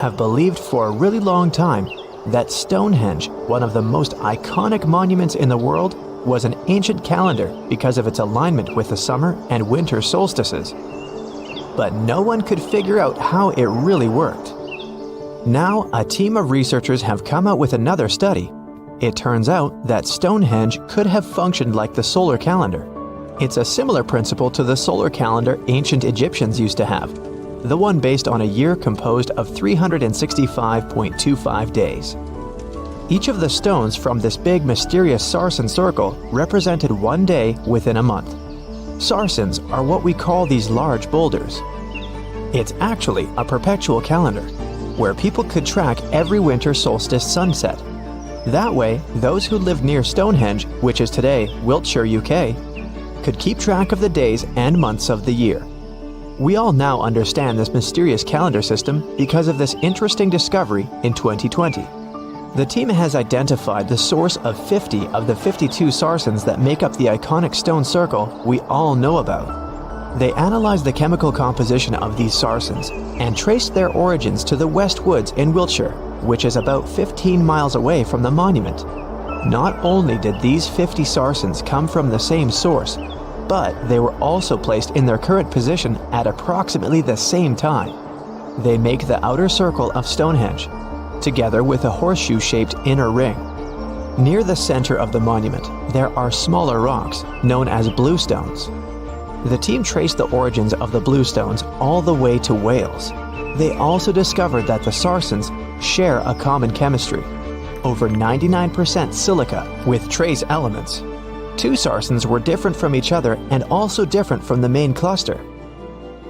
have believed for a really long time that Stonehenge, one of the most iconic monuments in the world, was an ancient calendar because of its alignment with the summer and winter solstices. But no one could figure out how it really worked. Now, a team of researchers have come out with another study. It turns out that Stonehenge could have functioned like the solar calendar. It's a similar principle to the solar calendar ancient Egyptians used to have, the one based on a year composed of 365.25 days. Each of the stones from this big mysterious sarsen circle represented one day within a month. Sarsens are what we call these large boulders. It's actually a perpetual calendar, where people could track every winter solstice sunset. That way, those who lived near Stonehenge, which is today Wiltshire, UK, could keep track of the days and months of the year. We all now understand this mysterious calendar system because of this interesting discovery in 2020. The team has identified the source of 50 of the 52 sarsens that make up the iconic stone circle we all know about. They analyzed the chemical composition of these sarsens and traced their origins to the West Woods in Wiltshire, which is about 15 miles away from the monument. Not only did these 50 sarsens come from the same source, but they were also placed in their current position at approximately the same time. They make the outer circle of Stonehenge, together with a horseshoe-shaped inner ring. Near the center of the monument, there are smaller rocks, known as bluestones. The team traced the origins of the bluestones all the way to Wales. They also discovered that the sarsens share a common chemistry, over 99% silica with trace elements. Two sarsens were different from each other and also different from the main cluster.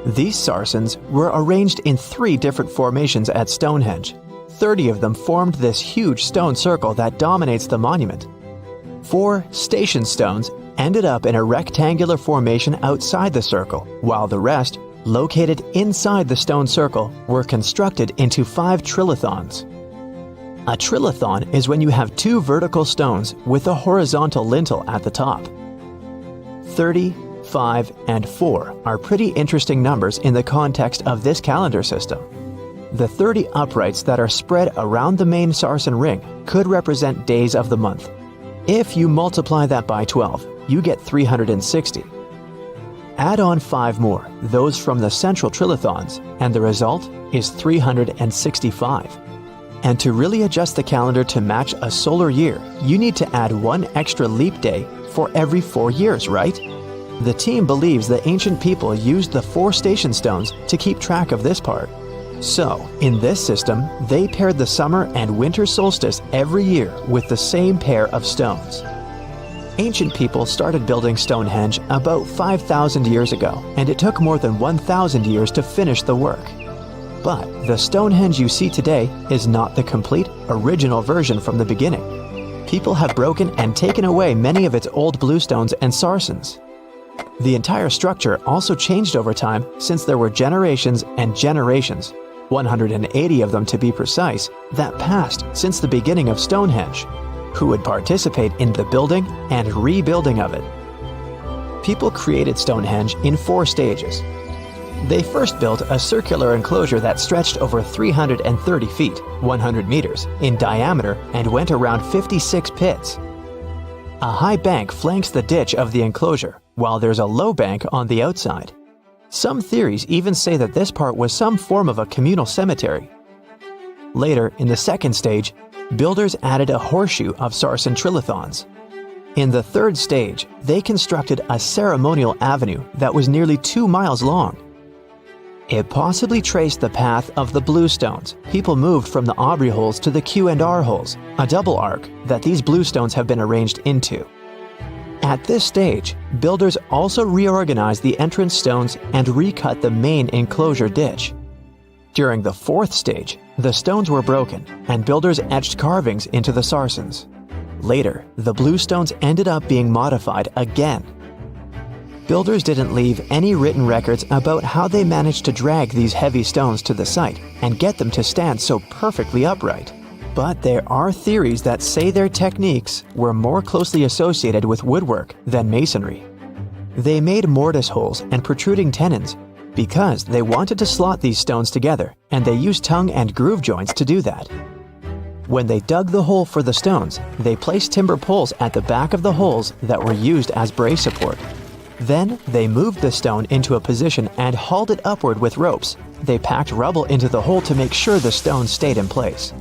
These sarsens were arranged in 3 different formations at Stonehenge. 30 of them formed this huge stone circle that dominates the monument. 4 station stones ended up in a rectangular formation outside the circle, while the rest, located inside the stone circle, were constructed into 5 trilithons. A trilithon is when you have 2 vertical stones with a horizontal lintel at the top. 30, 5, and 4 are pretty interesting numbers in the context of this calendar system. The 30 uprights that are spread around the main sarsen ring could represent days of the month. If you multiply that by 12, you get 360. Add on 5 more, those from the central trilithons, and the result is 365. And to really adjust the calendar to match a solar year, you need to add 1 extra leap day for every 4 years, right? The team believes the ancient people used the 4 station stones to keep track of this part. So, in this system, they paired the summer and winter solstice every year with the same pair of stones. Ancient people started building Stonehenge about 5,000 years ago, and it took more than 1,000 years to finish the work. But the Stonehenge you see today is not the complete, original version from the beginning. People have broken and taken away many of its old bluestones and sarsens. The entire structure also changed over time since there were generations and generations, 180 of them to be precise, that passed since the beginning of Stonehenge, who would participate in the building and rebuilding of it. People created Stonehenge in 4 stages. They first built a circular enclosure that stretched over 330 feet, 100 meters, in diameter and went around 56 pits. A high bank flanks the ditch of the enclosure, while there's a low bank on the outside. Some theories even say that this part was some form of a communal cemetery. Later, in the second stage, builders added a horseshoe of sarsen trilithons. In the third stage, they constructed a ceremonial avenue that was nearly 2 miles long. It possibly traced the path of the bluestones. People moved from the Aubrey holes to the Q&R holes, a double arc that these bluestones have been arranged into. At this stage, builders also reorganized the entrance stones and recut the main enclosure ditch. During the 4th stage, the stones were broken and builders etched carvings into the sarsens. Later, the bluestones ended up being modified again. Builders didn't leave any written records about how they managed to drag these heavy stones to the site and get them to stand so perfectly upright. But there are theories that say their techniques were more closely associated with woodwork than masonry. They made mortise holes and protruding tenons, because they wanted to slot these stones together, and they used tongue and groove joints to do that. When they dug the hole for the stones, they placed timber poles at the back of the holes that were used as brace support. Then, they moved the stone into a position and hauled it upward with ropes. They packed rubble into the hole to make sure the stone stayed in place.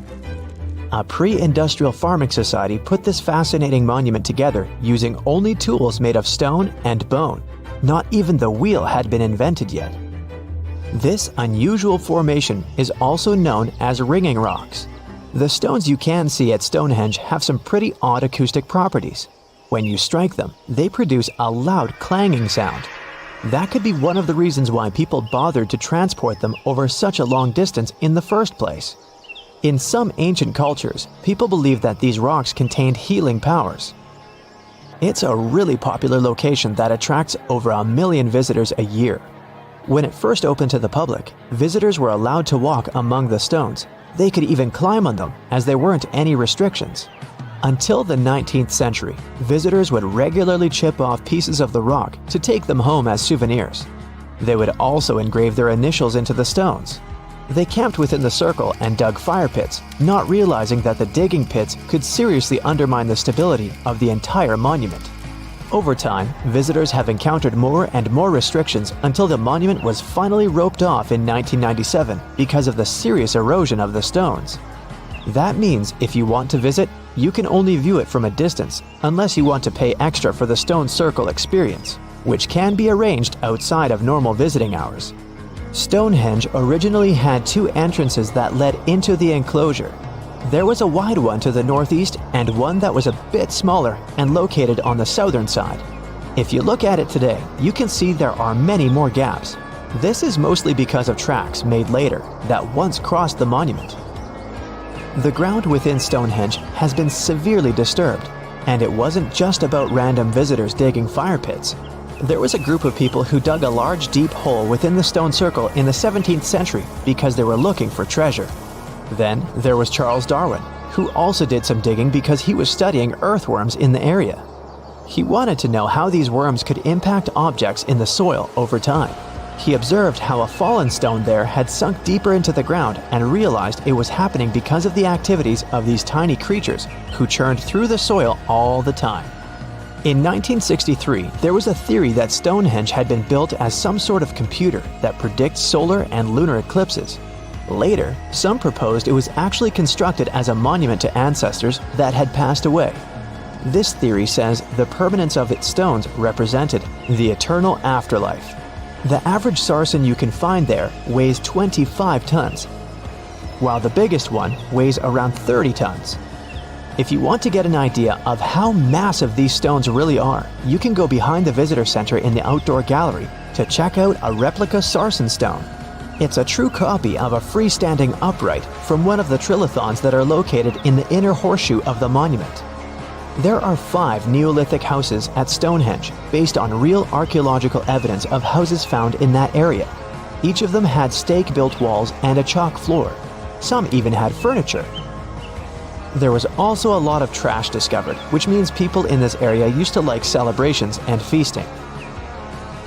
A pre-industrial farming society put this fascinating monument together using only tools made of stone and bone. Not even the wheel had been invented yet. This unusual formation is also known as ringing rocks. The stones you can see at Stonehenge have some pretty odd acoustic properties. When you strike them, they produce a loud clanging sound. That could be one of the reasons why people bothered to transport them over such a long distance in the first place. In some ancient cultures, people believed that these rocks contained healing powers. It's a really popular location that attracts over 1 million visitors a year. When it first opened to the public, visitors were allowed to walk among the stones. They could even climb on them, as there weren't any restrictions. Until the 19th century, visitors would regularly chip off pieces of the rock to take them home as souvenirs. They would also engrave their initials into the stones. They camped within the circle and dug fire pits, not realizing that the digging pits could seriously undermine the stability of the entire monument. Over time, visitors have encountered more and more restrictions until the monument was finally roped off in 1997 because of the serious erosion of the stones. That means if you want to visit, you can only view it from a distance unless you want to pay extra for the stone circle experience, which can be arranged outside of normal visiting hours. Stonehenge originally had 2 entrances that led into the enclosure. There was a wide one to the northeast and one that was a bit smaller and located on the southern side. If you look at it today, you can see there are many more gaps. This is mostly because of tracks made later that once crossed the monument. The ground within Stonehenge has been severely disturbed, and it wasn't just about random visitors digging fire pits. There was a group of people who dug a large deep hole within the stone circle in the 17th century because they were looking for treasure. Then there was Charles Darwin, who also did some digging because he was studying earthworms in the area. He wanted to know how these worms could impact objects in the soil over time. He observed how a fallen stone there had sunk deeper into the ground and realized it was happening because of the activities of these tiny creatures who churned through the soil all the time. In 1963, there was a theory that Stonehenge had been built as some sort of computer that predicts solar and lunar eclipses. Later, some proposed it was actually constructed as a monument to ancestors that had passed away. This theory says the permanence of its stones represented the eternal afterlife. The average sarsen you can find there weighs 25 tons, while the biggest one weighs around 30 tons. If you want to get an idea of how massive these stones really are, you can go behind the visitor center in the outdoor gallery to check out a replica sarsen stone. It's a true copy of a freestanding upright from one of the trilithons that are located in the inner horseshoe of the monument. There are 5 Neolithic houses at Stonehenge based on real archaeological evidence of houses found in that area. Each of them had stake-built walls and a chalk floor. Some even had furniture. There was also a lot of trash discovered, which means people in this area used to like celebrations and feasting.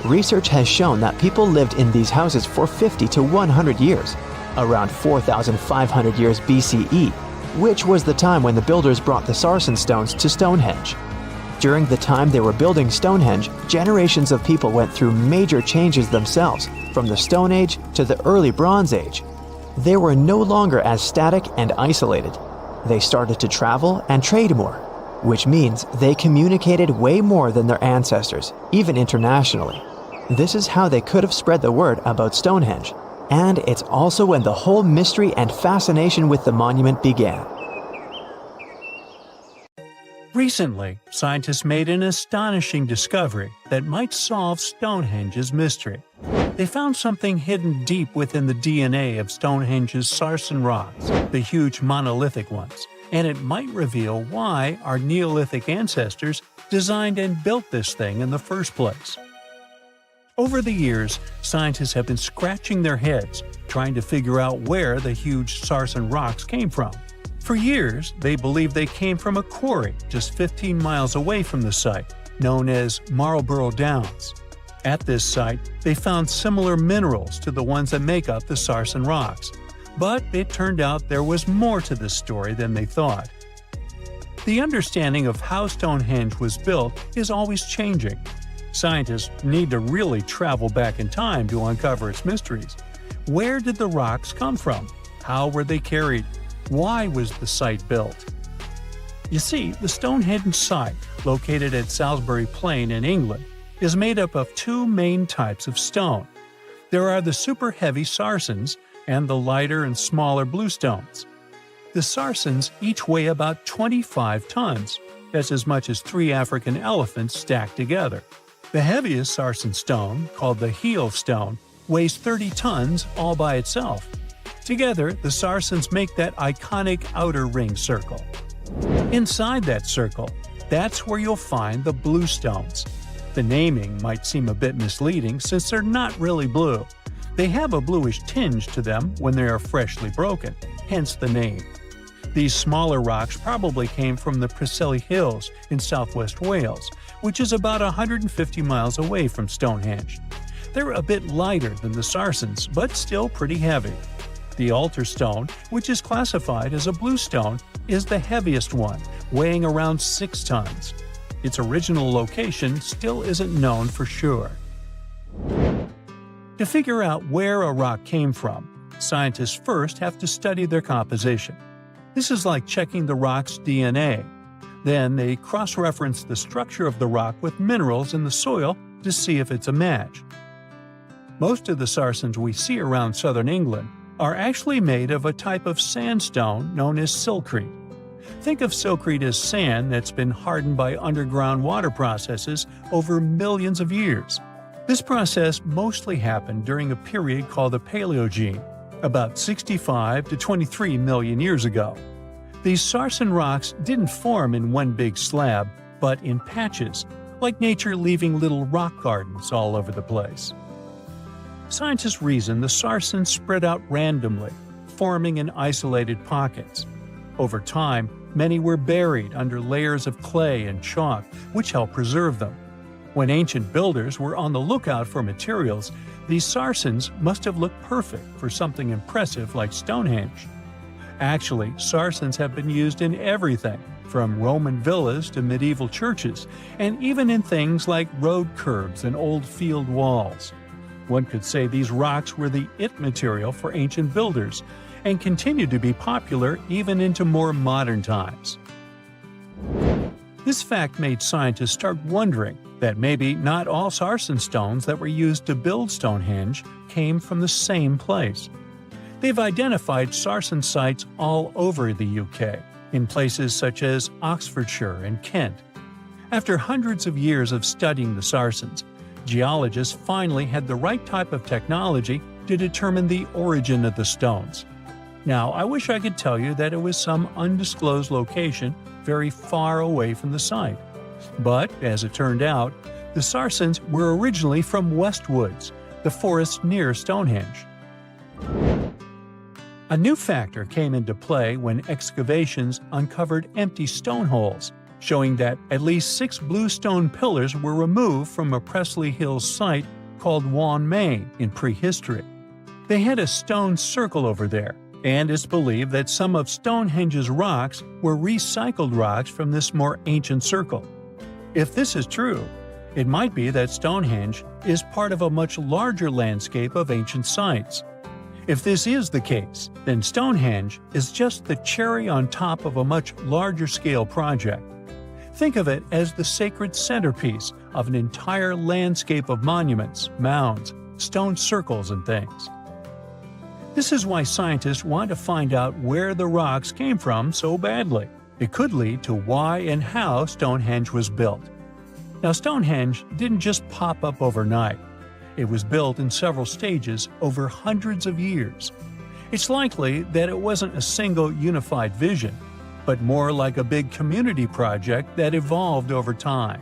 Research has shown that people lived in these houses for 50 to 100 years, around 4,500 years BCE, which was the time when the builders brought the sarsen stones to Stonehenge. During the time they were building Stonehenge, generations of people went through major changes themselves, from the Stone Age to the early Bronze Age. They were no longer as static and isolated. They started to travel and trade more, which means they communicated way more than their ancestors, even internationally. This is how they could have spread the word about Stonehenge, and it's also when the whole mystery and fascination with the monument began. Recently, scientists made an astonishing discovery that might solve Stonehenge's mystery. They found something hidden deep within the DNA of Stonehenge's sarsen rocks, the huge monolithic ones, and it might reveal why our Neolithic ancestors designed and built this thing in the first place. Over the years, scientists have been scratching their heads trying to figure out where the huge sarsen rocks came from. For years, they believed they came from a quarry just 15 miles away from the site, known as Marlborough Downs. At this site, they found similar minerals to the ones that make up the Sarsen rocks, but it turned out there was more to this story than they thought. The understanding of how Stonehenge was built is always changing. Scientists need to really travel back in time to uncover its mysteries. Where did the rocks come from? How were they carried? Why was the site built? You see, the Stonehenge site, located at Salisbury Plain in England, is made up of two main types of stone. There are the super heavy Sarsens and the lighter and smaller bluestones. The Sarsens each weigh about 25 tons. That's as much as 3 African elephants stacked together. The heaviest Sarsen stone, called the heel stone, weighs 30 tons all by itself. Together, the Sarsens make that iconic outer ring circle. Inside that circle, that's where you'll find the bluestones. The naming might seem a bit misleading since they're not really blue. They have a bluish tinge to them when they are freshly broken, hence the name. These smaller rocks probably came from the Preseli Hills in southwest Wales, which is about 150 miles away from Stonehenge. They're a bit lighter than the Sarsens, but still pretty heavy. The altar stone, which is classified as a bluestone, is the heaviest one, weighing around 6 tons. Its original location still isn't known for sure. To figure out where a rock came from, scientists first have to study their composition. This is like checking the rock's DNA. Then they cross-reference the structure of the rock with minerals in the soil to see if it's a match. Most of the Sarsens we see around southern England are actually made of a type of sandstone known as silcrete. Think of silcrete as sand that's been hardened by underground water processes over millions of years. This process mostly happened during a period called the Paleogene, about 65 to 23 million years ago. These Sarsen rocks didn't form in one big slab, but in patches, like nature leaving little rock gardens all over the place. Scientists reason the Sarsens spread out randomly, forming in isolated pockets. Over time, many were buried under layers of clay and chalk, which helped preserve them. When ancient builders were on the lookout for materials, these Sarsens must have looked perfect for something impressive like Stonehenge. Actually, Sarsens have been used in everything, from Roman villas to medieval churches, and even in things like road curbs and old field walls. One could say these rocks were the it material for ancient builders, and continue to be popular even into more modern times. This fact made scientists start wondering that maybe not all Sarsen stones that were used to build Stonehenge came from the same place. They've identified Sarsen sites all over the UK, in places such as Oxfordshire and Kent. After hundreds of years of studying the Sarsens, geologists finally had the right type of technology to determine the origin of the stones. Now, I wish I could tell you that it was some undisclosed location very far away from the site. But, as it turned out, the Sarsens were originally from Westwoods, the forest near Stonehenge. A new factor came into play when excavations uncovered empty stone holes, showing that at least 6 bluestone pillars were removed from a Preseli Hills site called Wan Main in prehistory. They had a stone circle over there, and it's believed that some of Stonehenge's rocks were recycled rocks from this more ancient circle. If this is true, it might be that Stonehenge is part of a much larger landscape of ancient sites. If this is the case, then Stonehenge is just the cherry on top of a much larger scale project. Think of it as the sacred centerpiece of an entire landscape of monuments, mounds, stone circles, and things. This is why scientists want to find out where the rocks came from so badly. It could lead to why and how Stonehenge was built. Now, Stonehenge didn't just pop up overnight. It was built in several stages over hundreds of years. It's likely that it wasn't a single unified vision, but more like a big community project that evolved over time.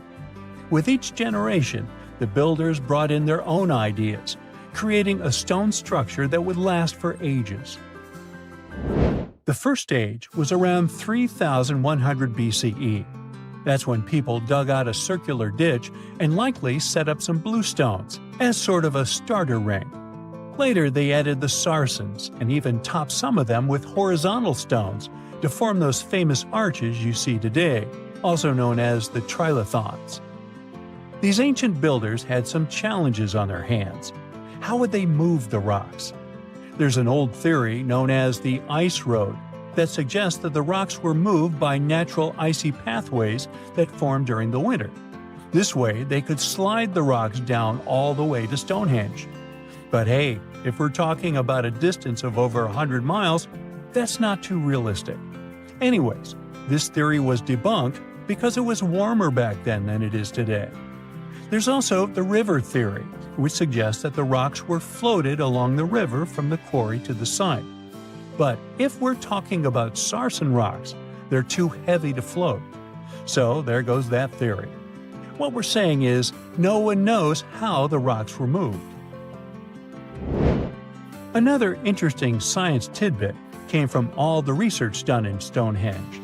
With each generation, the builders brought in their own ideas, creating a stone structure that would last for ages. The first stage was around 3100 BCE. That's when people dug out a circular ditch and likely set up some bluestones as sort of a starter ring. Later, they added the Sarsens and even topped some of them with horizontal stones to form those famous arches you see today, also known as the trilithons. These ancient builders had some challenges on their hands. How would they move the rocks? There's an old theory known as the ice road that suggests that the rocks were moved by natural icy pathways that formed during the winter. This way, they could slide the rocks down all the way to Stonehenge. But hey, if we're talking about a distance of over 100 miles, that's not too realistic. Anyways, this theory was debunked because it was warmer back then than it is today. There's also the river theory, which suggests that the rocks were floated along the river from the quarry to the site. But if we're talking about Sarsen rocks, they're too heavy to float. So there goes that theory. What we're saying is, no one knows how the rocks were moved. Another interesting science tidbit came from all the research done in Stonehenge.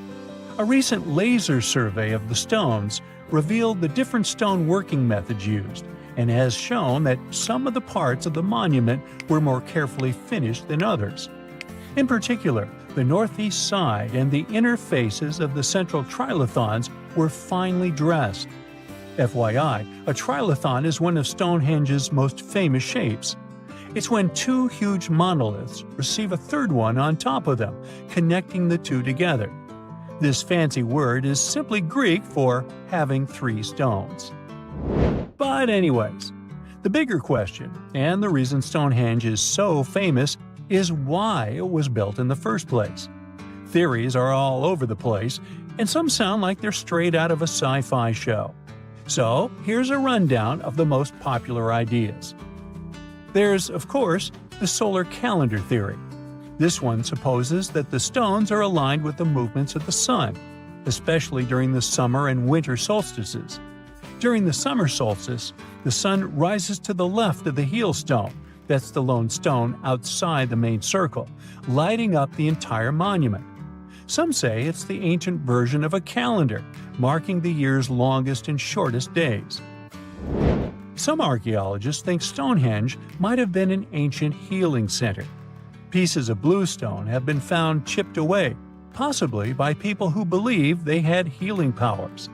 A recent laser survey of the stones revealed the different stone working methods used, and has shown that some of the parts of the monument were more carefully finished than others. In particular, the northeast side and the inner faces of the central trilithons were finely dressed. FYI, a trilithon is one of Stonehenge's most famous shapes. It's when two huge monoliths receive a third one on top of them, connecting the two together. This fancy word is simply Greek for having three stones. But anyways, the bigger question, and the reason Stonehenge is so famous, is why it was built in the first place. Theories are all over the place, and some sound like they're straight out of a sci-fi show. So here's a rundown of the most popular ideas. There's, of course, the solar calendar theory. This one supposes that the stones are aligned with the movements of the sun, especially during the summer and winter solstices. During the summer solstice, the sun rises to the left of the heel stone, that's the lone stone outside the main circle, lighting up the entire monument. Some say it's the ancient version of a calendar, marking the year's longest and shortest days. Some archaeologists think Stonehenge might have been an ancient healing center. Pieces of bluestone have been found chipped away, possibly by people who believed they had healing powers.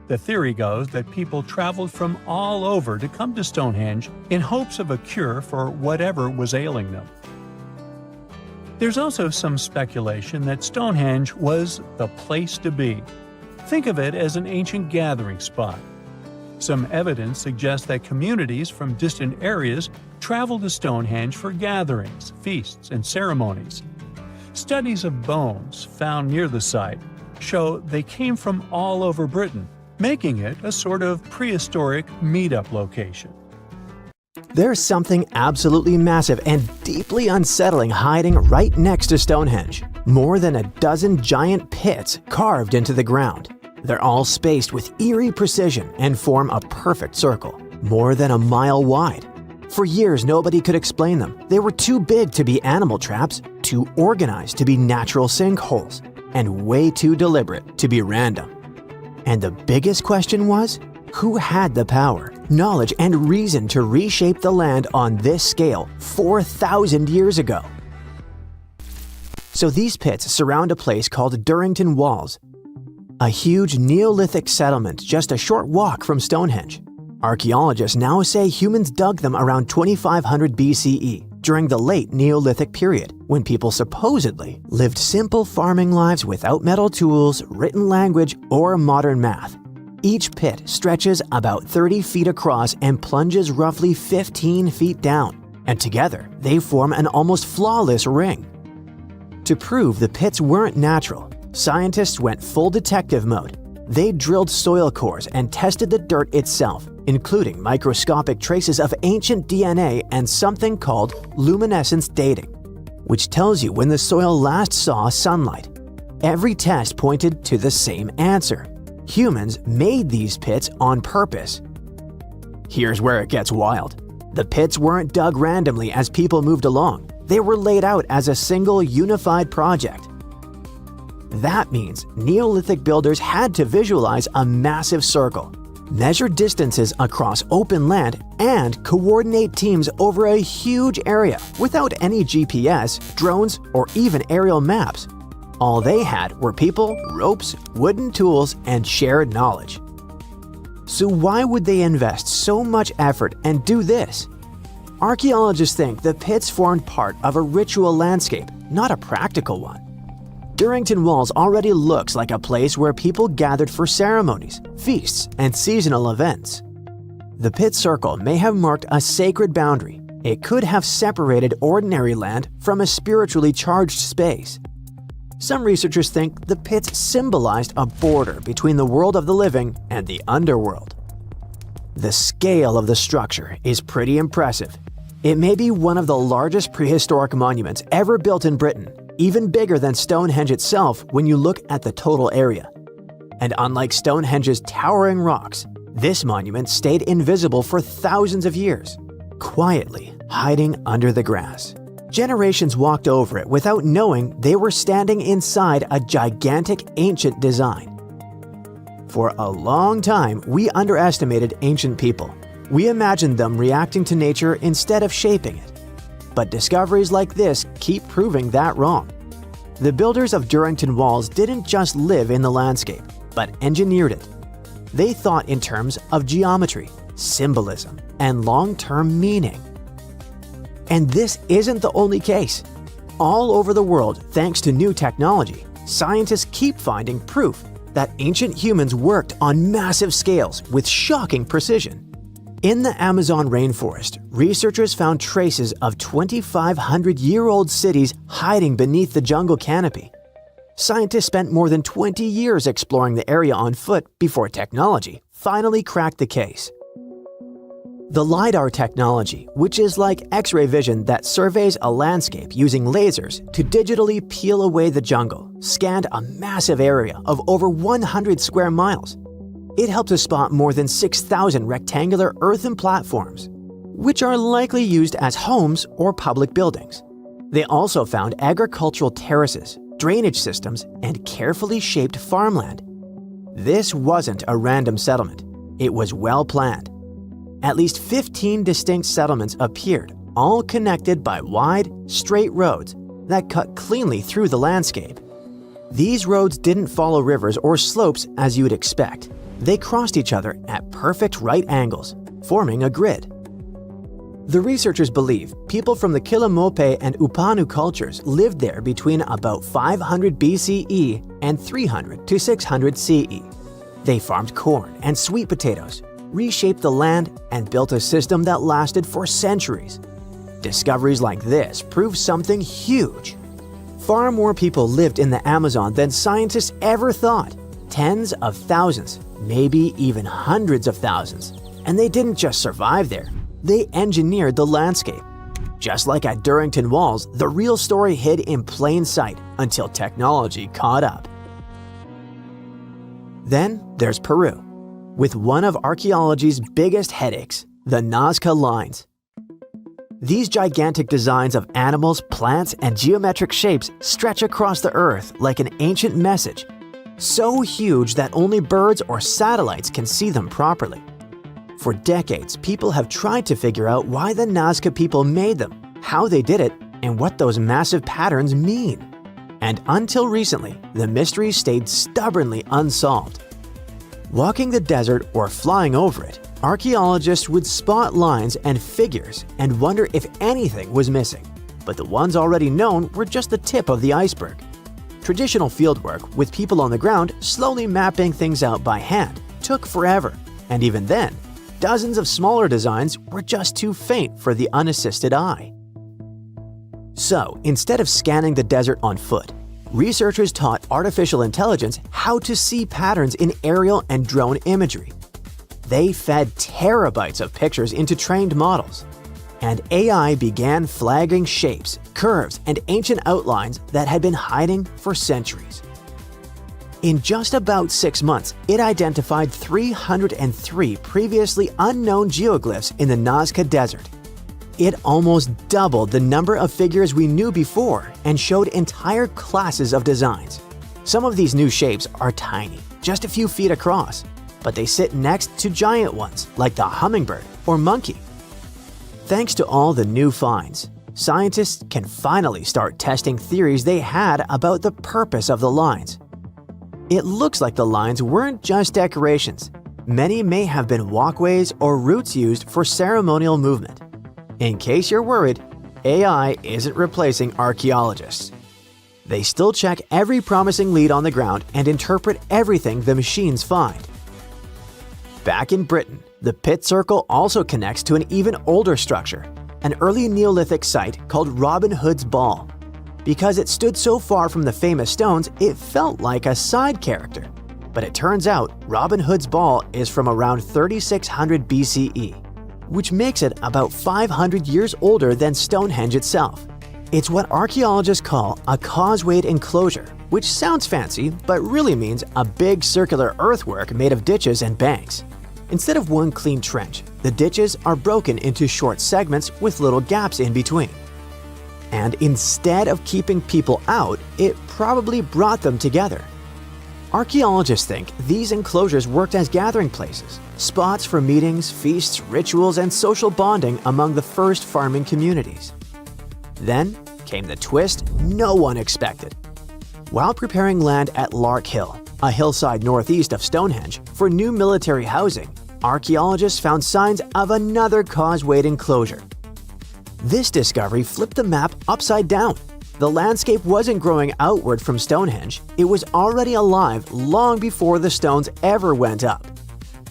The theory goes that people traveled from all over to come to Stonehenge in hopes of a cure for whatever was ailing them. There's also some speculation that Stonehenge was the place to be. Think of it as an ancient gathering spot. Some evidence suggests that communities from distant areas traveled to Stonehenge for gatherings, feasts, and ceremonies. Studies of bones found near the site show they came from all over Britain, making it a sort of prehistoric meetup location. There's something absolutely massive and deeply unsettling hiding right next to Stonehenge. More than a dozen giant pits carved into the ground. They're all spaced with eerie precision and form a perfect circle, more than a mile wide. For years, nobody could explain them. They were too big to be animal traps, too organized to be natural sinkholes, and way too deliberate to be random. And the biggest question was, who had the power, knowledge, and reason to reshape the land on this scale 4,000 years ago? So these pits surround a place called Durrington Walls, a huge Neolithic settlement just a short walk from Stonehenge. Archaeologists now say humans dug them around 2500 BCE, during the late Neolithic period, when people supposedly lived simple farming lives without metal tools, written language, or modern math. Each pit stretches about 30 feet across and plunges roughly 15 feet down, and together they form an almost flawless ring. To prove the pits weren't natural, scientists went full detective mode. They drilled soil cores and tested the dirt itself, including microscopic traces of ancient DNA and something called luminescence dating, which tells you when the soil last saw sunlight. Every test pointed to the same answer. Humans made these pits on purpose. Here's where it gets wild. The pits weren't dug randomly as people moved along. They were laid out as a single unified project. That means Neolithic builders had to visualize a massive circle, measure distances across open land, and coordinate teams over a huge area without any GPS, drones, or even aerial maps. All they had were people, ropes, wooden tools, and shared knowledge. So why would they invest so much effort and do this? Archaeologists think the pits formed part of a ritual landscape, not a practical one. Durrington Walls already looks like a place where people gathered for ceremonies, feasts, and seasonal events. The pit circle may have marked a sacred boundary. It could have separated ordinary land from a spiritually charged space. Some researchers think the pits symbolized a border between the world of the living and the underworld. The scale of the structure is pretty impressive. It may be one of the largest prehistoric monuments ever built in Britain, even bigger than Stonehenge itself when you look at the total area. And unlike Stonehenge's towering rocks, this monument stayed invisible for thousands of years, quietly hiding under the grass. Generations walked over it without knowing they were standing inside a gigantic ancient design. For a long time, we underestimated ancient people. We imagined them reacting to nature instead of shaping it. But discoveries like this keep proving that wrong. The builders of Durrington Walls didn't just live in the landscape, but engineered it. They thought in terms of geometry, symbolism, and long-term meaning. And this isn't the only case. All over the world, thanks to new technology, scientists keep finding proof that ancient humans worked on massive scales with shocking precision. In the Amazon rainforest, researchers found traces of 2,500-year-old cities hiding beneath the jungle canopy. Scientists spent more than 20 years exploring the area on foot before technology finally cracked the case. The LiDAR technology, which is like X-ray vision that surveys a landscape using lasers to digitally peel away the jungle, scanned a massive area of over 100 square miles. It helped to spot more than 6,000 rectangular earthen platforms, which are likely used as homes or public buildings. They also found agricultural terraces, drainage systems, and carefully shaped farmland. This wasn't a random settlement. It was well planned. At least 15 distinct settlements appeared, all connected by wide, straight roads that cut cleanly through the landscape. These roads didn't follow rivers or slopes as you'd expect. They crossed each other at perfect right angles, forming a grid. The researchers believe people from the Kilimope and Upanu cultures lived there between about 500 BCE and 300 to 600 CE. They farmed corn and sweet potatoes, reshaped the land, and built a system that lasted for centuries. Discoveries like this prove something huge. Far more people lived in the Amazon than scientists ever thought. Tens of thousands, maybe even hundreds of thousands. And they didn't just survive there, they engineered the landscape. Just like at Durrington Walls, the real story hid in plain sight until technology caught up. Then there's Peru, with one of archaeology's biggest headaches, the Nazca lines. These gigantic designs of animals, plants, and geometric shapes stretch across the earth like an ancient message, so huge that only birds or satellites can see them properly. For decades, people have tried to figure out why the Nazca people made them, how they did it, and what those massive patterns mean. And until recently, the mystery stayed stubbornly unsolved. Walking the desert or flying over it, archaeologists would spot lines and figures and wonder if anything was missing. But the ones already known were just the tip of the iceberg. Traditional fieldwork, with people on the ground slowly mapping things out by hand, took forever, and even then, dozens of smaller designs were just too faint for the unassisted eye. So, instead of scanning the desert on foot, researchers taught artificial intelligence how to see patterns in aerial and drone imagery. They fed terabytes of pictures into trained models, and AI began flagging shapes, curves, and ancient outlines that had been hiding for centuries. In just about 6 months, it identified 303 previously unknown geoglyphs in the Nazca Desert. It almost doubled the number of figures we knew before and showed entire classes of designs. Some of these new shapes are tiny, just a few feet across, but they sit next to giant ones like the hummingbird or monkey. Thanks to all the new finds, scientists can finally start testing theories they had about the purpose of the lines. It looks like the lines weren't just decorations. Many may have been walkways or routes used for ceremonial movement. In case you're worried, AI isn't replacing archaeologists. They still check every promising lead on the ground and interpret everything the machines find. Back in Britain, the pit circle also connects to an even older structure, an early Neolithic site called Robin Hood's Ball. Because it stood so far from the famous stones, it felt like a side character. But it turns out Robin Hood's Ball is from around 3600 BCE, which makes it about 500 years older than Stonehenge itself. It's what archaeologists call a causewayed enclosure, which sounds fancy but really means a big circular earthwork made of ditches and banks. Instead of one clean trench, the ditches are broken into short segments with little gaps in between. And instead of keeping people out, it probably brought them together. Archaeologists think these enclosures worked as gathering places, spots for meetings, feasts, rituals, and social bonding among the first farming communities. Then came the twist no one expected. While preparing land at Lark Hill, a hillside northeast of Stonehenge, for new military housing, archaeologists found signs of another causewayed enclosure. This discovery flipped the map upside down. The landscape wasn't growing outward from Stonehenge, it was already alive long before the stones ever went up.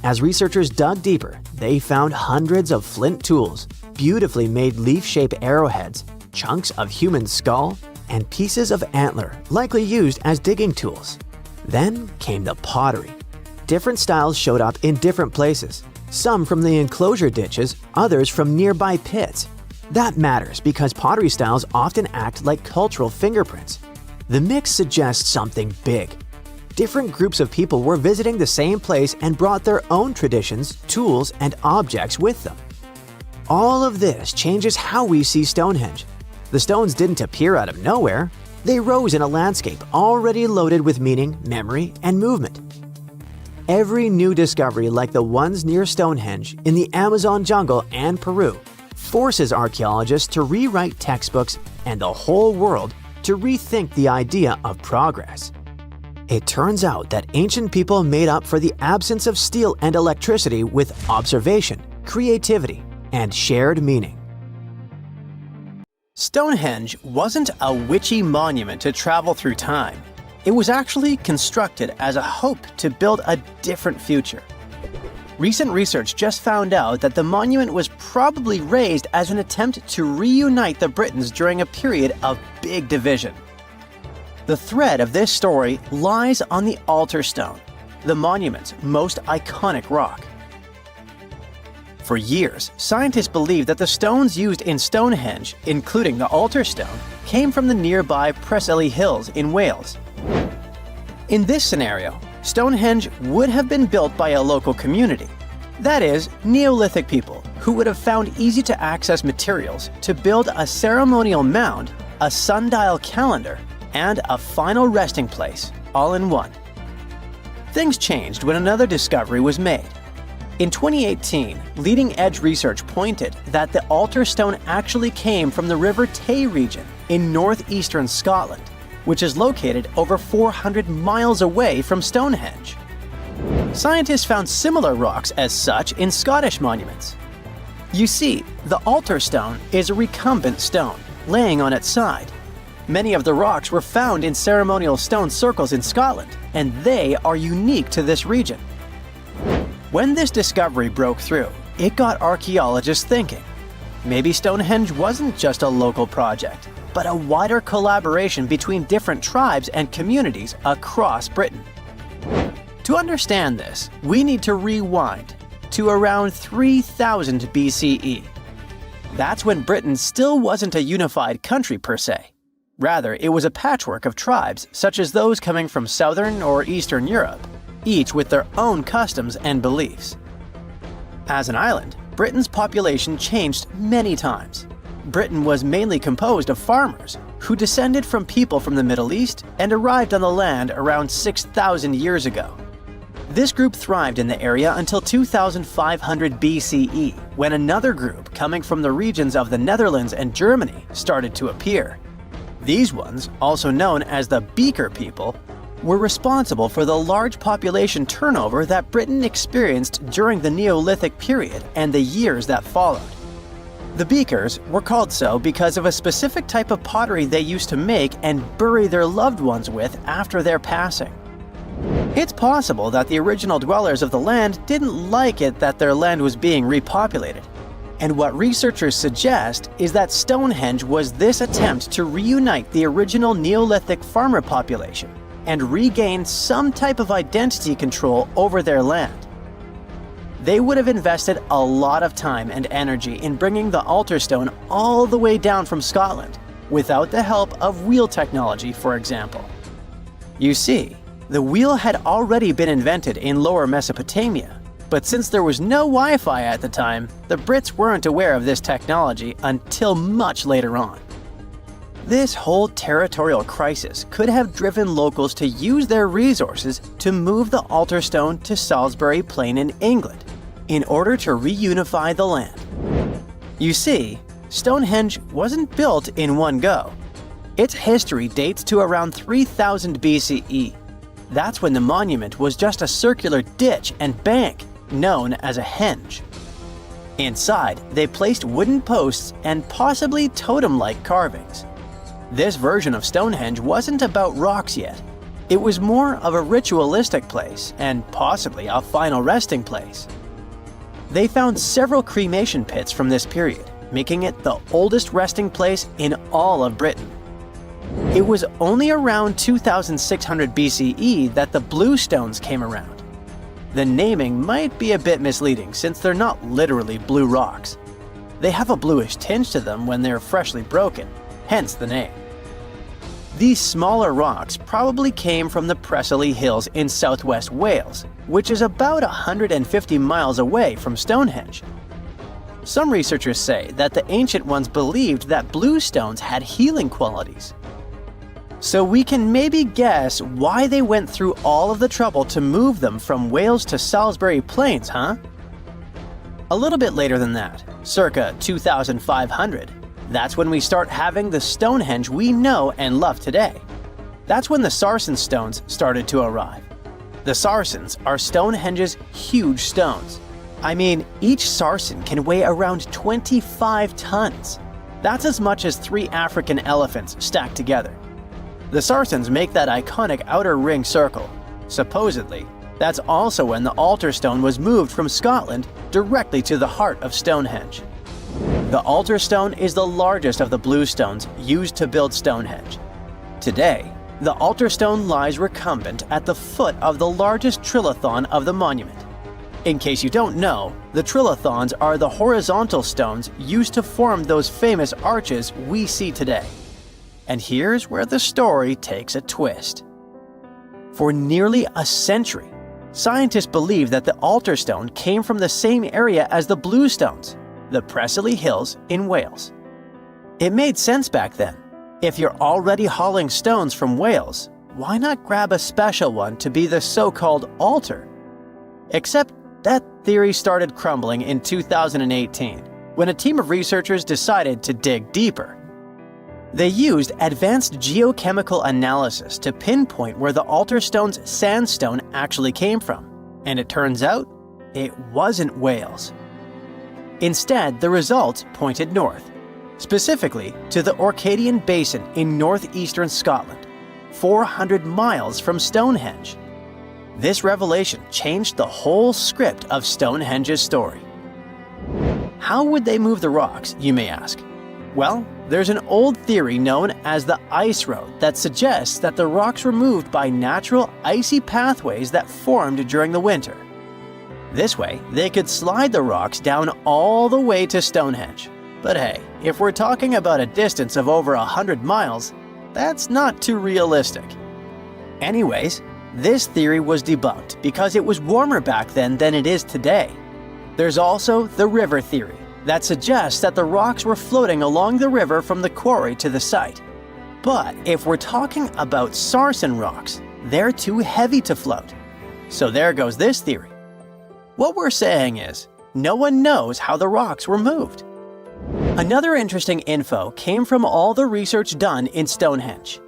As researchers dug deeper, they found hundreds of flint tools, beautifully made leaf-shaped arrowheads, chunks of human skull, and pieces of antler, likely used as digging tools. Then came the pottery. Different styles showed up in different places, some from the enclosure ditches, others from nearby pits. That matters because pottery styles often act like cultural fingerprints. The mix suggests something big. Different groups of people were visiting the same place and brought their own traditions, tools, and objects with them. All of this changes how we see Stonehenge. The stones didn't appear out of nowhere. They rose in a landscape already loaded with meaning, memory, and movement. Every new discovery like the ones near Stonehenge, in the Amazon jungle and Peru, forces archaeologists to rewrite textbooks and the whole world to rethink the idea of progress. It turns out that ancient people made up for the absence of steel and electricity with observation, creativity, and shared meaning. Stonehenge wasn't a witchy monument to travel through time. It was actually constructed as a hope to build a different future. Recent research just found out that the monument was probably raised as an attempt to reunite the Britons during a period of big division. The thread of this story lies on the altar stone, the monument's most iconic rock. For years, scientists believed that the stones used in Stonehenge, including the altar stone, came from the nearby Preseli Hills in Wales. In this scenario, Stonehenge would have been built by a local community. That is, Neolithic people who would have found easy-to-access materials to build a ceremonial mound, a sundial calendar, and a final resting place, all in one. Things changed when another discovery was made. In 2018, leading-edge research pointed that the altar stone actually came from the River Tay region in northeastern Scotland, which is located over 400 miles away from Stonehenge. Scientists found similar rocks as such in Scottish monuments. You see, the altar stone is a recumbent stone, laying on its side. Many of the rocks were found in ceremonial stone circles in Scotland, and they are unique to this region. When this discovery broke through, it got archaeologists thinking. Maybe Stonehenge wasn't just a local project, but a wider collaboration between different tribes and communities across Britain. To understand this, we need to rewind to around 3000 BCE. That's when Britain still wasn't a unified country per se. Rather, it was a patchwork of tribes such as those coming from southern or eastern Europe, each with their own customs and beliefs. As an island, Britain's population changed many times. Britain was mainly composed of farmers who descended from people from the Middle East and arrived on the land around 6,000 years ago. This group thrived in the area until 2500 BCE, when another group coming from the regions of the Netherlands and Germany started to appear. These ones, also known as the Beaker people, were responsible for the large population turnover that Britain experienced during the Neolithic period and the years that followed. The Beakers were called so because of a specific type of pottery they used to make and bury their loved ones with after their passing. It's possible that the original dwellers of the land didn't like it that their land was being repopulated. And what researchers suggest is that Stonehenge was this attempt to reunite the original Neolithic farmer population and regain some type of identity control over their land. They would have invested a lot of time and energy in bringing the altar stone all the way down from Scotland, without the help of wheel technology, for example. You see, the wheel had already been invented in Lower Mesopotamia, but since there was no Wi-Fi at the time, the Brits weren't aware of this technology until much later on. This whole territorial crisis could have driven locals to use their resources to move the altar stone to Salisbury Plain in England, in order to reunify the land. You see, Stonehenge wasn't built in one go. Its history dates to around 3000 BCE. That's when the monument was just a circular ditch and bank, known as a henge. Inside, they placed wooden posts and possibly totem-like carvings. This version of Stonehenge wasn't about rocks yet. It was more of a ritualistic place and possibly a final resting place. They found several cremation pits from this period, making it the oldest resting place in all of Britain. It was only around 2600 BCE that the blue stones came around. The naming might be a bit misleading since they're not literally blue rocks. They have a bluish tinge to them when they're freshly broken, hence the name. These smaller rocks probably came from the Preseli Hills in southwest Wales, which is about 150 miles away from Stonehenge. Some researchers say that the ancient ones believed that blue stones had healing qualities. So we can maybe guess why they went through all of the trouble to move them from Wales to Salisbury Plains, huh? A little bit later than that, circa 2500, that's when we start having the Stonehenge we know and love today. That's when the Sarsen stones started to arrive. The Sarsens are Stonehenge's huge stones. I mean, each Sarsen can weigh around 25 tons. That's as much as 3 African elephants stacked together. The Sarsens make that iconic outer ring circle. Supposedly, that's also when the altar stone was moved from Scotland directly to the heart of Stonehenge. The altar stone is the largest of the blue stones used to build Stonehenge. Today, the altar stone lies recumbent at the foot of the largest trilithon of the monument. In case you don't know, the trilithons are the horizontal stones used to form those famous arches we see today. And here's where the story takes a twist. For nearly a century, scientists believed that the altar stone came from the same area as the blue stones, the Preseli Hills in Wales. It made sense back then. If you're already hauling stones from Wales, why not grab a special one to be the so-called altar? Except that theory started crumbling in 2018, when a team of researchers decided to dig deeper. They used advanced geochemical analysis to pinpoint where the altar stone's sandstone actually came from, and it turns out it wasn't Wales. Instead, the results pointed north, specifically to the Orcadian Basin in northeastern Scotland, 400 miles from Stonehenge. This revelation changed the whole script of Stonehenge's story. How would they move the rocks, you may ask? Well, there's an old theory known as the ice road that suggests that the rocks were moved by natural icy pathways that formed during the winter. This way, they could slide the rocks down all the way to Stonehenge. But hey, if we're talking about a distance of over 100 miles, that's not too realistic. Anyways, this theory was debunked because it was warmer back then than it is today. There's also the river theory, that suggests that the rocks were floating along the river from the quarry to the site. But if we're talking about sarsen rocks, they're too heavy to float. So there goes this theory. What we're saying is, no one knows how the rocks were moved. Another interesting info came from all the research done in Stonehenge.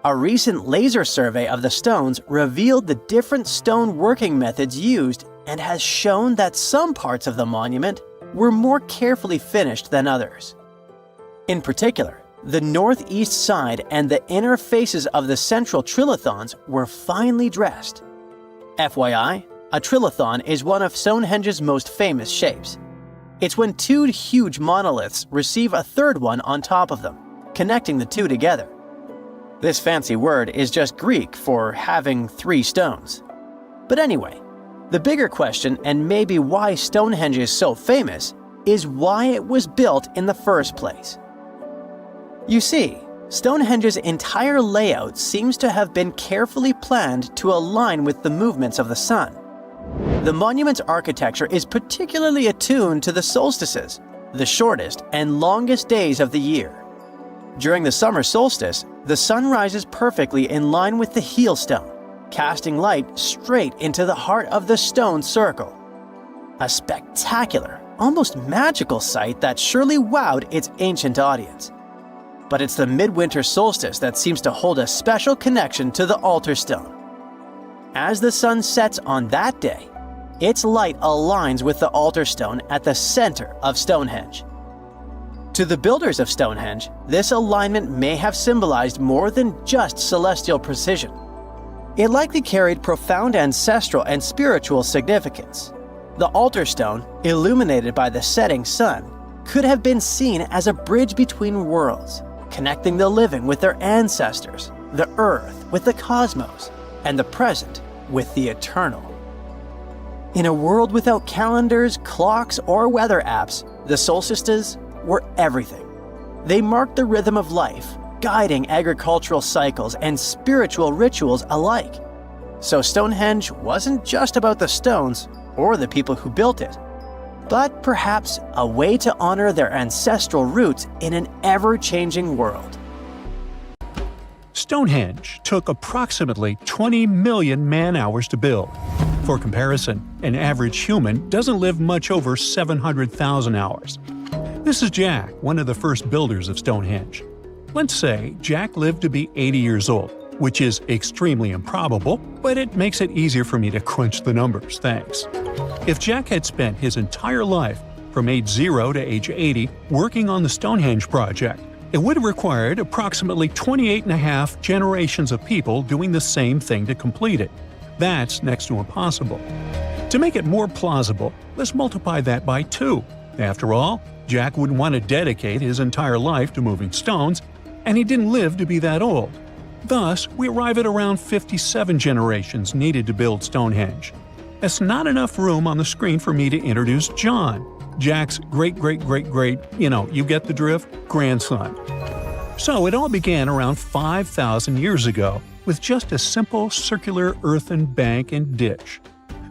A recent laser survey of the stones revealed the different stone working methods used and has shown that some parts of the monument were more carefully finished than others. In particular, the northeast side and the inner faces of the central trilithons were finely dressed. FYI, a trilithon is one of Stonehenge's most famous shapes. It's when two huge monoliths receive a third one on top of them, connecting the two together. This fancy word is just Greek for having three stones. But anyway, the bigger question, and maybe why Stonehenge is so famous, is why it was built in the first place. You see, Stonehenge's entire layout seems to have been carefully planned to align with the movements of the sun. The monument's architecture is particularly attuned to the solstices, the shortest and longest days of the year. During the summer solstice, the sun rises perfectly in line with the heel stone, casting light straight into the heart of the stone circle. A spectacular, almost magical sight that surely wowed its ancient audience. But it's the midwinter solstice that seems to hold a special connection to the altar stone. As the sun sets on that day, its light aligns with the altar stone at the center of Stonehenge. To the builders of Stonehenge, this alignment may have symbolized more than just celestial precision. It likely carried profound ancestral and spiritual significance. The altar stone, illuminated by the setting sun, could have been seen as a bridge between worlds, connecting the living with their ancestors, the earth with the cosmos, and the present with the eternal. In a world without calendars, clocks, or weather apps, the solstices were everything. They marked the rhythm of life, guiding agricultural cycles and spiritual rituals alike. So Stonehenge wasn't just about the stones or the people who built it, but perhaps a way to honor their ancestral roots in an ever-changing world. Stonehenge took approximately 20 million man-hours to build. For comparison, an average human doesn't live much over 700,000 hours. This is Jack, one of the first builders of Stonehenge. Let's say Jack lived to be 80 years old, which is extremely improbable, but it makes it easier for me to crunch the numbers, thanks. If Jack had spent his entire life, from age 0 to age 80, working on the Stonehenge project, it would have required approximately 28.5 generations of people doing the same thing to complete it. That's next to impossible. To make it more plausible, let's multiply that by 2. After all, Jack wouldn't want to dedicate his entire life to moving stones, and he didn't live to be that old. Thus, we arrive at around 57 generations needed to build Stonehenge. That's not enough room on the screen for me to introduce John, Jack's great-great-great-great, you get the drift, grandson. So it all began around 5,000 years ago with just a simple circular earthen bank and ditch.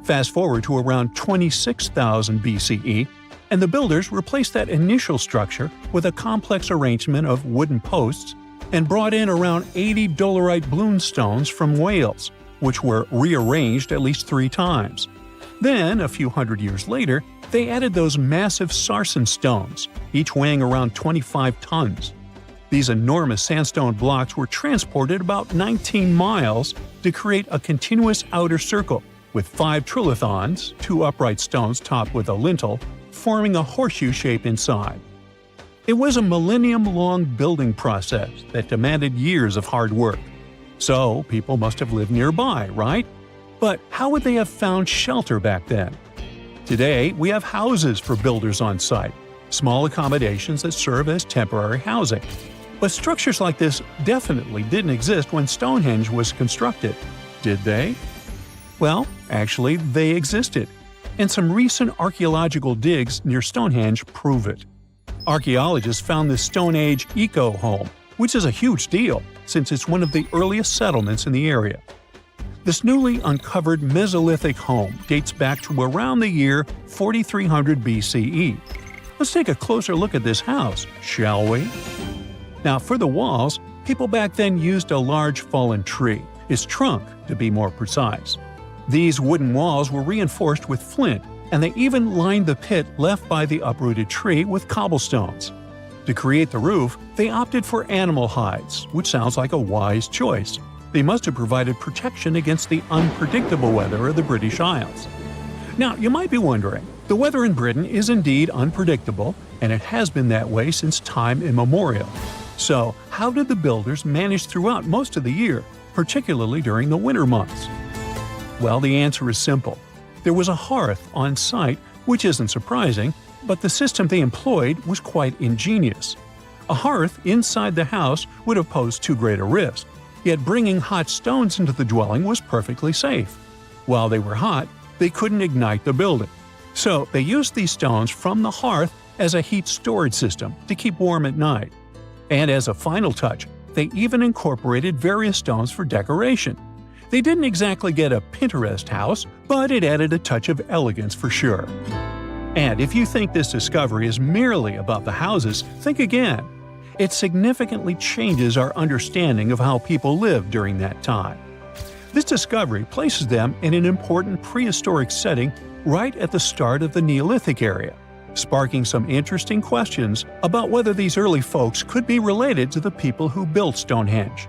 Fast forward to around 26,000 BCE, and the builders replaced that initial structure with a complex arrangement of wooden posts and brought in around 80 dolerite bloom stones from Wales, which were rearranged at least 3 times. Then, a few hundred years later, they added those massive sarsen stones, each weighing around 25 tons. These enormous sandstone blocks were transported about 19 miles to create a continuous outer circle, with 5 trilithons, 2 upright stones topped with a lintel, forming a horseshoe shape inside. It was a millennium-long building process that demanded years of hard work. So, people must have lived nearby, right? But how would they have found shelter back then? Today, we have houses for builders on site, small accommodations that serve as temporary housing. But structures like this definitely didn't exist when Stonehenge was constructed, did they? Well, actually, they existed, and some recent archaeological digs near Stonehenge prove it. Archaeologists found this Stone Age eco-home, which is a huge deal since it's one of the earliest settlements in the area. This newly uncovered Mesolithic home dates back to around the year 4300 BCE. Let's take a closer look at this house, shall we? Now, for the walls, people back then used a large fallen tree, its trunk to be more precise. These wooden walls were reinforced with flint, and they even lined the pit left by the uprooted tree with cobblestones. To create the roof, they opted for animal hides, which sounds like a wise choice. They must have provided protection against the unpredictable weather of the British Isles. Now, you might be wondering, the weather in Britain is indeed unpredictable, and it has been that way since time immemorial. So, how did the builders manage throughout most of the year, particularly during the winter months? Well, the answer is simple. There was a hearth on site, which isn't surprising, but the system they employed was quite ingenious. A hearth inside the house would have posed too great a risk, yet bringing hot stones into the dwelling was perfectly safe. While they were hot, they couldn't ignite the building. So they used these stones from the hearth as a heat storage system to keep warm at night. And as a final touch, they even incorporated various stones for decoration. They didn't exactly get a Pinterest house, but it added a touch of elegance for sure. And if you think this discovery is merely about the houses, think again. It significantly changes our understanding of how people lived during that time. This discovery places them in an important prehistoric setting right at the start of the Neolithic area, sparking some interesting questions about whether these early folks could be related to the people who built Stonehenge.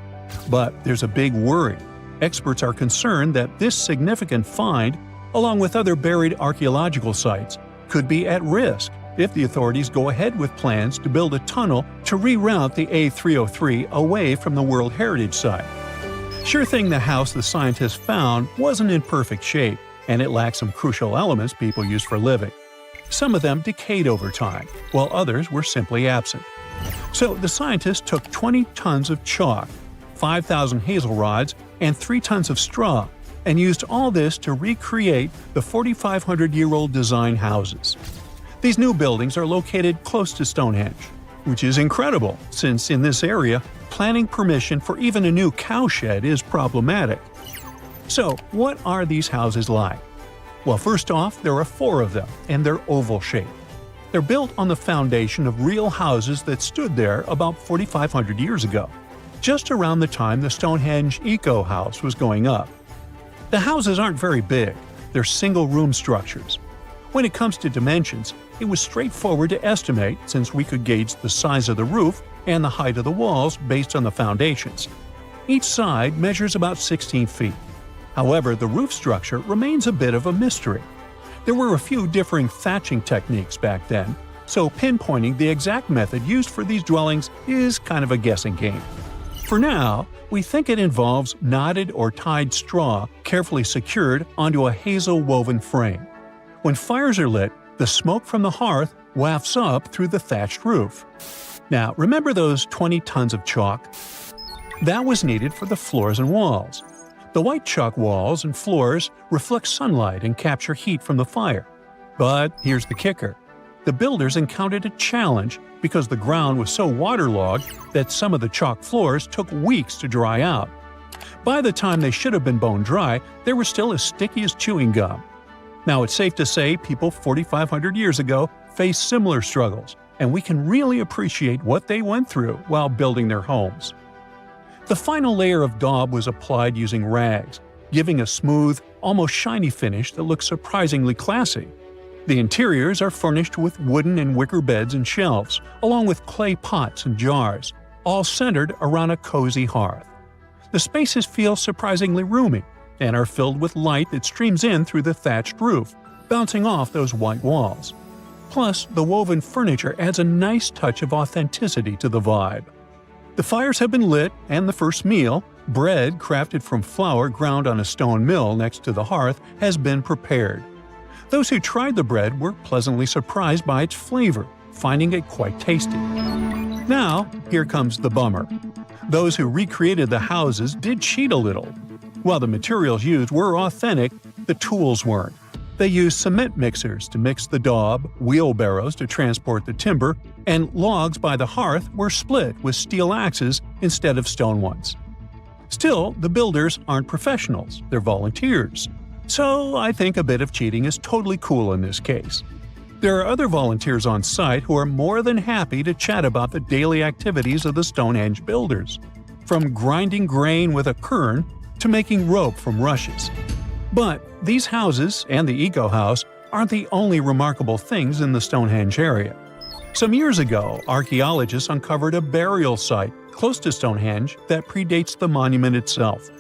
But there's a big worry. Experts are concerned that this significant find, along with other buried archaeological sites, could be at risk if the authorities go ahead with plans to build a tunnel to reroute the A303 away from the World Heritage Site. Sure thing the house the scientists found wasn't in perfect shape, and it lacked some crucial elements people use for living. Some of them decayed over time, while others were simply absent. So the scientists took 20 tons of chalk, 5,000 hazel rods, and 3 tons of straw, and used all this to recreate the 4,500-year-old design houses. These new buildings are located close to Stonehenge, which is incredible since in this area, planning permission for even a new cowshed is problematic. So, what are these houses like? Well, first off, there are 4 of them, and they're oval-shaped. They're built on the foundation of real houses that stood there about 4,500 years ago, just around the time the Stonehenge Eco House was going up. The houses aren't very big, they're single-room structures. When it comes to dimensions, it was straightforward to estimate since we could gauge the size of the roof and the height of the walls based on the foundations. Each side measures about 16 feet. However, the roof structure remains a bit of a mystery. There were a few differing thatching techniques back then, so pinpointing the exact method used for these dwellings is kind of a guessing game. For now, we think it involves knotted or tied straw carefully secured onto a hazel woven frame. When fires are lit, the smoke from the hearth wafts up through the thatched roof. Now, remember those 20 tons of chalk? That was needed for the floors and walls. The white chalk walls and floors reflect sunlight and capture heat from the fire. But here's the kicker. The builders encountered a challenge because the ground was so waterlogged that some of the chalk floors took weeks to dry out. By the time they should have been bone dry, they were still as sticky as chewing gum. Now, it's safe to say people 4,500 years ago faced similar struggles, and we can really appreciate what they went through while building their homes. The final layer of daub was applied using rags, giving a smooth, almost shiny finish that looks surprisingly classy. The interiors are furnished with wooden and wicker beds and shelves, along with clay pots and jars, all centered around a cozy hearth. The spaces feel surprisingly roomy and are filled with light that streams in through the thatched roof, bouncing off those white walls. Plus, the woven furniture adds a nice touch of authenticity to the vibe. The fires have been lit, and the first meal, bread crafted from flour ground on a stone mill next to the hearth, has been prepared. Those who tried the bread were pleasantly surprised by its flavor, finding it quite tasty. Now, here comes the bummer. Those who recreated the houses did cheat a little. While the materials used were authentic, the tools weren't. They used cement mixers to mix the daub, wheelbarrows to transport the timber, and logs by the hearth were split with steel axes instead of stone ones. Still, the builders aren't professionals, they're volunteers. So I think a bit of cheating is totally cool in this case. There are other volunteers on site who are more than happy to chat about the daily activities of the Stonehenge builders, from grinding grain with a quern to making rope from rushes. But these houses and the Eco House aren't the only remarkable things in the Stonehenge area. Some years ago, archaeologists uncovered a burial site close to Stonehenge that predates the monument itself.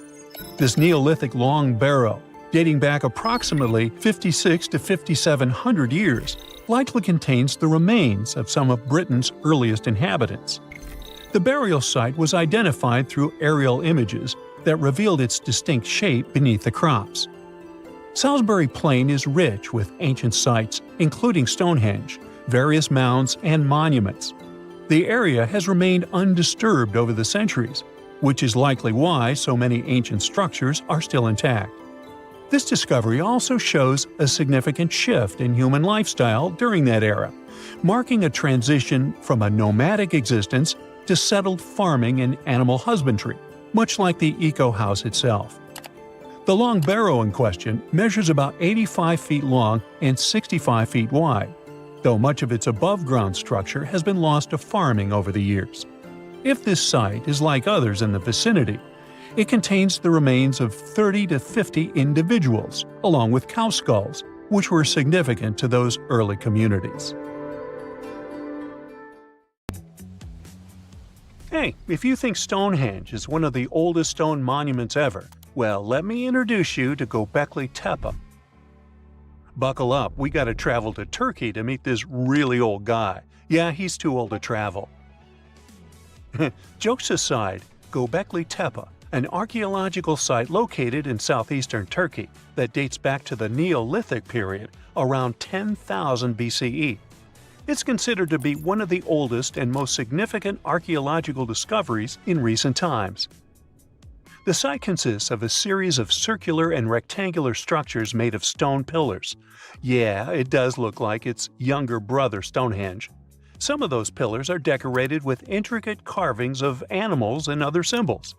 This Neolithic long barrow, dating back approximately 56 to 5,700 years, likely contains the remains of some of Britain's earliest inhabitants. The burial site was identified through aerial images that revealed its distinct shape beneath the crops. Salisbury Plain is rich with ancient sites, including Stonehenge, various mounds, and monuments. The area has remained undisturbed over the centuries, which is likely why so many ancient structures are still intact. This discovery also shows a significant shift in human lifestyle during that era, marking a transition from a nomadic existence to settled farming and animal husbandry, much like the Eco House itself. The long barrow in question measures about 85 feet long and 65 feet wide, though much of its above-ground structure has been lost to farming over the years. If this site is like others in the vicinity, it contains the remains of 30 to 50 individuals, along with cow skulls, which were significant to those early communities. Hey, if you think Stonehenge is one of the oldest stone monuments ever, well, let me introduce you to Göbekli Tepe. Buckle up, we gotta travel to Turkey to meet this really old guy. Yeah, he's too old to travel. Jokes aside, Göbekli Tepe, an archaeological site located in southeastern Turkey that dates back to the Neolithic period around 10,000 BCE. It's considered to be one of the oldest and most significant archaeological discoveries in recent times. The site consists of a series of circular and rectangular structures made of stone pillars. Yeah, it does look like its younger brother Stonehenge. Some of those pillars are decorated with intricate carvings of animals and other symbols.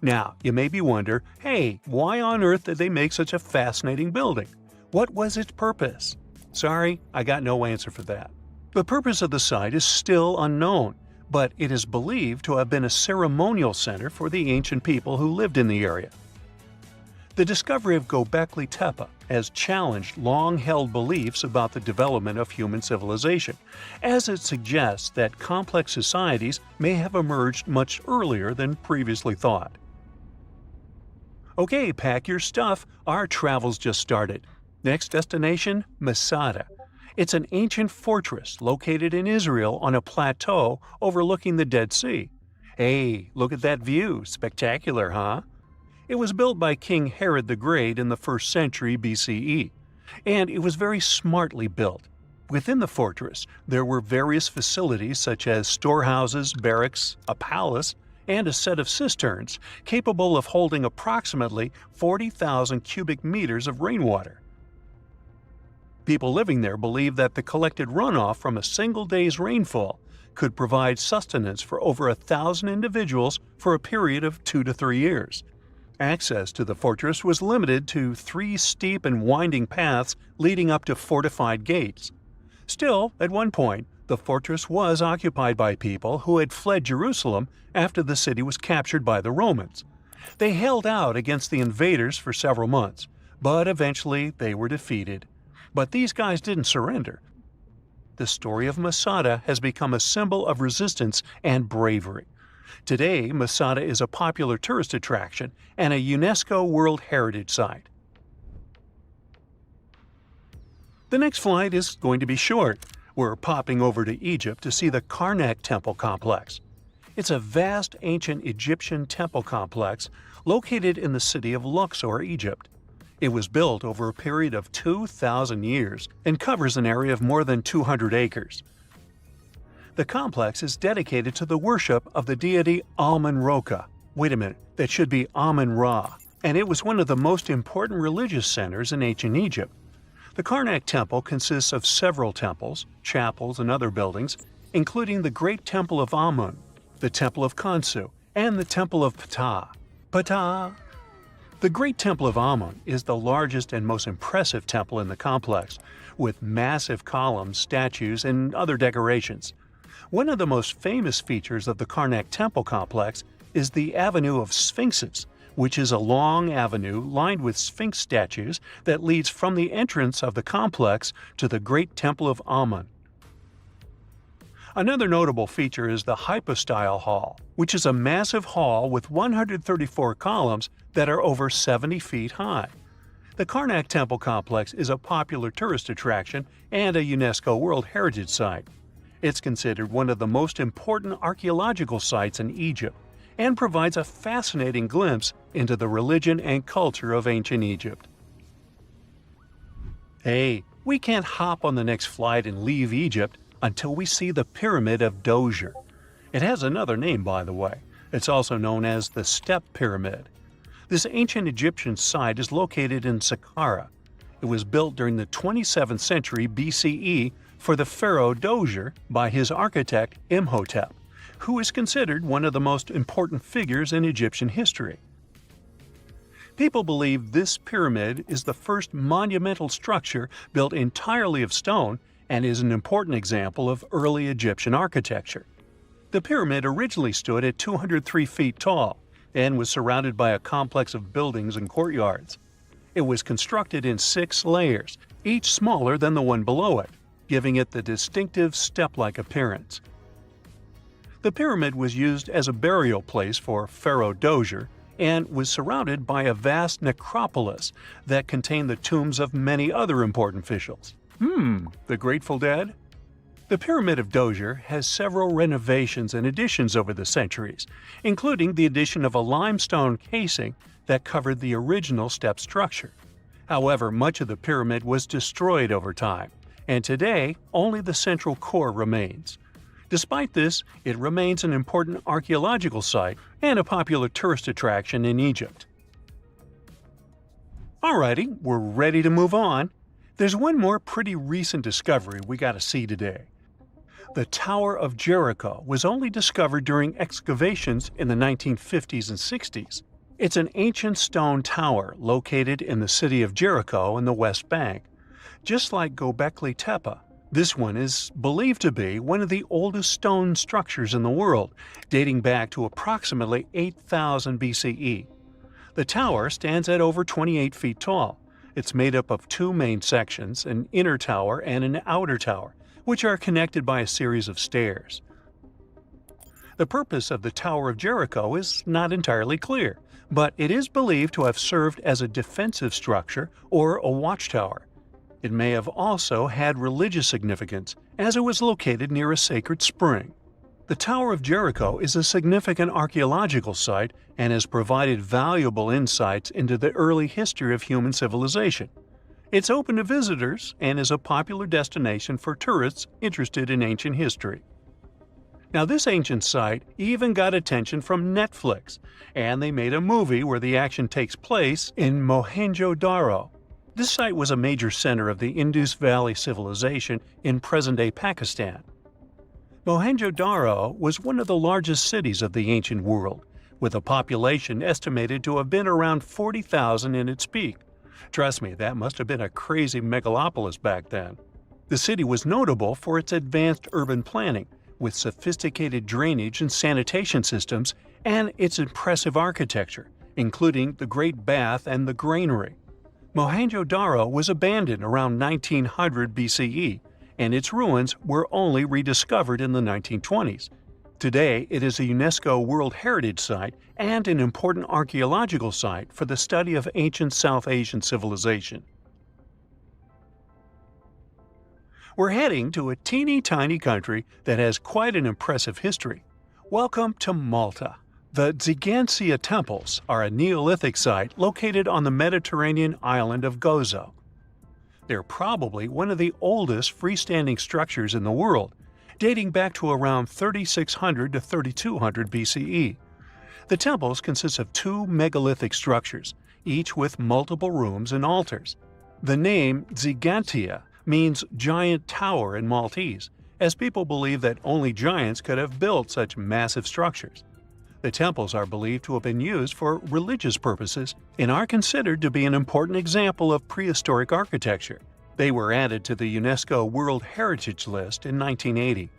Now, you maybe wonder, hey, why on earth did they make such a fascinating building? What was its purpose? Sorry, I got no answer for that. The purpose of the site is still unknown, but it is believed to have been a ceremonial center for the ancient people who lived in the area. The discovery of Göbekli Tepe has challenged long-held beliefs about the development of human civilization, as it suggests that complex societies may have emerged much earlier than previously thought. Okay, pack your stuff, our travel's just started. Next destination, Masada. It's an ancient fortress located in Israel on a plateau overlooking the Dead Sea. Hey, look at that view, spectacular, huh? It was built by King Herod the Great in the 1st century BCE, and it was very smartly built. Within the fortress, there were various facilities such as storehouses, barracks, a palace, and a set of cisterns capable of holding approximately 40,000 cubic meters of rainwater. People living there believed that the collected runoff from a single day's rainfall could provide sustenance for over 1,000 individuals for a period of 2 to 3 years. Access to the fortress was limited to 3 steep and winding paths leading up to fortified gates. Still, at one point, the fortress was occupied by people who had fled Jerusalem after the city was captured by the Romans. They held out against the invaders for several months, but eventually they were defeated. But these guys didn't surrender. The story of Masada has become a symbol of resistance and bravery. Today, Masada is a popular tourist attraction and a UNESCO World Heritage Site. The next flight is going to be short. We're popping over to Egypt to see the Karnak Temple Complex. It's a vast ancient Egyptian temple complex located in the city of Luxor, Egypt. It was built over a period of 2,000 years and covers an area of more than 200 acres. The complex is dedicated to the worship of the deity Amun-Ra. Wait a minute, that should be Amun-Ra, and it was one of the most important religious centers in ancient Egypt. The Karnak Temple consists of several temples, chapels, and other buildings, including the Great Temple of Amun, the Temple of Khonsu, and the Temple of Ptah. Ptah! The Great Temple of Amun is the largest and most impressive temple in the complex, with massive columns, statues, and other decorations. One of the most famous features of the Karnak Temple complex is the Avenue of Sphinxes, which is a long avenue lined with Sphinx statues that leads from the entrance of the complex to the Great Temple of Amun. Another notable feature is the Hypostyle Hall, which is a massive hall with 134 columns that are over 70 feet high. The Karnak Temple complex is a popular tourist attraction and a UNESCO World Heritage Site. It's considered one of the most important archaeological sites in Egypt and provides a fascinating glimpse into the religion and culture of ancient Egypt. Hey, we can't hop on the next flight and leave Egypt until we see the Pyramid of Djoser. It has another name, by the way. It's also known as the Step Pyramid. This ancient Egyptian site is located in Saqqara. It was built during the 27th century BCE for the pharaoh Djoser by his architect Imhotep, who is considered one of the most important figures in Egyptian history. People believe this pyramid is the first monumental structure built entirely of stone and is an important example of early Egyptian architecture. The pyramid originally stood at 203 feet tall and was surrounded by a complex of buildings and courtyards. It was constructed in 6 layers, each smaller than the one below it, giving it the distinctive step-like appearance. The pyramid was used as a burial place for Pharaoh Djoser and was surrounded by a vast necropolis that contained the tombs of many other important officials. The Grateful Dead? The Pyramid of Djoser has several renovations and additions over the centuries, including the addition of a limestone casing that covered the original step structure. However, much of the pyramid was destroyed over time, and today only the central core remains. Despite this, it remains an important archaeological site and a popular tourist attraction in Egypt. Alrighty, we're ready to move on. There's one more pretty recent discovery we gotta see today. The Tower of Jericho was only discovered during excavations in the 1950s and 60s. It's an ancient stone tower located in the city of Jericho in the West Bank. Just like Göbekli Tepe, this one is believed to be one of the oldest stone structures in the world, dating back to approximately 8000 BCE. The tower stands at over 28 feet tall. It's made up of 2 main sections, an inner tower and an outer tower, which are connected by a series of stairs. The purpose of the Tower of Jericho is not entirely clear, but it is believed to have served as a defensive structure or a watchtower. It may have also had religious significance, as it was located near a sacred spring. The Tower of Jericho is a significant archaeological site and has provided valuable insights into the early history of human civilization. It's open to visitors and is a popular destination for tourists interested in ancient history. Now, this ancient site even got attention from Netflix, and they made a movie where the action takes place in Mohenjo-Daro. This site was a major center of the Indus Valley civilization in present-day Pakistan. Mohenjo-Daro was one of the largest cities of the ancient world, with a population estimated to have been around 40,000 in its peak. Trust me, that must have been a crazy megalopolis back then. The city was notable for its advanced urban planning, with sophisticated drainage and sanitation systems, and its impressive architecture, including the Great Bath and the Granary. Mohenjo-Daro was abandoned around 1900 BCE, and its ruins were only rediscovered in the 1920s. Today, it is a UNESCO World Heritage Site and an important archaeological site for the study of ancient South Asian civilization. We're heading to a teeny-tiny country that has quite an impressive history. Welcome to Malta. The Xigantia Temples are a Neolithic site located on the Mediterranean island of Gozo. They're probably one of the oldest freestanding structures in the world, dating back to around 3600 to 3200 BCE. The temples consist of 2 megalithic structures, each with multiple rooms and altars. The name Xigantia means giant tower in Maltese, as people believe that only giants could have built such massive structures. The temples are believed to have been used for religious purposes and are considered to be an important example of prehistoric architecture. They were added to the UNESCO World Heritage List in 1980.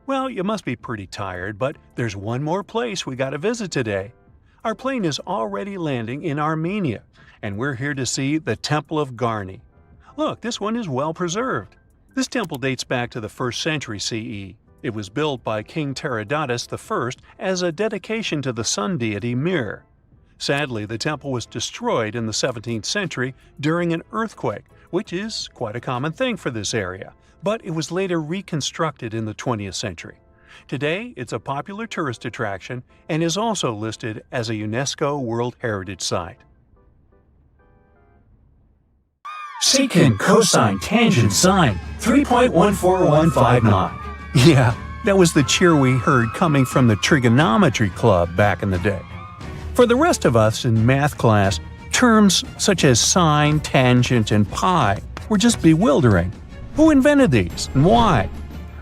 Well, you must be pretty tired, but there's one more place we gotta visit today. Our plane is already landing in Armenia, and we're here to see the Temple of Garni. Look, this one is well preserved. This temple dates back to the 1st century CE. It was built by King Tiridates I as a dedication to the sun deity Mir. Sadly, the temple was destroyed in the 17th century during an earthquake, which is quite a common thing for this area, but it was later reconstructed in the 20th century. Today, it's a popular tourist attraction and is also listed as a UNESCO World Heritage Site. Secant cosine tangent sine 3.14159. Yeah, that was the cheer we heard coming from the trigonometry club back in the day. For the rest of us in math class, terms such as sine, tangent, and pi were just bewildering. Who invented these and why?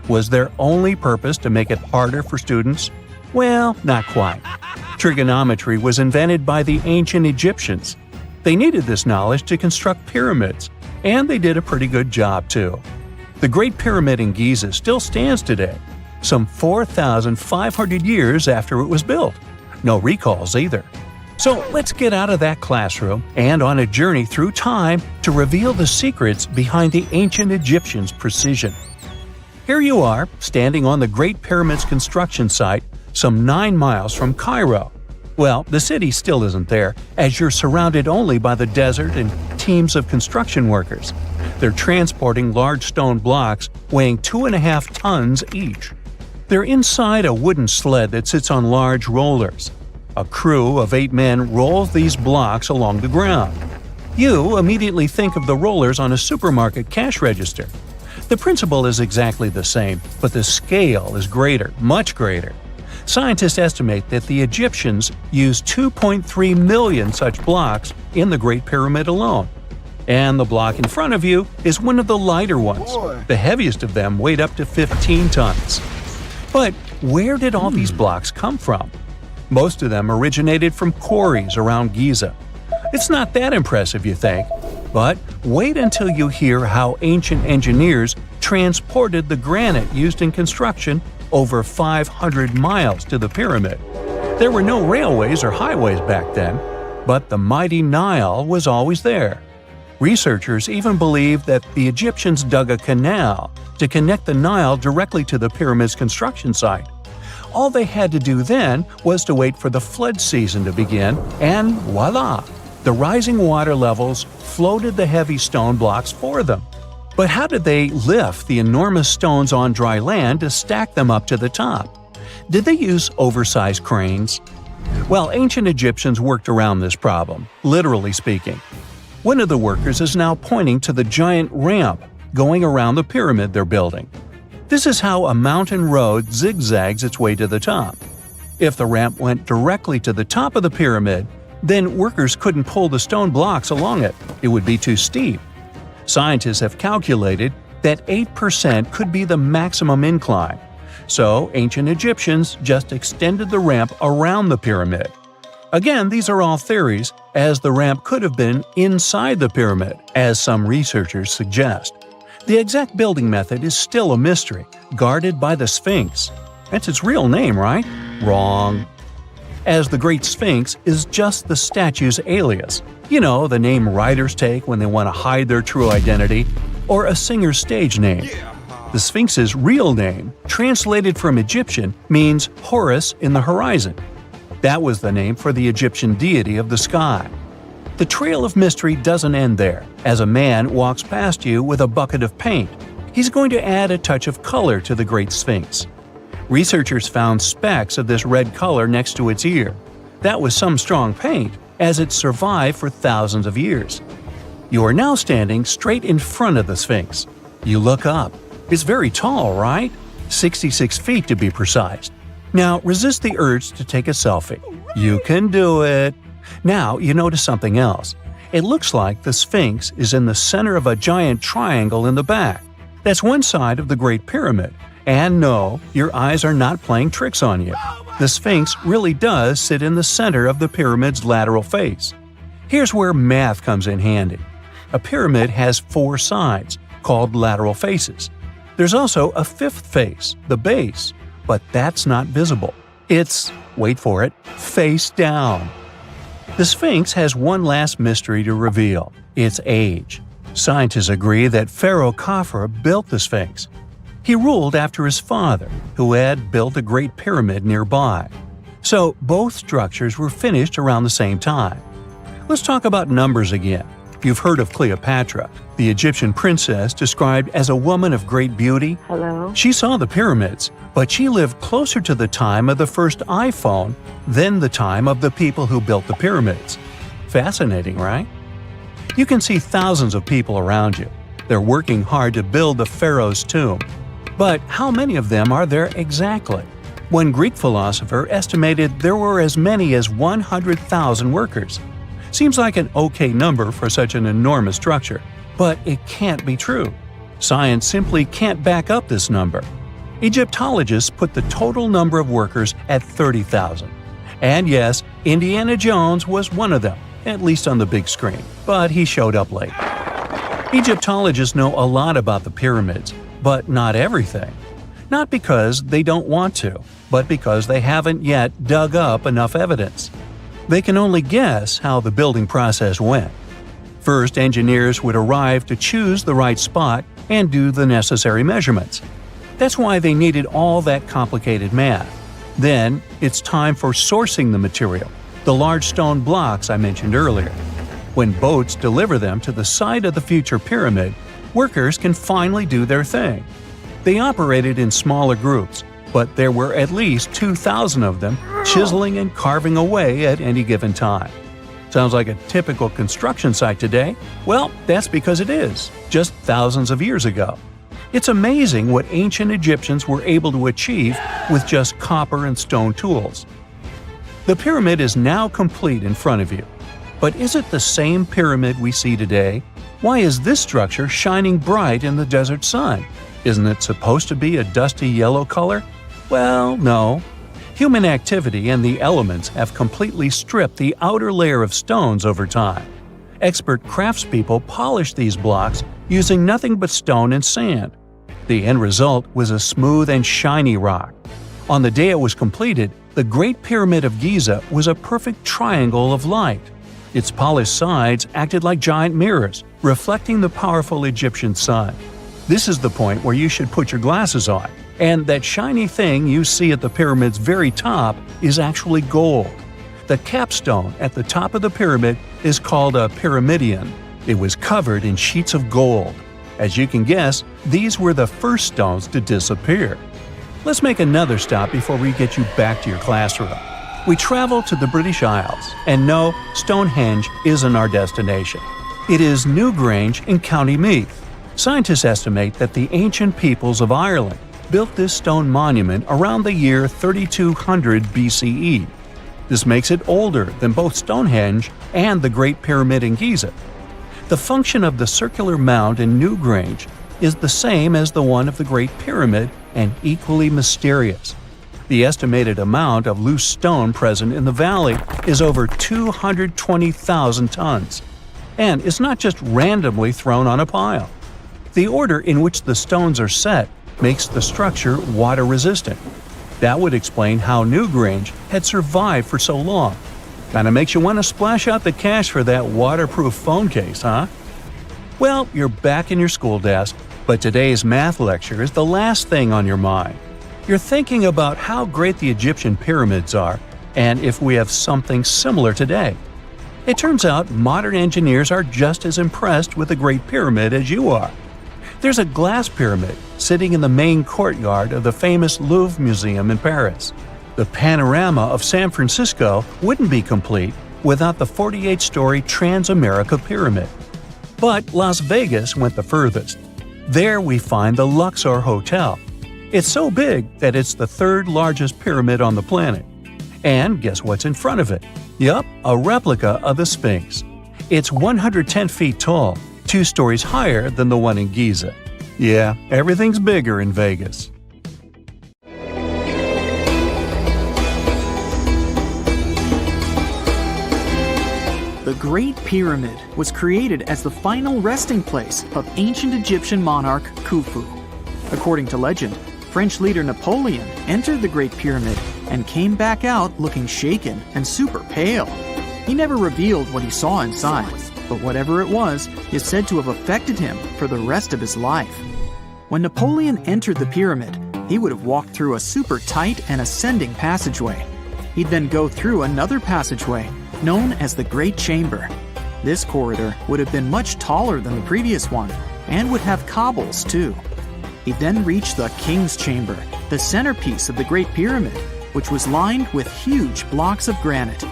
Was their only purpose to make it harder for students? Well, not quite. Trigonometry was invented by the ancient Egyptians. They needed this knowledge to construct pyramids, and they did a pretty good job too. The Great Pyramid in Giza still stands today, some 4,500 years after it was built. No recalls either. So let's get out of that classroom and on a journey through time to reveal the secrets behind the ancient Egyptians' precision. Here you are, standing on the Great Pyramid's construction site, some 9 miles from Cairo. Well, the city still isn't there, as you're surrounded only by the desert and teams of construction workers. They're transporting large stone blocks weighing 2.5 tons each. They're inside a wooden sled that sits on large rollers. A crew of 8 men rolls these blocks along the ground. You immediately think of the rollers on a supermarket cash register. The principle is exactly the same, but the scale is greater, much greater. Scientists estimate that the Egyptians used 2.3 million such blocks in the Great Pyramid alone. And the block in front of you is one of the lighter ones. The heaviest of them weighed up to 15 tons. But where did all these blocks come from? Most of them originated from quarries around Giza. It's not that impressive, you think, but wait until you hear how ancient engineers transported the granite used in construction over 500 miles to the pyramid. There were no railways or highways back then, but the mighty Nile was always there. Researchers even believe that the Egyptians dug a canal to connect the Nile directly to the pyramid's construction site. All they had to do then was to wait for the flood season to begin, and voila! The rising water levels floated the heavy stone blocks for them. But how did they lift the enormous stones on dry land to stack them up to the top? Did they use oversized cranes? Well, ancient Egyptians worked around this problem, literally speaking. One of the workers is now pointing to the giant ramp going around the pyramid they're building. This is how a mountain road zigzags its way to the top. If the ramp went directly to the top of the pyramid, then workers couldn't pull the stone blocks along it. It would be too steep. Scientists have calculated that 8% could be the maximum incline. So ancient Egyptians just extended the ramp around the pyramid. Again, these are all theories, as the ramp could have been inside the pyramid, as some researchers suggest. The exact building method is still a mystery, guarded by the Sphinx. That's its real name, right? Wrong. As the Great Sphinx is just the statue's alias. You know, the name writers take when they want to hide their true identity, or a singer's stage name. The Sphinx's real name, translated from Egyptian, means Horus in the horizon. That was the name for the Egyptian deity of the sky. The trail of mystery doesn't end there. As a man walks past you with a bucket of paint, he's going to add a touch of color to the Great Sphinx. Researchers found specks of this red color next to its ear. That was some strong paint, as it survived for thousands of years. You are now standing straight in front of the Sphinx. You look up. It's very tall, right? 66 feet to be precise. Now resist the urge to take a selfie. You can do it. Now you notice something else. It looks like the Sphinx is in the center of a giant triangle in the back. That's one side of the Great Pyramid, And no, your eyes are not playing tricks on you. The Sphinx really does sit in the center of the pyramid's lateral face. Here's where math comes in handy. A pyramid has 4 sides, called lateral faces. There's also a 5th face, the base, but that's not visible. It's, wait for it, face down. The Sphinx has one last mystery to reveal: its age. Scientists agree that Pharaoh Khafre built the Sphinx. He ruled after his father, who had built a great pyramid nearby. So both structures were finished around the same time. Let's talk about numbers again. You've heard of Cleopatra, the Egyptian princess described as a woman of great beauty. Hello? She saw the pyramids, but she lived closer to the time of the first iPhone than the time of the people who built the pyramids. Fascinating, right? You can see thousands of people around you. They're working hard to build the pharaoh's tomb. But how many of them are there exactly? One Greek philosopher estimated there were as many as 100,000 workers. Seems like an okay number for such an enormous structure, but it can't be true. Science simply can't back up this number. Egyptologists put the total number of workers at 30,000. And yes, Indiana Jones was one of them, at least on the big screen, but he showed up late. Egyptologists know a lot about the pyramids, but not everything. Not because they don't want to, but because they haven't yet dug up enough evidence. They can only guess how the building process went. First, engineers would arrive to choose the right spot and do the necessary measurements. That's why they needed all that complicated math. Then, it's time for sourcing the material, the large stone blocks I mentioned earlier. When boats deliver them to the site of the future pyramid, workers can finally do their thing. They operated in smaller groups, but there were at least 2,000 of them chiseling and carving away at any given time. Sounds like a typical construction site today? Well, that's because it is, just thousands of years ago. It's amazing what ancient Egyptians were able to achieve with just copper and stone tools. The pyramid is now complete in front of you. But is it the same pyramid we see today? Why is this structure shining bright in the desert sun? Isn't it supposed to be a dusty yellow color? Well, no. Human activity and the elements have completely stripped the outer layer of stones over time. Expert craftspeople polished these blocks using nothing but stone and sand. The end result was a smooth and shiny rock. On the day it was completed, the Great Pyramid of Giza was a perfect triangle of light. Its polished sides acted like giant mirrors, reflecting the powerful Egyptian sun. This is the point where you should put your glasses on, and that shiny thing you see at the pyramid's very top is actually gold. The capstone at the top of the pyramid is called a pyramidion. It was covered in sheets of gold. As you can guess, these were the first stones to disappear. Let's make another stop before we get you back to your classroom. We travel to the British Isles, and no, Stonehenge isn't our destination. It is Newgrange in County Meath. Scientists estimate that the ancient peoples of Ireland built this stone monument around the year 3200 BCE. This makes it older than both Stonehenge and the Great Pyramid in Giza. The function of the circular mound in Newgrange is the same as the one of the Great Pyramid and equally mysterious. The estimated amount of loose stone present in the valley is over 220,000 tons. And it's not just randomly thrown on a pile. The order in which the stones are set makes the structure water-resistant. That would explain how Newgrange had survived for so long. Kinda makes you want to splash out the cash for that waterproof phone case, huh? Well, you're back in your school desk, but today's math lecture is the last thing on your mind. You're thinking about how great the Egyptian pyramids are, and if we have something similar today. It turns out modern engineers are just as impressed with the Great Pyramid as you are. There's a glass pyramid sitting in the main courtyard of the famous Louvre Museum in Paris. The panorama of San Francisco wouldn't be complete without the 48-story Trans-America Pyramid. But Las Vegas went the furthest. There we find the Luxor Hotel. It's so big that it's the third largest pyramid on the planet. And guess what's in front of it? Yup, a replica of the Sphinx. It's 110 feet tall, 2 stories higher than the one in Giza. Yeah, everything's bigger in Vegas. The Great Pyramid was created as the final resting place of ancient Egyptian monarch Khufu. According to legend, French leader Napoleon entered the Great Pyramid and came back out looking shaken and super pale. He never revealed what he saw inside, but whatever it was is said to have affected him for the rest of his life. When Napoleon entered the pyramid, he would have walked through a super tight and ascending passageway. He'd then go through another passageway known as the Great Chamber. This corridor would have been much taller than the previous one and would have cobbles too. He'd then reach the King's Chamber, the centerpiece of the Great Pyramid, which was lined with huge blocks of granite.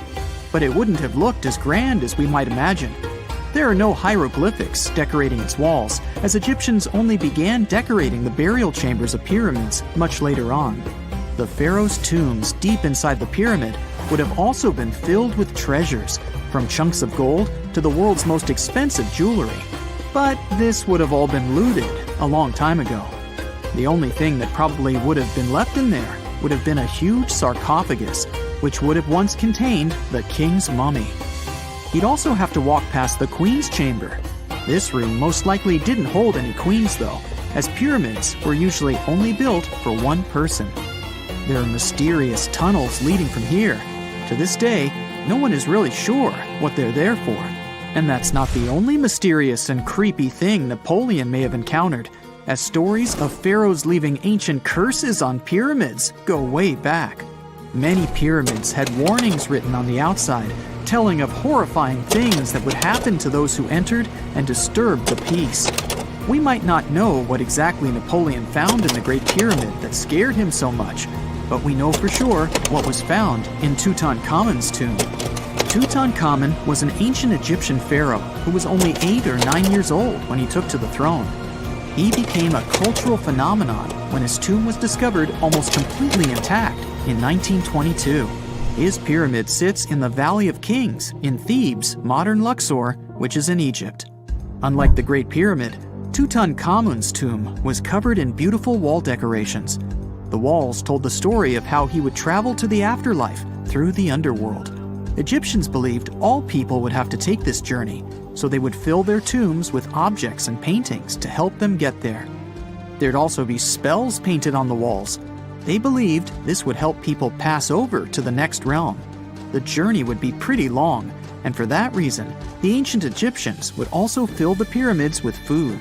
But it wouldn't have looked as grand as we might imagine. There are no hieroglyphics decorating its walls, as Egyptians only began decorating the burial chambers of pyramids much later on. The pharaoh's tombs deep inside the pyramid would have also been filled with treasures, from chunks of gold to the world's most expensive jewelry. But this would have all been looted a long time ago. The only thing that probably would have been left in there would have been a huge sarcophagus, which would have once contained the king's mummy. He'd also have to walk past the Queen's Chamber. This room most likely didn't hold any queens though, as pyramids were usually only built for one person. There are mysterious tunnels leading from here. To this day, no one is really sure what they're there for. And that's not the only mysterious and creepy thing Napoleon may have encountered, as stories of pharaohs leaving ancient curses on pyramids go way back. Many pyramids had warnings written on the outside, telling of horrifying things that would happen to those who entered and disturbed the peace. We might not know what exactly Napoleon found in the Great Pyramid that scared him so much, but we know for sure what was found in Tutankhamun's tomb. Tutankhamun was an ancient Egyptian pharaoh who was only 8 or 9 years old when he took to the throne. He became a cultural phenomenon when his tomb was discovered almost completely intact in 1922. His pyramid sits in the Valley of Kings in Thebes, modern Luxor, which is in Egypt. Unlike the Great Pyramid, Tutankhamun's tomb was covered in beautiful wall decorations. The walls told the story of how he would travel to the afterlife through the underworld. Egyptians believed all people would have to take this journey, so they would fill their tombs with objects and paintings to help them get there. There'd also be spells painted on the walls. They believed this would help people pass over to the next realm. The journey would be pretty long, and for that reason, the ancient Egyptians would also fill the pyramids with food.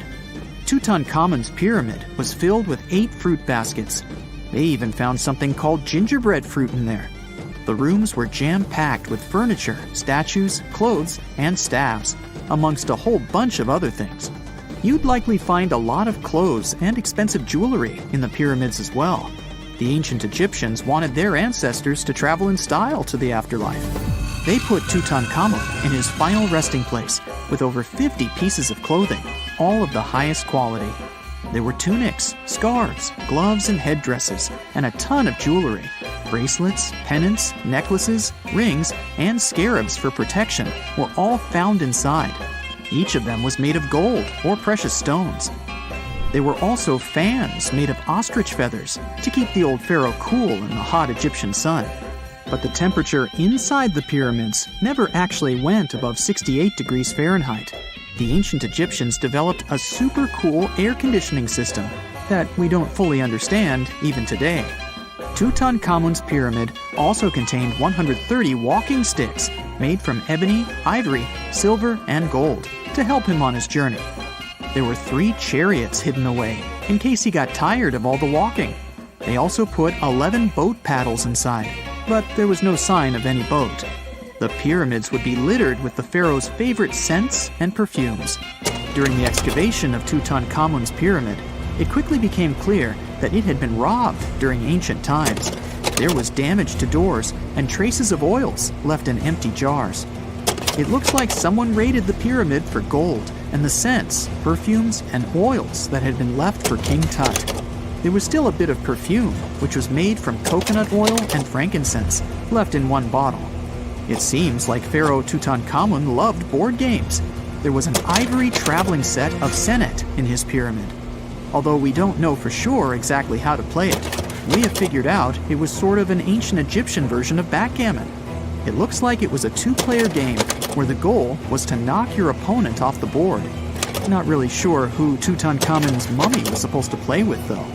Tutankhamun's pyramid was filled with 8 fruit baskets. They even found something called gingerbread fruit in there. The rooms were jam-packed with furniture, statues, clothes, and staffs, amongst a whole bunch of other things. You'd likely find a lot of clothes and expensive jewelry in the pyramids as well. The ancient Egyptians wanted their ancestors to travel in style to the afterlife. They put Tutankhamun in his final resting place with over 50 pieces of clothing, all of the highest quality. There were tunics, scarves, gloves, and headdresses, and a ton of jewelry. Bracelets, pendants, necklaces, rings, and scarabs for protection were all found inside. Each of them was made of gold or precious stones. There were also fans made of ostrich feathers to keep the old pharaoh cool in the hot Egyptian sun. But the temperature inside the pyramids never actually went above 68 degrees Fahrenheit. The ancient Egyptians developed a super cool air conditioning system that we don't fully understand even today. Tutankhamun's pyramid also contained 130 walking sticks made from ebony, ivory, silver, and gold to help him on his journey. There were 3 chariots hidden away in case he got tired of all the walking. They also put 11 boat paddles inside, but there was no sign of any boat. The pyramids would be littered with the pharaoh's favorite scents and perfumes. During the excavation of Tutankhamun's pyramid, it quickly became clear that it had been robbed during ancient times. There was damage to doors and traces of oils left in empty jars. It looks like someone raided the pyramid for gold and the scents, perfumes, and oils that had been left for King Tut. There was still a bit of perfume, which was made from coconut oil and frankincense, left in one bottle. It seems like Pharaoh Tutankhamun loved board games. There was an ivory traveling set of senet in his pyramid. Although we don't know for sure exactly how to play it, we have figured out it was sort of an ancient Egyptian version of backgammon. It looks like it was a 2-player game where the goal was to knock your opponent off the board. Not really sure who Tutankhamun's mummy was supposed to play with, though.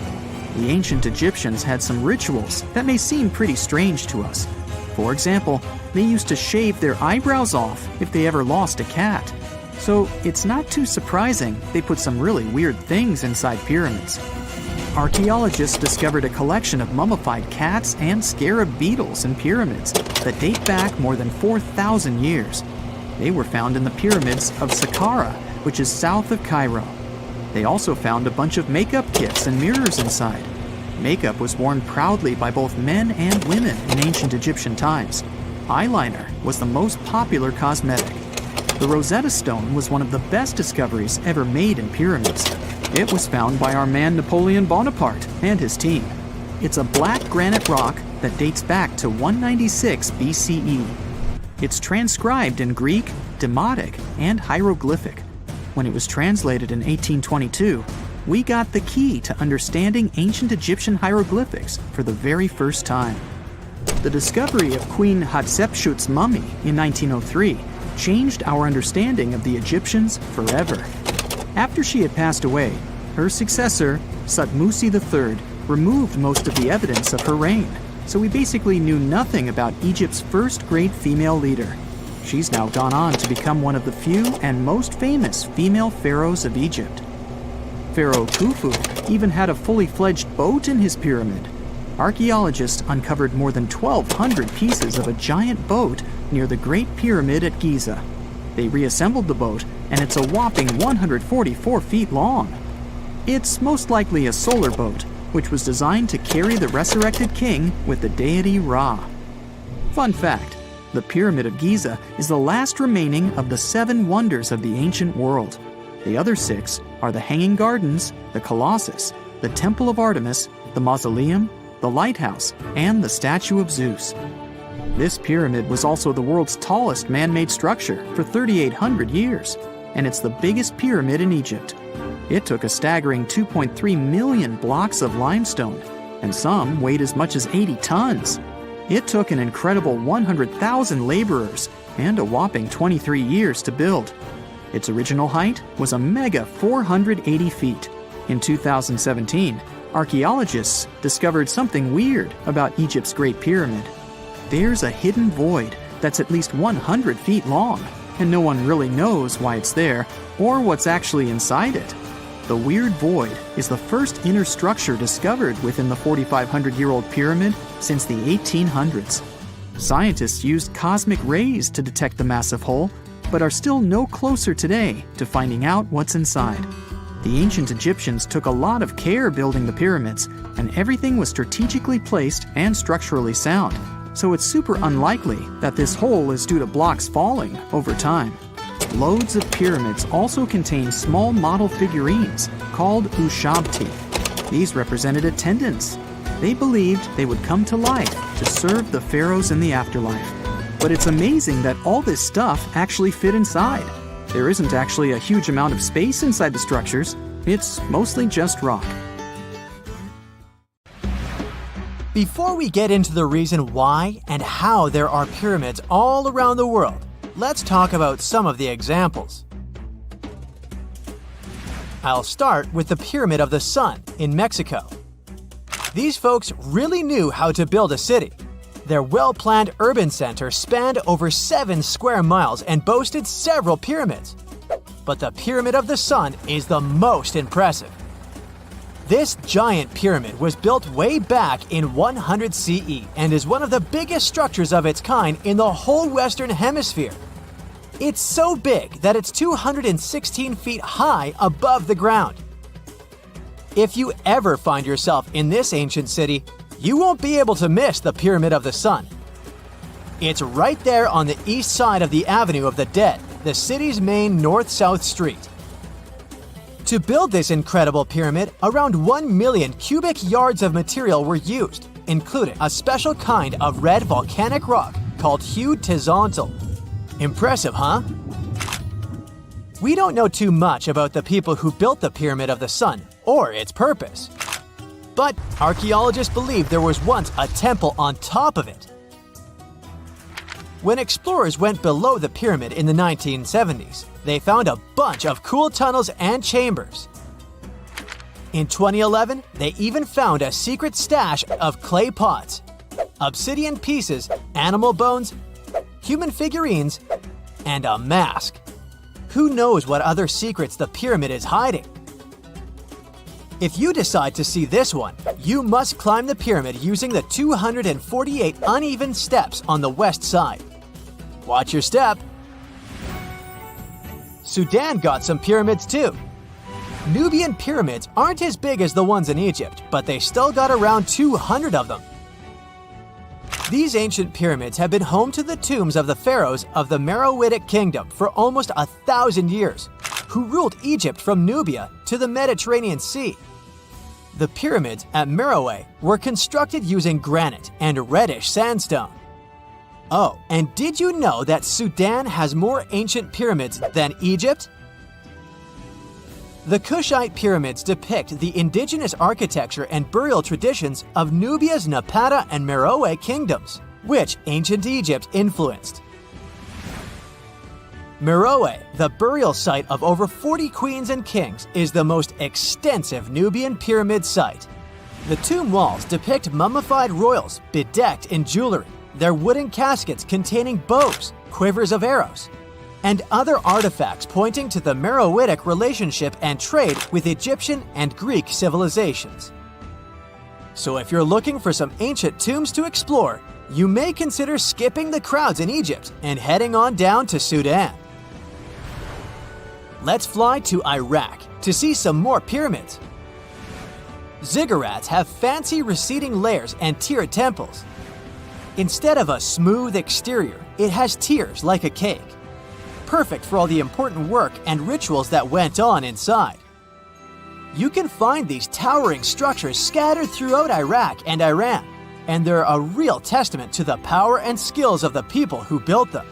The ancient Egyptians had some rituals that may seem pretty strange to us. For example, they used to shave their eyebrows off if they ever lost a cat. So it's not too surprising they put some really weird things inside pyramids. Archaeologists discovered a collection of mummified cats and scarab beetles in pyramids that date back more than 4,000 years. They were found in the pyramids of Saqqara, which is south of Cairo. They also found a bunch of makeup kits and mirrors inside. Makeup was worn proudly by both men and women in ancient Egyptian times. Eyeliner was the most popular cosmetic. The Rosetta Stone was one of the best discoveries ever made in pyramids. It was found by our man Napoleon Bonaparte and his team. It's a black granite rock that dates back to 196 BCE. It's transcribed in Greek, Demotic, and hieroglyphic. When it was translated in 1822, we got the key to understanding ancient Egyptian hieroglyphics for the very first time. The discovery of Queen Hatshepsut's mummy in 1903 changed our understanding of the Egyptians forever. After she had passed away, her successor, Thutmose III, removed most of the evidence of her reign, so we basically knew nothing about Egypt's first great female leader. She's now gone on to become one of the few and most famous female pharaohs of Egypt. Pharaoh Khufu even had a fully fledged boat in his pyramid. Archaeologists uncovered more than 1,200 pieces of a giant boat near the Great Pyramid at Giza. They reassembled the boat, and it's a whopping 144 feet long. It's most likely a solar boat, which was designed to carry the resurrected king with the deity Ra. Fun fact, the Pyramid of Giza is the last remaining of the 7 wonders of the ancient world. The other 6 are the Hanging Gardens, the Colossus, the Temple of Artemis, the Mausoleum, the Lighthouse, and the Statue of Zeus. This pyramid was also the world's tallest man-made structure for 3,800 years, and it's the biggest pyramid in Egypt. It took a staggering 2.3 million blocks of limestone, and some weighed as much as 80 tons. It took an incredible 100,000 laborers and a whopping 23 years to build. Its original height was a mega 480 feet. In 2017, archaeologists discovered something weird about Egypt's Great Pyramid. There's a hidden void that's at least 100 feet long, and no one really knows why it's there or what's actually inside it. The weird void is the first inner structure discovered within the 4,500-year-old pyramid since the 1800s. Scientists used cosmic rays to detect the massive hole, but are still no closer today to finding out what's inside. The ancient Egyptians took a lot of care building the pyramids, and everything was strategically placed and structurally sound, so it's super unlikely that this hole is due to blocks falling over time. Loads of pyramids also contain small model figurines called ushabti. These represented attendants. They believed they would come to life to serve the pharaohs in the afterlife. But it's amazing that all this stuff actually fit inside. There isn't actually a huge amount of space inside the structures. It's mostly just rock. Before we get into the reason why and how there are pyramids all around the world, let's talk about some of the examples. I'll start with the Pyramid of the Sun in Mexico. These folks really knew how to build a city. Their well-planned urban center spanned over 7 square miles and boasted several pyramids. But the Pyramid of the Sun is the most impressive. This giant pyramid was built way back in 100 CE and is one of the biggest structures of its kind in the whole Western Hemisphere. It's so big that it's 216 feet high above the ground. If you ever find yourself in this ancient city, you won't be able to miss the Pyramid of the Sun. It's right there on the east side of the Avenue of the Dead, the city's main north-south street. To build this incredible pyramid, around 1 million cubic yards of material were used, including a special kind of red volcanic rock called hued tizontle. Impressive, huh? We don't know too much about the people who built the Pyramid of the Sun or its purpose. But archaeologists believe there was once a temple on top of it. When explorers went below the pyramid in the 1970s, they found a bunch of cool tunnels and chambers. In 2011, they even found a secret stash of clay pots, obsidian pieces, animal bones, human figurines, and a mask. Who knows what other secrets the pyramid is hiding? If you decide to see this one, you must climb the pyramid using the 248 uneven steps on the west side. Watch your step. Sudan got some pyramids too. Nubian pyramids aren't as big as the ones in Egypt, but they still got around 200 of them. These ancient pyramids have been home to the tombs of the pharaohs of the Meroitic kingdom for almost 1,000 years, who ruled Egypt from Nubia to the Mediterranean Sea. The pyramids at Meroe were constructed using granite and reddish sandstone. Oh, and did you know that Sudan has more ancient pyramids than Egypt? The Kushite pyramids depict the indigenous architecture and burial traditions of Nubia's Napata and Meroe kingdoms, which ancient Egypt influenced. Meroe, the burial site of over 40 queens and kings, is the most extensive Nubian pyramid site. The tomb walls depict mummified royals bedecked in jewelry, their wooden caskets containing bows, quivers of arrows, and other artifacts pointing to the Meroitic relationship and trade with Egyptian and Greek civilizations. So if you're looking for some ancient tombs to explore, you may consider skipping the crowds in Egypt and heading on down to Sudan. Let's fly to Iraq to see some more pyramids. Ziggurats have fancy receding layers and tiered temples. Instead of a smooth exterior, it has tiers like a cake. Perfect for all the important work and rituals that went on inside. You can find these towering structures scattered throughout Iraq and Iran, and they're a real testament to the power and skills of the people who built them.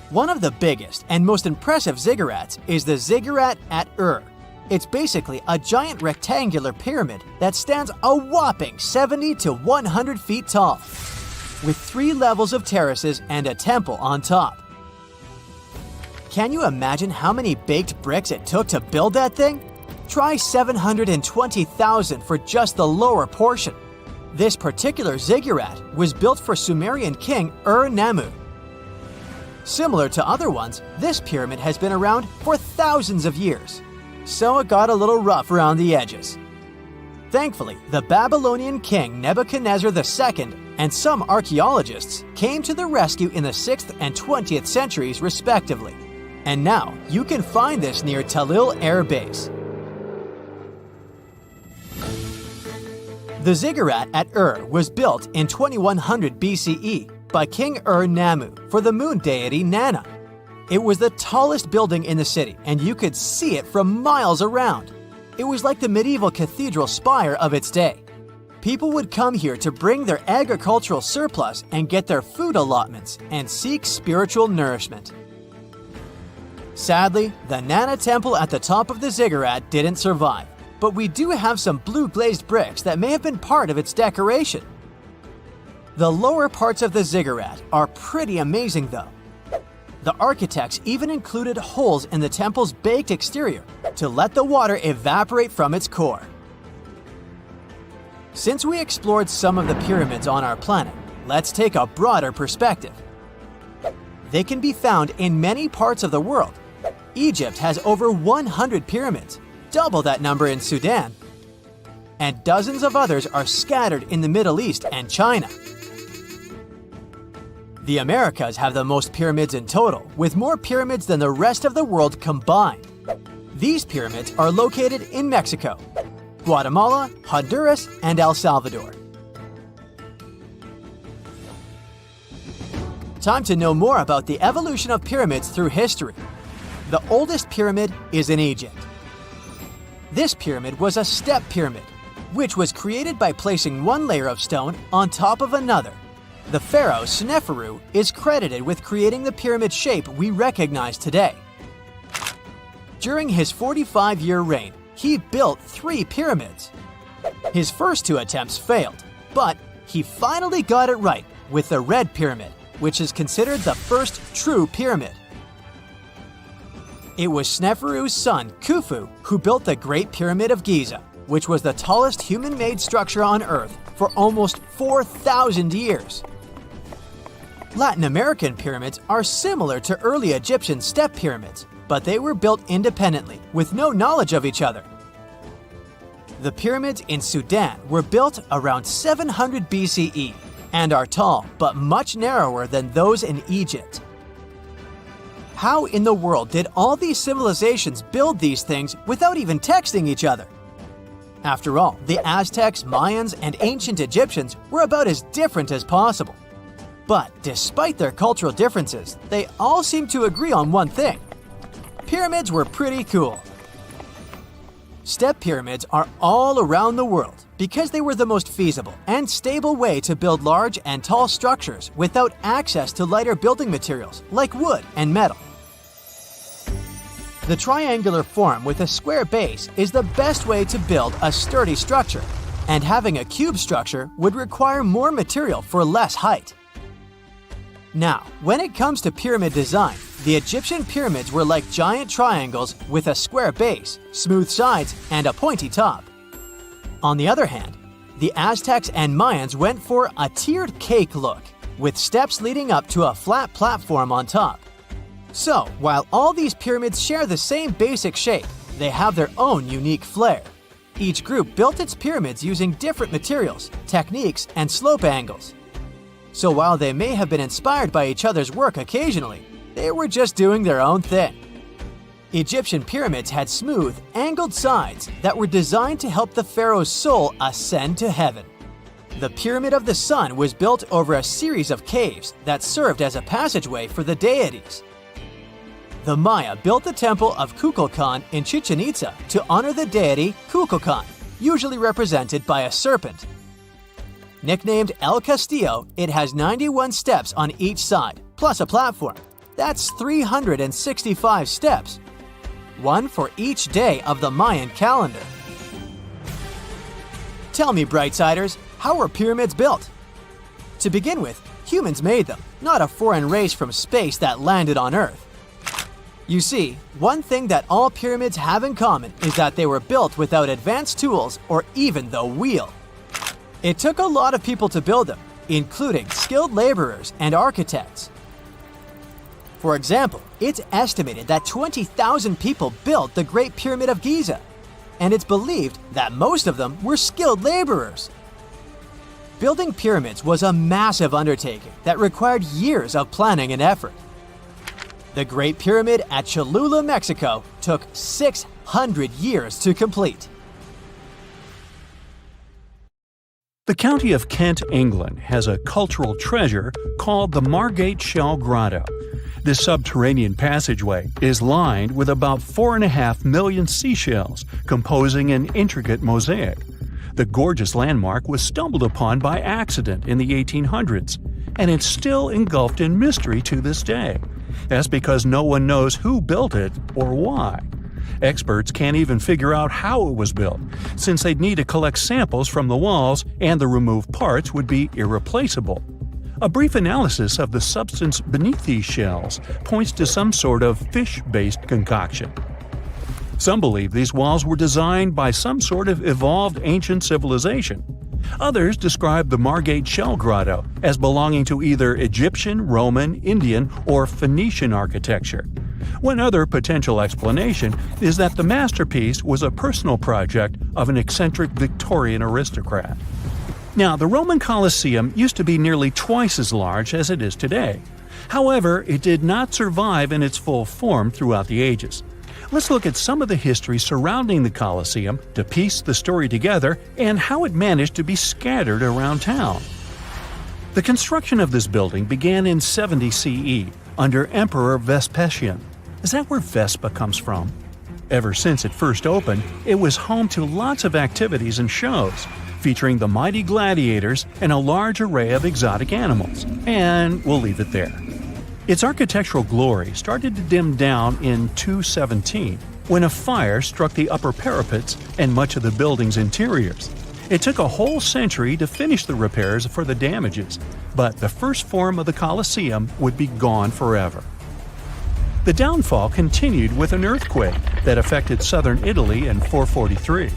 One of the biggest and most impressive ziggurats is the ziggurat at Ur. It's basically a giant rectangular pyramid that stands a whopping 70 to 100 feet tall, with 3 levels of terraces and a temple on top. Can you imagine how many baked bricks it took to build that thing? Try 720,000 for just the lower portion. This particular ziggurat was built for Sumerian king Ur-Nammu. Similar to other ones, this pyramid has been around for thousands of years, so it got a little rough around the edges. Thankfully, the Babylonian king Nebuchadnezzar II and some archaeologists came to the rescue in the 6th and 20th centuries respectively. And now, you can find this near Talil Air Base. The ziggurat at Ur was built in 2100 BCE by King Ur-Nammu for the moon deity Nana. It was the tallest building in the city, and you could see it from miles around. It was like the medieval cathedral spire of its day. People would come here to bring their agricultural surplus and get their food allotments and seek spiritual nourishment. Sadly, the Nana temple at the top of the ziggurat didn't survive, but we do have some blue glazed bricks that may have been part of its decoration. The lower parts of the ziggurat are pretty amazing though. The architects even included holes in the temple's baked exterior to let the water evaporate from its core. Since we explored some of the pyramids on our planet, let's take a broader perspective. They can be found in many parts of the world. Egypt has over 100 pyramids, double that number in Sudan, and dozens of others are scattered in the Middle East and China. The Americas have the most pyramids in total, with more pyramids than the rest of the world combined. These pyramids are located in Mexico, Guatemala, Honduras, and El Salvador. Time to know more about the evolution of pyramids through history. The oldest pyramid is in Egypt. This pyramid was a step pyramid, which was created by placing one layer of stone on top of another. The pharaoh Sneferu is credited with creating the pyramid shape we recognize today. During his 45-year reign, he built 3 pyramids. His first 2 attempts failed, but he finally got it right with the Red Pyramid which is considered the first true pyramid. It was Sneferu's son, Khufu, who built the Great Pyramid of Giza, which was the tallest human-made structure on Earth for almost 4,000 years. Latin American pyramids are similar to early Egyptian step pyramids, but they were built independently, with no knowledge of each other. The pyramids in Sudan were built around 700 BCE and are tall but much narrower than those in Egypt. How in the world did all these civilizations build these things without even texting each other? After all, the Aztecs, Mayans, and ancient Egyptians were about as different as possible. But despite their cultural differences, they all seem to agree on one thing: pyramids were pretty cool. Step pyramids are all around the world because they were the most feasible and stable way to build large and tall structures without access to lighter building materials like wood and metal. The triangular form with a square base is the best way to build a sturdy structure, and having a cube structure would require more material for less height. Now, when it comes to pyramid design, the Egyptian pyramids were like giant triangles with a square base, smooth sides, and a pointy top. On the other hand, the Aztecs and Mayans went for a tiered cake look, with steps leading up to a flat platform on top. So, while all these pyramids share the same basic shape, they have their own unique flair. Each group built its pyramids using different materials, techniques, and slope angles. So while they may have been inspired by each other's work occasionally, they were just doing their own thing. Egyptian pyramids had smooth, angled sides that were designed to help the pharaoh's soul ascend to heaven. The Pyramid of the Sun was built over a series of caves that served as a passageway for the deities. The Maya built the temple of Kukulkan in Chichen Itza to honor the deity Kukulkan, usually represented by a serpent. Nicknamed El Castillo, it has 91 steps on each side, plus a platform. That's 365 steps, one for each day of the Mayan calendar. Tell me, Brightsiders, how were pyramids built? To begin with, humans made them, not a foreign race from space that landed on Earth. You see, one thing that all pyramids have in common is that they were built without advanced tools or even the wheel. It took a lot of people to build them, including skilled laborers and architects. For example, it's estimated that 20,000 people built the Great Pyramid of Giza, and it's believed that most of them were skilled laborers. Building pyramids was a massive undertaking that required years of planning and effort. The Great Pyramid at Cholula, Mexico, took 600 years to complete. The county of Kent, England, has a cultural treasure called the Margate Shell Grotto. This subterranean passageway is lined with about 4.5 million seashells, composing an intricate mosaic. The gorgeous landmark was stumbled upon by accident in the 1800s, and it's still engulfed in mystery to this day. That's because no one knows who built it or why. Experts can't even figure out how it was built, since they'd need to collect samples from the walls and the removed parts would be irreplaceable. A brief analysis of the substance beneath these shells points to some sort of fish-based concoction. Some believe these walls were designed by some sort of evolved ancient civilization. Others describe the Margate Shell Grotto as belonging to either Egyptian, Roman, Indian, or Phoenician architecture. One other potential explanation is that the masterpiece was a personal project of an eccentric Victorian aristocrat. Now, the Roman Colosseum used to be nearly twice as large as it is today. However, it did not survive in its full form throughout the ages. Let's look at some of the history surrounding the Colosseum to piece the story together and how it managed to be scattered around town. The construction of this building began in 70 CE under Emperor Vespasian. Is that where Vespa comes from? Ever since it first opened, it was home to lots of activities and shows, featuring the mighty gladiators and a large array of exotic animals. And we'll leave it there. Its architectural glory started to dim down in 217, when a fire struck the upper parapets and much of the building's interiors. It took a whole century to finish the repairs for the damages, but the first form of the Colosseum would be gone forever. The downfall continued with an earthquake that affected southern Italy in 443.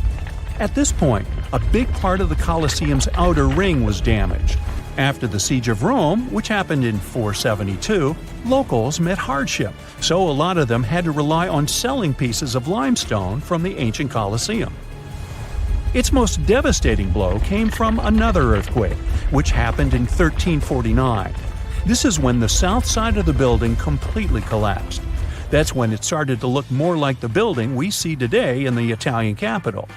At this point, a big part of the Colosseum's outer ring was damaged. After the siege of Rome, which happened in 472, locals met hardship, so a lot of them had to rely on selling pieces of limestone from the ancient Colosseum. Its most devastating blow came from another earthquake, which happened in 1349. This is when the south side of the building completely collapsed. That's when it started to look more like the building we see today in the Italian capital.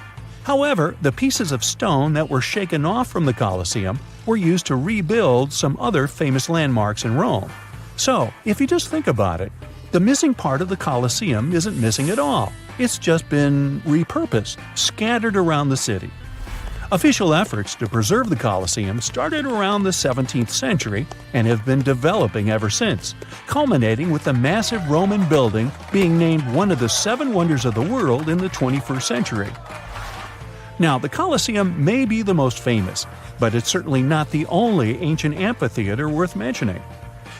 However, the pieces of stone that were shaken off from the Colosseum were used to rebuild some other famous landmarks in Rome. So, if you just think about it, the missing part of the Colosseum isn't missing at all. It's just been repurposed, scattered around the city. Official efforts to preserve the Colosseum started around the 17th century and have been developing ever since, culminating with the massive Roman building being named one of the 7 wonders of the world in the 21st century. Now, the Colosseum may be the most famous, but it's certainly not the only ancient amphitheater worth mentioning.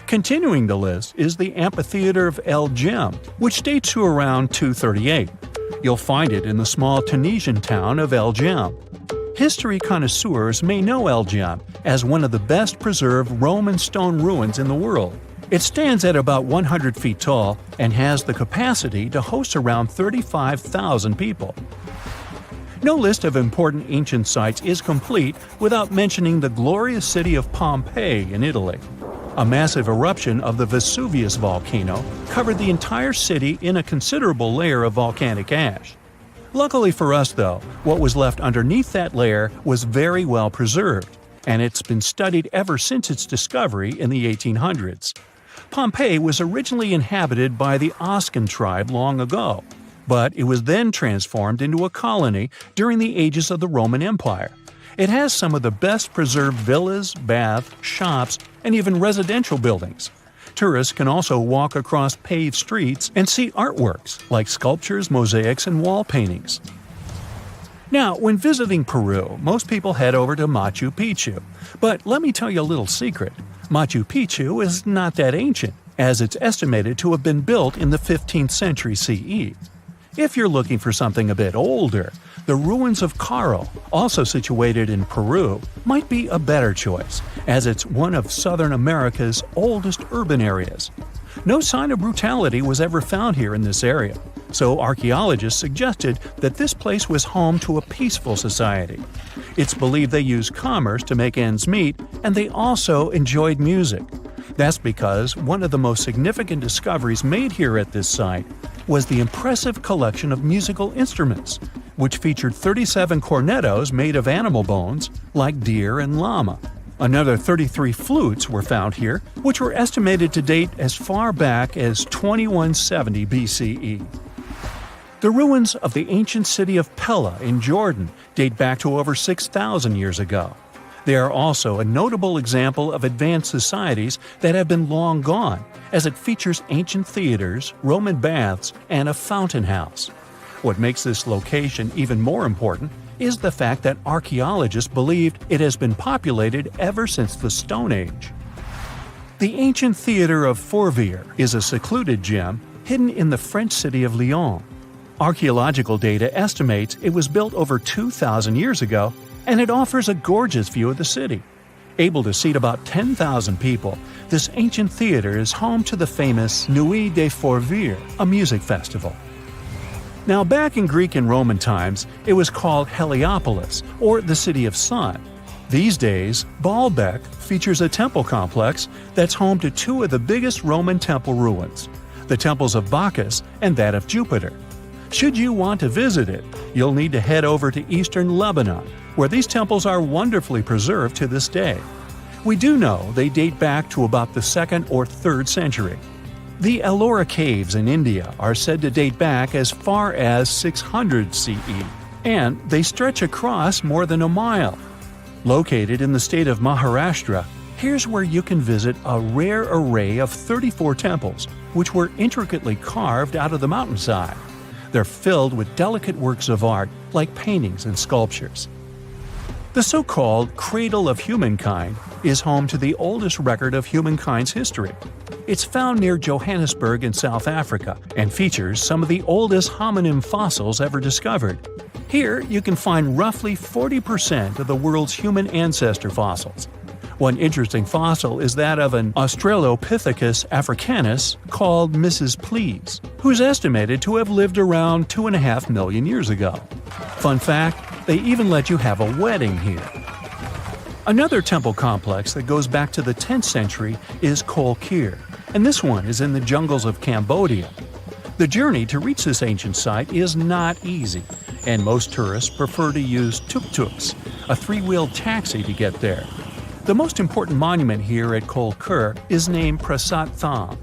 Continuing the list is the Amphitheater of El Jem, which dates to around 238. You'll find it in the small Tunisian town of El Jem. History connoisseurs may know El Jem as one of the best preserved Roman stone ruins in the world. It stands at about 100 feet tall and has the capacity to host around 35,000 people. No list of important ancient sites is complete without mentioning the glorious city of Pompeii in Italy. A massive eruption of the Vesuvius volcano covered the entire city in a considerable layer of volcanic ash. Luckily for us, though, what was left underneath that layer was very well preserved, and it's been studied ever since its discovery in the 1800s. Pompeii was originally inhabited by the Oscan tribe long ago, but it was then transformed into a colony during the ages of the Roman Empire. It has some of the best preserved villas, baths, shops, and even residential buildings. Tourists can also walk across paved streets and see artworks like sculptures, mosaics, and wall paintings. Now, when visiting Peru, most people head over to Machu Picchu. But let me tell you a little secret. Machu Picchu is not that ancient, as it's estimated to have been built in the 15th century CE. If you're looking for something a bit older, the ruins of Caro, also situated in Peru, might be a better choice, as it's one of Southern America's oldest urban areas. No sign of brutality was ever found here in this area, so archaeologists suggested that this place was home to a peaceful society. It's believed they used commerce to make ends meet, and they also enjoyed music. That's because one of the most significant discoveries made here at this site was the impressive collection of musical instruments, which featured 37 cornetos made of animal bones, like deer and llama. Another 33 flutes were found here, which were estimated to date as far back as 2170 BCE. The ruins of the ancient city of Pella in Jordan date back to over 6,000 years ago. They are also a notable example of advanced societies that have been long gone, as it features ancient theaters, Roman baths, and a fountain house. What makes this location even more important is the fact that archaeologists believed it has been populated ever since the Stone Age. The ancient theater of Fourvière is a secluded gem hidden in the French city of Lyon. Archaeological data estimates it was built over 2,000 years ago, and it offers a gorgeous view of the city. Able to seat about 10,000 people, this ancient theater is home to the famous Nuit des Fourvières, a music festival. Now, back in Greek and Roman times, it was called Heliopolis, or the City of Sun. These days, Baalbek features a temple complex that's home to 2 of the biggest Roman temple ruins, the temples of Bacchus and that of Jupiter. Should you want to visit it, you'll need to head over to eastern Lebanon, where these temples are wonderfully preserved to this day. We do know they date back to about the 2nd or 3rd century. The Ellora Caves in India are said to date back as far as 600 CE, and they stretch across more than a mile. Located in the state of Maharashtra, here's where you can visit a rare array of 34 temples, which were intricately carved out of the mountainside. They're filled with delicate works of art like paintings and sculptures. The so-called cradle of humankind is home to the oldest record of humankind's history. It's found near Johannesburg in South Africa and features some of the oldest hominin fossils ever discovered. Here you can find roughly 40% of the world's human ancestor fossils. One interesting fossil is that of an Australopithecus africanus called Mrs. Please, who's estimated to have lived around 2.5 million years ago. Fun fact, they even let you have a wedding here. Another temple complex that goes back to the 10th century is Kol Kir, and this one is in the jungles of Cambodia. The journey to reach this ancient site is not easy, and most tourists prefer to use tuk-tuks, a three-wheeled taxi to get there. The most important monument here at Kol Kir is named Prasat Tham.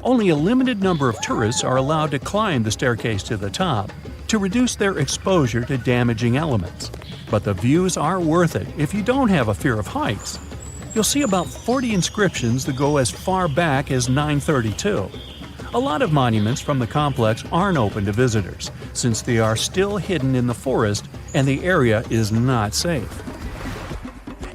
Only a limited number of tourists are allowed to climb the staircase to the top to reduce their exposure to damaging elements. But the views are worth it if you don't have a fear of heights. You'll see about 40 inscriptions that go as far back as 932. A lot of monuments from the complex aren't open to visitors, since they are still hidden in the forest and the area is not safe.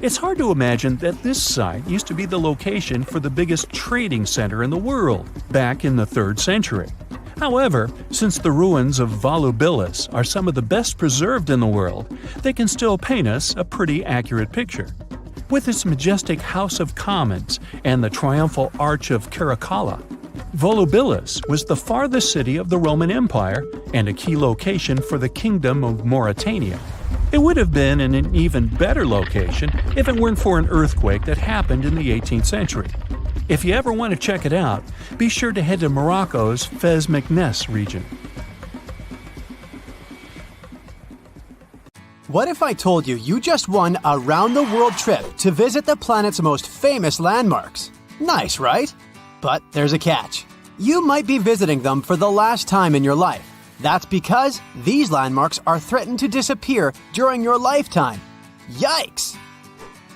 It's hard to imagine that this site used to be the location for the biggest trading center in the world back in the 3rd century. However, since the ruins of Volubilis are some of the best preserved in the world, they can still paint us a pretty accurate picture. With its majestic House of Commons and the triumphal Arch of Caracalla, Volubilis was the farthest city of the Roman Empire and a key location for the Kingdom of Mauritania. It would have been in an even better location if it weren't for an earthquake that happened in the 18th century. If you ever want to check it out, be sure to head to Morocco's Fez Meknes region. What if I told you you just won a round-the-world trip to visit the planet's most famous landmarks? Nice, right? But there's a catch. You might be visiting them for the last time in your life. That's because these landmarks are threatened to disappear during your lifetime. Yikes!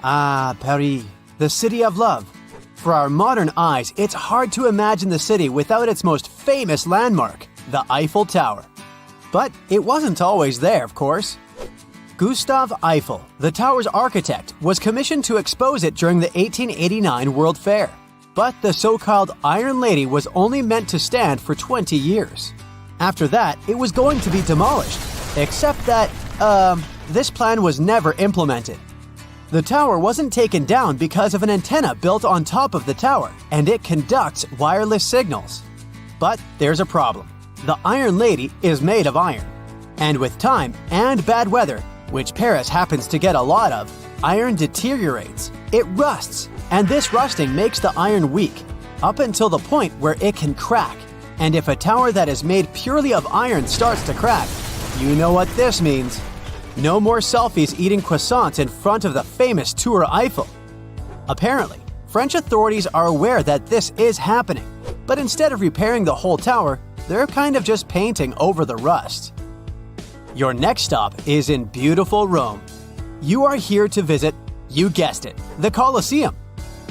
Ah, Paris, the city of love. For our modern eyes, it's hard to imagine the city without its most famous landmark, the Eiffel Tower. But it wasn't always there, of course. Gustave Eiffel, the tower's architect, was commissioned to expose it during the 1889 World Fair. But the so-called Iron Lady was only meant to stand for 20 years. After that, it was going to be demolished, except that, this plan was never implemented. The tower wasn't taken down because of an antenna built on top of the tower, and it conducts wireless signals. But there's a problem. The Iron Lady is made of iron. And with time and bad weather, which Paris happens to get a lot of, iron deteriorates. It rusts, and this rusting makes the iron weak, up until the point where it can crack. And if a tower that is made purely of iron starts to crack, you know what this means. No more selfies eating croissants in front of the famous Tour Eiffel. Apparently, French authorities are aware that this is happening, but instead of repairing the whole tower, they're kind of just painting over the rust. Your next stop is in beautiful Rome. You are here to visit, you guessed it, the Colosseum,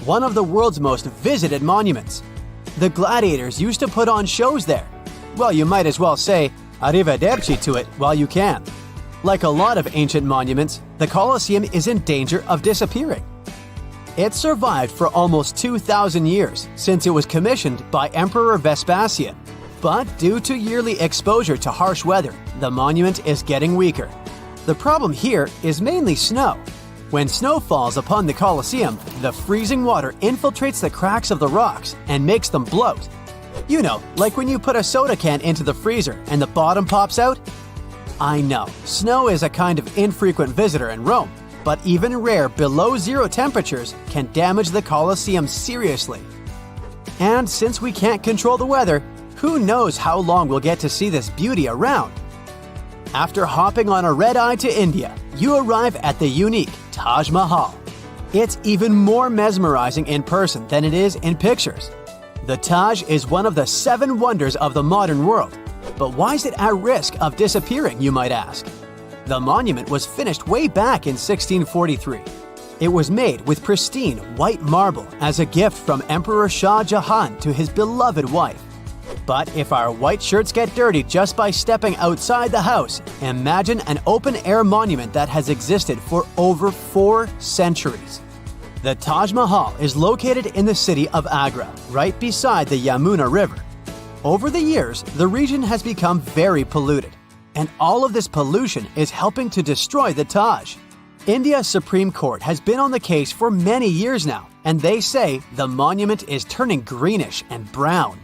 one of the world's most visited monuments. The gladiators used to put on shows there. Well, you might as well say arrivederci to it while you can. Like a lot of ancient monuments, the Colosseum is in danger of disappearing. It survived for almost 2,000 years since it was commissioned by Emperor Vespasian. But due to yearly exposure to harsh weather, the monument is getting weaker. The problem here is mainly snow. When snow falls upon the Colosseum, the freezing water infiltrates the cracks of the rocks and makes them bloat. You know, like when you put a soda can into the freezer and the bottom pops out? I know, snow is a kind of infrequent visitor in Rome, but even rare below-zero temperatures can damage the Colosseum seriously. And since we can't control the weather, who knows how long we'll get to see this beauty around? After hopping on a red-eye to India, you arrive at the unique Taj Mahal. It's even more mesmerizing in person than it is in pictures. The Taj is one of the 7 wonders of the modern world. But why is it at risk of disappearing, you might ask? The monument was finished way back in 1643. It was made with pristine white marble as a gift from Emperor Shah Jahan to his beloved wife. But if our white shirts get dirty just by stepping outside the house, imagine an open-air monument that has existed for over 4 centuries. The Taj Mahal is located in the city of Agra, right beside the Yamuna River. Over the years, the region has become very polluted, and all of this pollution is helping to destroy the Taj. India's Supreme Court has been on the case for many years now, and they say the monument is turning greenish and brown.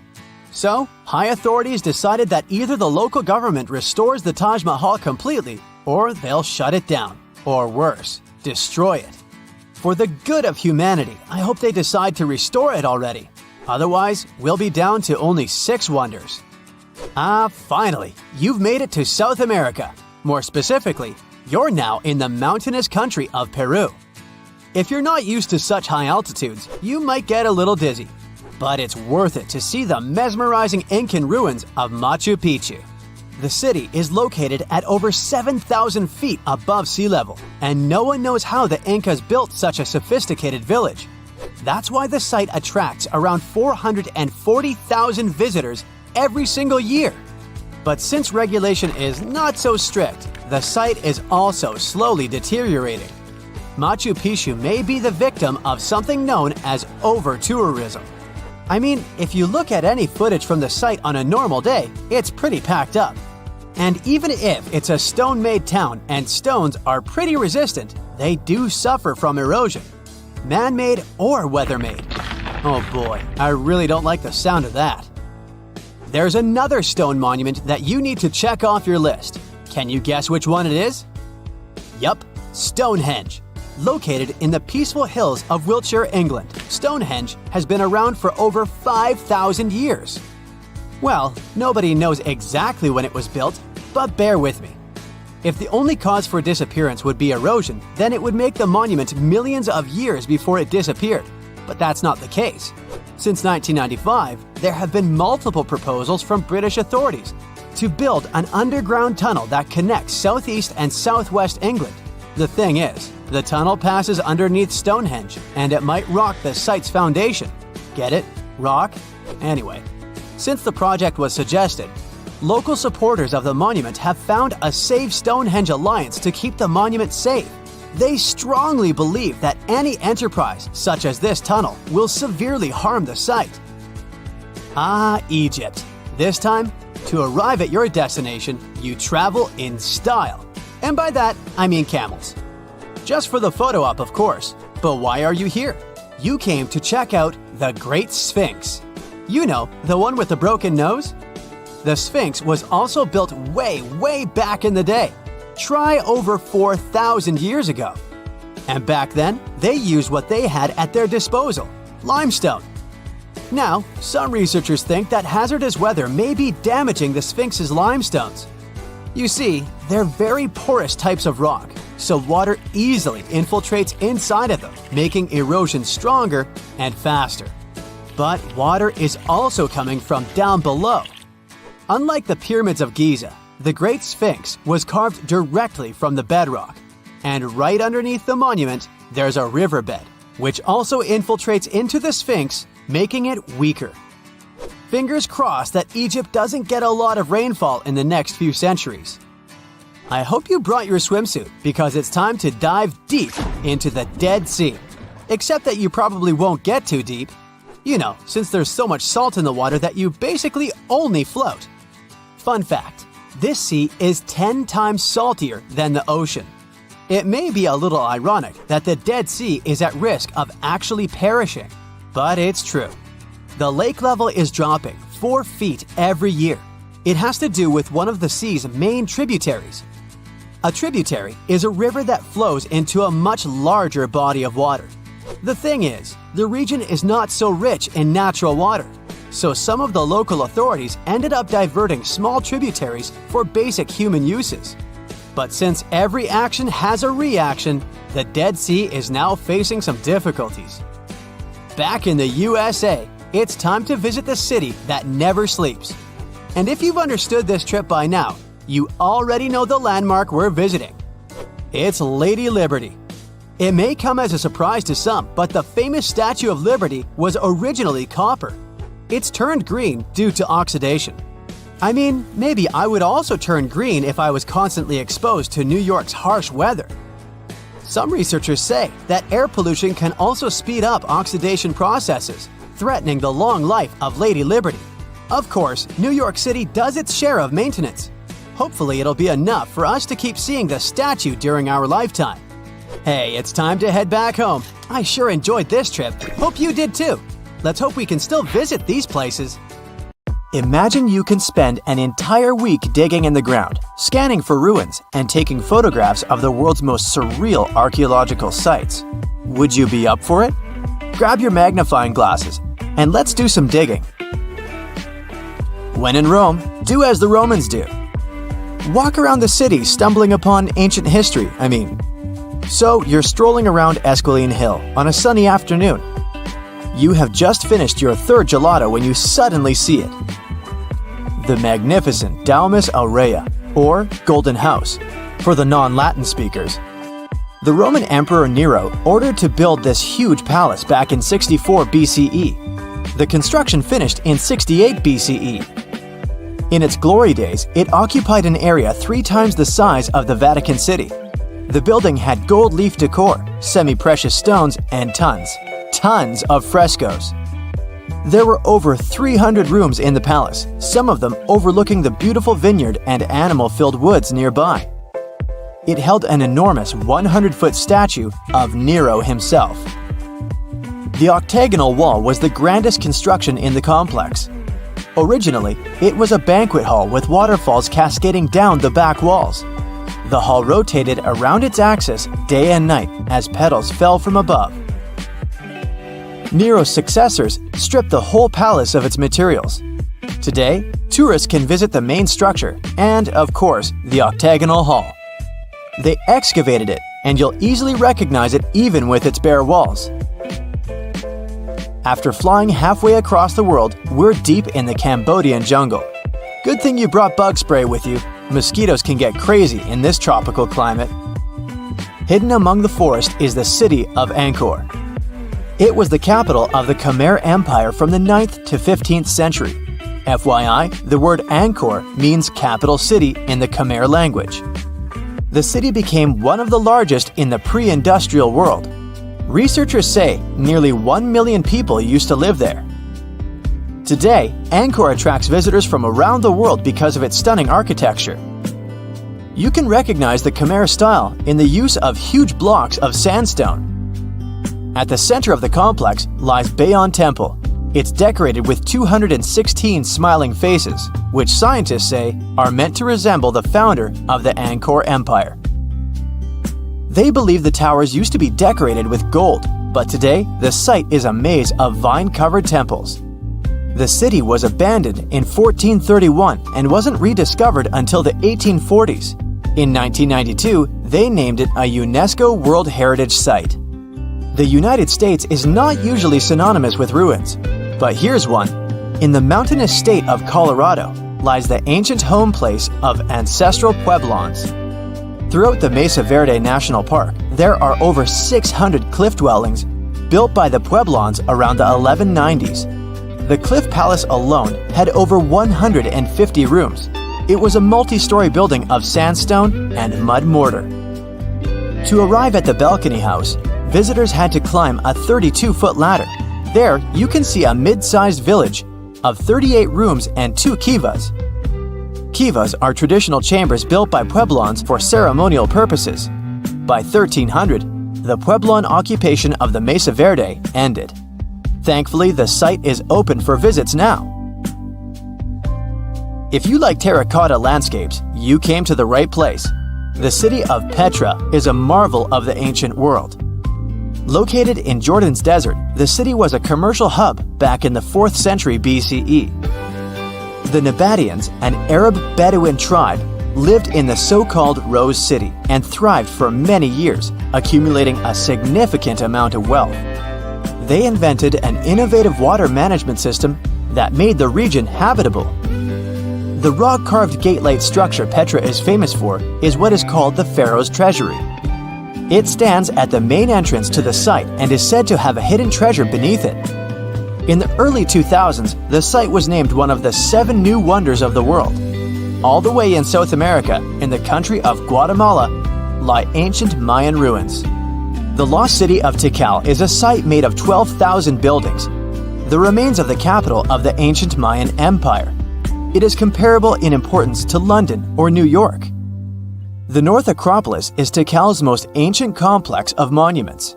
So, high authorities decided that either the local government restores the Taj Mahal completely, or they'll shut it down, or worse, destroy it. For the good of humanity, I hope they decide to restore it already. Otherwise, we'll be down to only 6 wonders. Finally, you've made it to South America. More specifically, you're now in the mountainous country of Peru. If you're not used to such high altitudes, you might get a little dizzy. But it's worth it to see the mesmerizing Incan ruins of Machu Picchu. The city is located at over 7,000 feet above sea level, and no one knows how the Incas built such a sophisticated village. That's why the site attracts around 440,000 visitors every single year. But since regulation is not so strict, the site is also slowly deteriorating. Machu Picchu may be the victim of something known as over-tourism. I mean, if you look at any footage from the site on a normal day, it's pretty packed up. And even if it's a stone-made town and stones are pretty resistant, they do suffer from erosion. Man-made or weather-made. Oh boy, I really don't like the sound of that. There's another stone monument that you need to check off your list. Can you guess which one it is? Yup, Stonehenge. Located in the peaceful hills of Wiltshire, England, Stonehenge has been around for over 5,000 years. Well, nobody knows exactly when it was built, but bear with me. If the only cause for disappearance would be erosion, then it would make the monument millions of years before it disappeared. But that's not the case. Since 1995, there have been multiple proposals from British authorities to build an underground tunnel that connects southeast and southwest England. The thing is, the tunnel passes underneath Stonehenge, and it might rock the site's foundation. Get it? Rock? Anyway, since the project was suggested, local supporters of the monument have found a Save Stonehenge alliance to keep the monument safe. They strongly believe that any enterprise, such as this tunnel, will severely harm the site. Egypt. This time, to arrive at your destination, you travel in style. And by that, I mean camels. Just for the photo op, of course. But why are you here? You came to check out the Great Sphinx. You know, the one with the broken nose? The Sphinx was also built way back in the day. Try over 4,000 years ago. And back then, they used what they had at their disposal, limestone. Now, some researchers think that hazardous weather may be damaging the Sphinx's limestones. You see, they're very porous types of rock, so water easily infiltrates inside of them, making erosion stronger and faster. But water is also coming from down below. Unlike the pyramids of Giza, the Great Sphinx was carved directly from the bedrock. And right underneath the monument, there's a riverbed, which also infiltrates into the Sphinx, making it weaker. Fingers crossed that Egypt doesn't get a lot of rainfall in the next few centuries. I hope you brought your swimsuit because it's time to dive deep into the Dead Sea. Except that you probably won't get too deep. You know, since there's so much salt in the water that you basically only float. Fun fact, this sea is 10 times saltier than the ocean. It may be a little ironic that the Dead Sea is at risk of actually perishing, but it's true. The lake level is dropping 4 feet every year. It has to do with one of the sea's main tributaries. A tributary is a river that flows into a much larger body of water. The thing is, the region is not so rich in natural water, so some of the local authorities ended up diverting small tributaries for basic human uses. But since every action has a reaction, the Dead Sea is now facing some difficulties. Back in the USA, it's time to visit the city that never sleeps. And if you've understood this trip by now, you already know the landmark we're visiting. It's Lady Liberty. It may come as a surprise to some, but the famous Statue of Liberty was originally copper. it's turned green due to oxidation. I mean, maybe I would also turn green if I was constantly exposed to New York's harsh weather. Some researchers say that air pollution can also speed up oxidation processes, threatening the long life of Lady Liberty. Of course, New York City does its share of maintenance. Hopefully it'll be enough for us to keep seeing the statue during our lifetime. Hey, it's time to head back home. I sure enjoyed this trip. Hope you did too. Let's hope we can still visit these places. Imagine you can spend an entire week digging in the ground, scanning for ruins, and taking photographs of the world's most surreal archaeological sites. Would you be up for it? Grab your magnifying glasses, and let's do some digging. When in Rome, do as the Romans do. Walk around the city stumbling upon ancient history, So you're strolling around Esquiline Hill on a sunny afternoon. You have just finished your third gelato when you suddenly see it. The magnificent Domus Aurea, or Golden House, for the non-Latin speakers. The Roman Emperor Nero ordered to build this huge palace back in 64 BCE. The construction finished in 68 BCE. In its glory days, it occupied an area 3 times the size of the Vatican City. The building had gold leaf decor, semi-precious stones, and tons of frescoes. There were over 300 rooms in the palace, some of them overlooking the beautiful vineyard and animal-filled woods nearby. It held an enormous 100-foot statue of Nero himself. The octagonal wall was the grandest construction in the complex. Originally, it was a banquet hall with waterfalls cascading down the back walls. The hall rotated around its axis day and night as petals fell from above. Nero's successors stripped the whole palace of its materials. Today, tourists can visit the main structure and, of course, the octagonal hall. They excavated it, and you'll easily recognize it even with its bare walls. After flying halfway across the world, we're deep in the Cambodian jungle. Good thing you brought bug spray with you. Mosquitoes can get crazy in this tropical climate. Hidden among the forest is the city of Angkor. It was the capital of the Khmer Empire from the 9th to 15th century. FYI, the word Angkor means capital city in the Khmer language. The city became one of the largest in the pre-industrial world. Researchers say nearly 1 million people used to live there. Today, Angkor attracts visitors from around the world because of its stunning architecture. You can recognize the Khmer style in the use of huge blocks of sandstone. At the center of the complex lies Bayon Temple. It's decorated with 216 smiling faces, which scientists say are meant to resemble the founder of the Angkor Empire. They believe the towers used to be decorated with gold, but today the site is a maze of vine-covered temples. The city was abandoned in 1431 and wasn't rediscovered until the 1840s. In 1992, they named it a UNESCO World Heritage Site. The United States is not usually synonymous with ruins, but here's one. In the mountainous state of Colorado lies the ancient home place of ancestral Pueblans. Throughout the Mesa Verde National Park, there are over 600 cliff dwellings built by the Pueblans around the 1190s. The Cliff Palace alone had over 150 rooms. It was a multi-story building of sandstone and mud mortar. To arrive at the balcony house, visitors had to climb a 32-foot ladder. There, you can see a mid-sized village of 38 rooms and 2 kivas. Kivas are traditional chambers built by Pueblans for ceremonial purposes. By 1300, the Pueblan occupation of the Mesa Verde ended. Thankfully, the site is open for visits now. If you like terracotta landscapes, you came to the right place. The city of Petra is a marvel of the ancient world. Located in Jordan's desert, the city was a commercial hub back in the 4th century BCE. The Nabateans, an Arab Bedouin tribe, lived in the so-called Rose City and thrived for many years, accumulating a significant amount of wealth. They invented an innovative water management system that made the region habitable. The rock-carved gate-like structure Petra is famous for is what is called the Pharaoh's Treasury. It stands at the main entrance to the site and is said to have a hidden treasure beneath it. In the early 2000s, the site was named one of the 7 new wonders of the world. All the way in South America, in the country of Guatemala, lie ancient Mayan ruins. The lost city of Tikal is a site made of 12,000 buildings, the remains of the capital of the ancient Mayan Empire. It is comparable in importance to London or New York. The North Acropolis is Tikal's most ancient complex of monuments.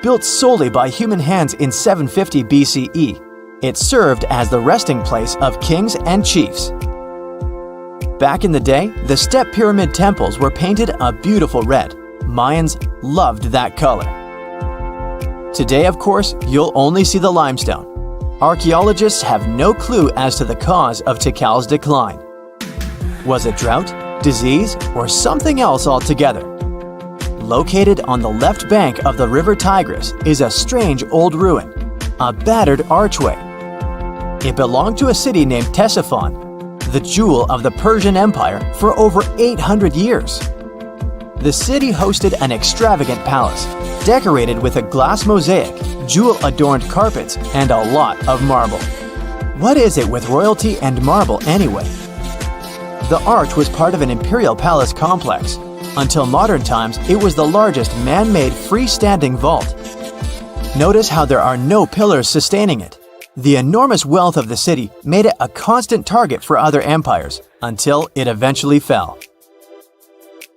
Built solely by human hands in 750 BCE, it served as the resting place of kings and chiefs. Back in the day, the step pyramid temples were painted a beautiful red. Mayans loved that color. Today, of course, you'll only see the limestone. Archaeologists have no clue as to the cause of Tikal's decline. Was it drought, disease, or something else altogether? Located on the left bank of the river Tigris is a strange old ruin, a battered archway. It belonged to a city named Ctesiphon, the jewel of the Persian Empire for over 800 years. The city hosted an extravagant palace, decorated with a glass mosaic, jewel-adorned carpets, and a lot of marble. What is it with royalty and marble anyway? The arch was part of an imperial palace complex. Until modern times, it was the largest man-made freestanding vault. Notice how there are no pillars sustaining it. The enormous wealth of the city made it a constant target for other empires, until it eventually fell.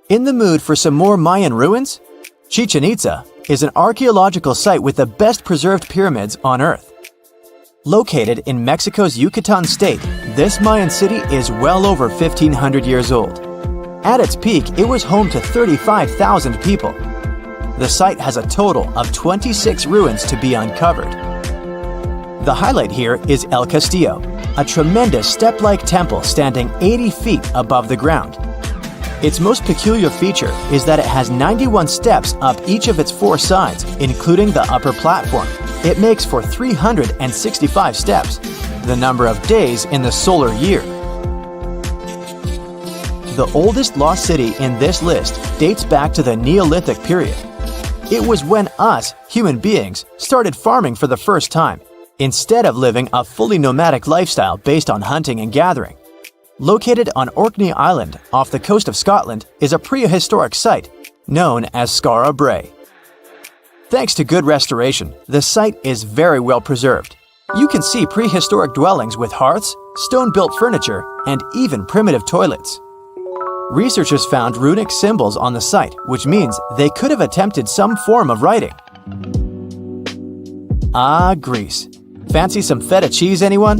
In the mood for some more Mayan ruins? Chichen Itza is an archaeological site with the best preserved pyramids on Earth. Located in Mexico's Yucatan state, this Mayan city is well over 1,500 years old. At its peak, it was home to 35,000 people. The site has a total of 26 ruins to be uncovered. The highlight here is El Castillo, a tremendous step-like temple standing 80 feet above the ground. Its most peculiar feature is that it has 91 steps up each of its 4 sides, including the upper platform. It makes for 365 steps, the number of days in the solar year. The oldest lost city in this list dates back to the Neolithic period. It was when us, human beings, started farming for the first time, instead of living a fully nomadic lifestyle based on hunting and gathering. Located on Orkney Island off the coast of Scotland is a prehistoric site known as Skara Brae. Thanks to good restoration, the site is very well preserved. You can see prehistoric dwellings with hearths, stone-built furniture, and even primitive toilets. Researchers found runic symbols on the site, which means they could have attempted some form of writing. Ah, Greece. Fancy some feta cheese, anyone?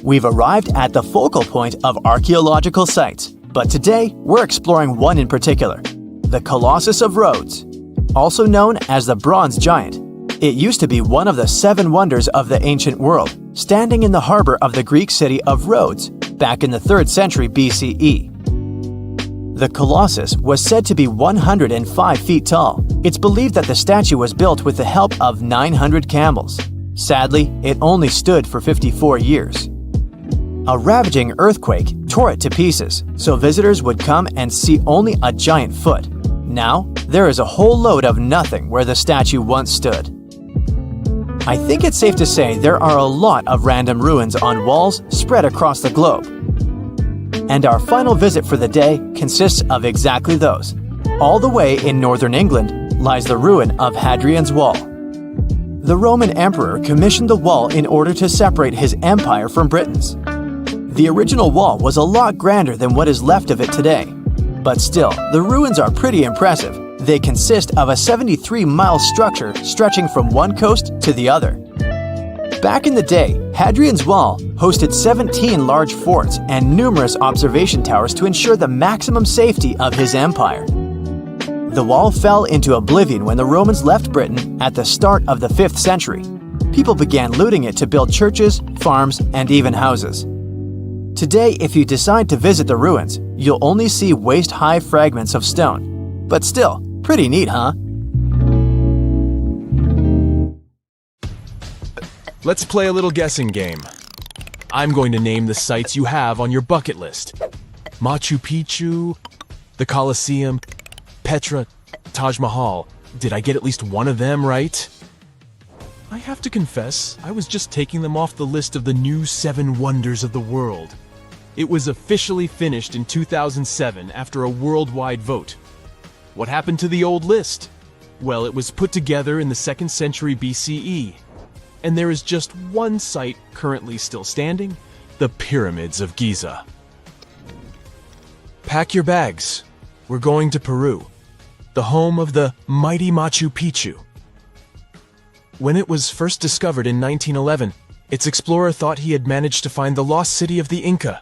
We've arrived at the focal point of archaeological sites, but today we're exploring one in particular, the Colossus of Rhodes. Also known as the Bronze Giant, it used to be one of the 7 wonders of the ancient world, standing in the harbor of the Greek city of Rhodes back in the 3rd century BCE. The Colossus was said to be 105 feet tall. It's believed that the statue was built with the help of 900 camels. Sadly, it only stood for 54 years. A ravaging earthquake tore it to pieces, so visitors would come and see only a giant foot. Now, there is a whole load of nothing where the statue once stood. I think it's safe to say there are a lot of random ruins on walls spread across the globe. And our final visit for the day consists of exactly those. All the way in northern England lies the ruin of Hadrian's Wall. The Roman emperor commissioned the wall in order to separate his empire from Britain's. The original wall was a lot grander than what is left of it today. But still, the ruins are pretty impressive. They consist of a 73-mile structure stretching from one coast to the other. Back in the day, Hadrian's Wall hosted 17 large forts and numerous observation towers to ensure the maximum safety of his empire. The wall fell into oblivion when the Romans left Britain at the start of the 5th century. People began looting it to build churches, farms, and even houses. Today, if you decide to visit the ruins, you'll only see waist-high fragments of stone. But still, pretty neat, huh? Let's play a little guessing game. I'm going to name the sites you have on your bucket list. Machu Picchu, the Colosseum, Petra, Taj Mahal. Did I get at least one of them right? I have to confess, I was just taking them off the list of the new 7 wonders of the world. It was officially finished in 2007 after a worldwide vote. What happened to the old list? Well, it was put together in the 2nd century BCE. And there is just one site currently still standing, the Pyramids of Giza. Pack your bags. We're going to Peru, the home of the mighty Machu Picchu. When it was first discovered in 1911, its explorer thought he had managed to find the lost city of the Inca.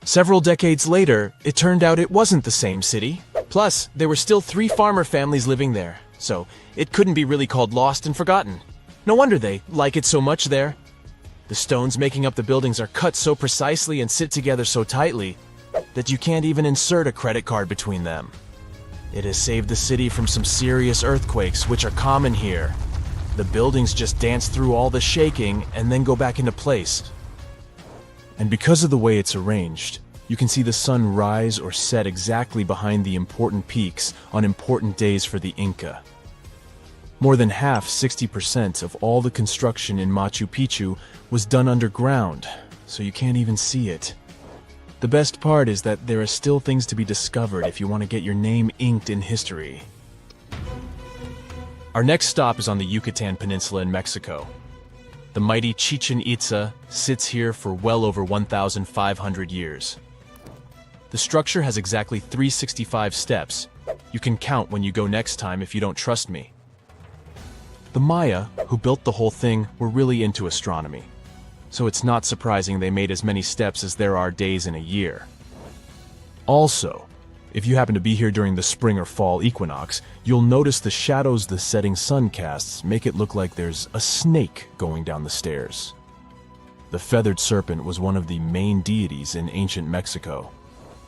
Several decades later, it turned out it wasn't the same city. Plus, there were still 3 farmer families living there, so it couldn't be really called lost and forgotten. No wonder they like it so much there. The stones making up the buildings are cut so precisely and sit together so tightly that you can't even insert a credit card between them. It has saved the city from some serious earthquakes, which are common here. The buildings just dance through all the shaking and then go back into place. And because of the way it's arranged, you can see the sun rise or set exactly behind the important peaks on important days for the Inca. More than half, 60% of all the construction in Machu Picchu was done underground, so you can't even see it. The best part is that there are still things to be discovered if you want to get your name inked in history. Our next stop is on the Yucatan Peninsula in Mexico. The mighty Chichen Itza sits here for well over 1,500 years. The structure has exactly 365 steps. You can count when you go next time if you don't trust me. The Maya, who built the whole thing, were really into astronomy. So it's not surprising they made as many steps as there are days in a year. Also, if you happen to be here during the spring or fall equinox, you'll notice the shadows the setting sun casts make it look like there's a snake going down the stairs. The feathered serpent was one of the main deities in ancient Mexico.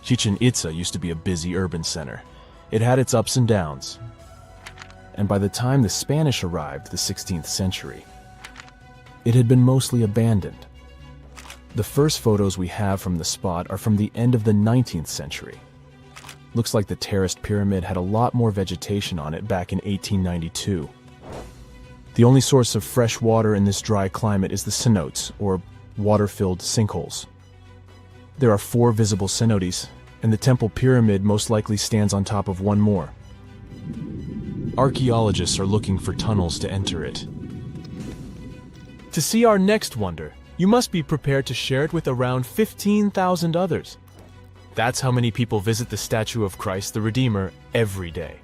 Chichen Itza used to be a busy urban center. It had its ups and downs. And by the time the Spanish arrived, the 16th century, it had been mostly abandoned. The first photos we have from the spot are from the end of the 19th century. Looks like the terraced pyramid had a lot more vegetation on it back in 1892. The only source of fresh water in this dry climate is the cenotes, or water-filled sinkholes. There are 4 visible cenotes, and the temple pyramid most likely stands on top of one more. Archaeologists are looking for tunnels to enter it. To see our next wonder, you must be prepared to share it with around 15,000 others. That's how many people visit the statue of Christ the Redeemer every day.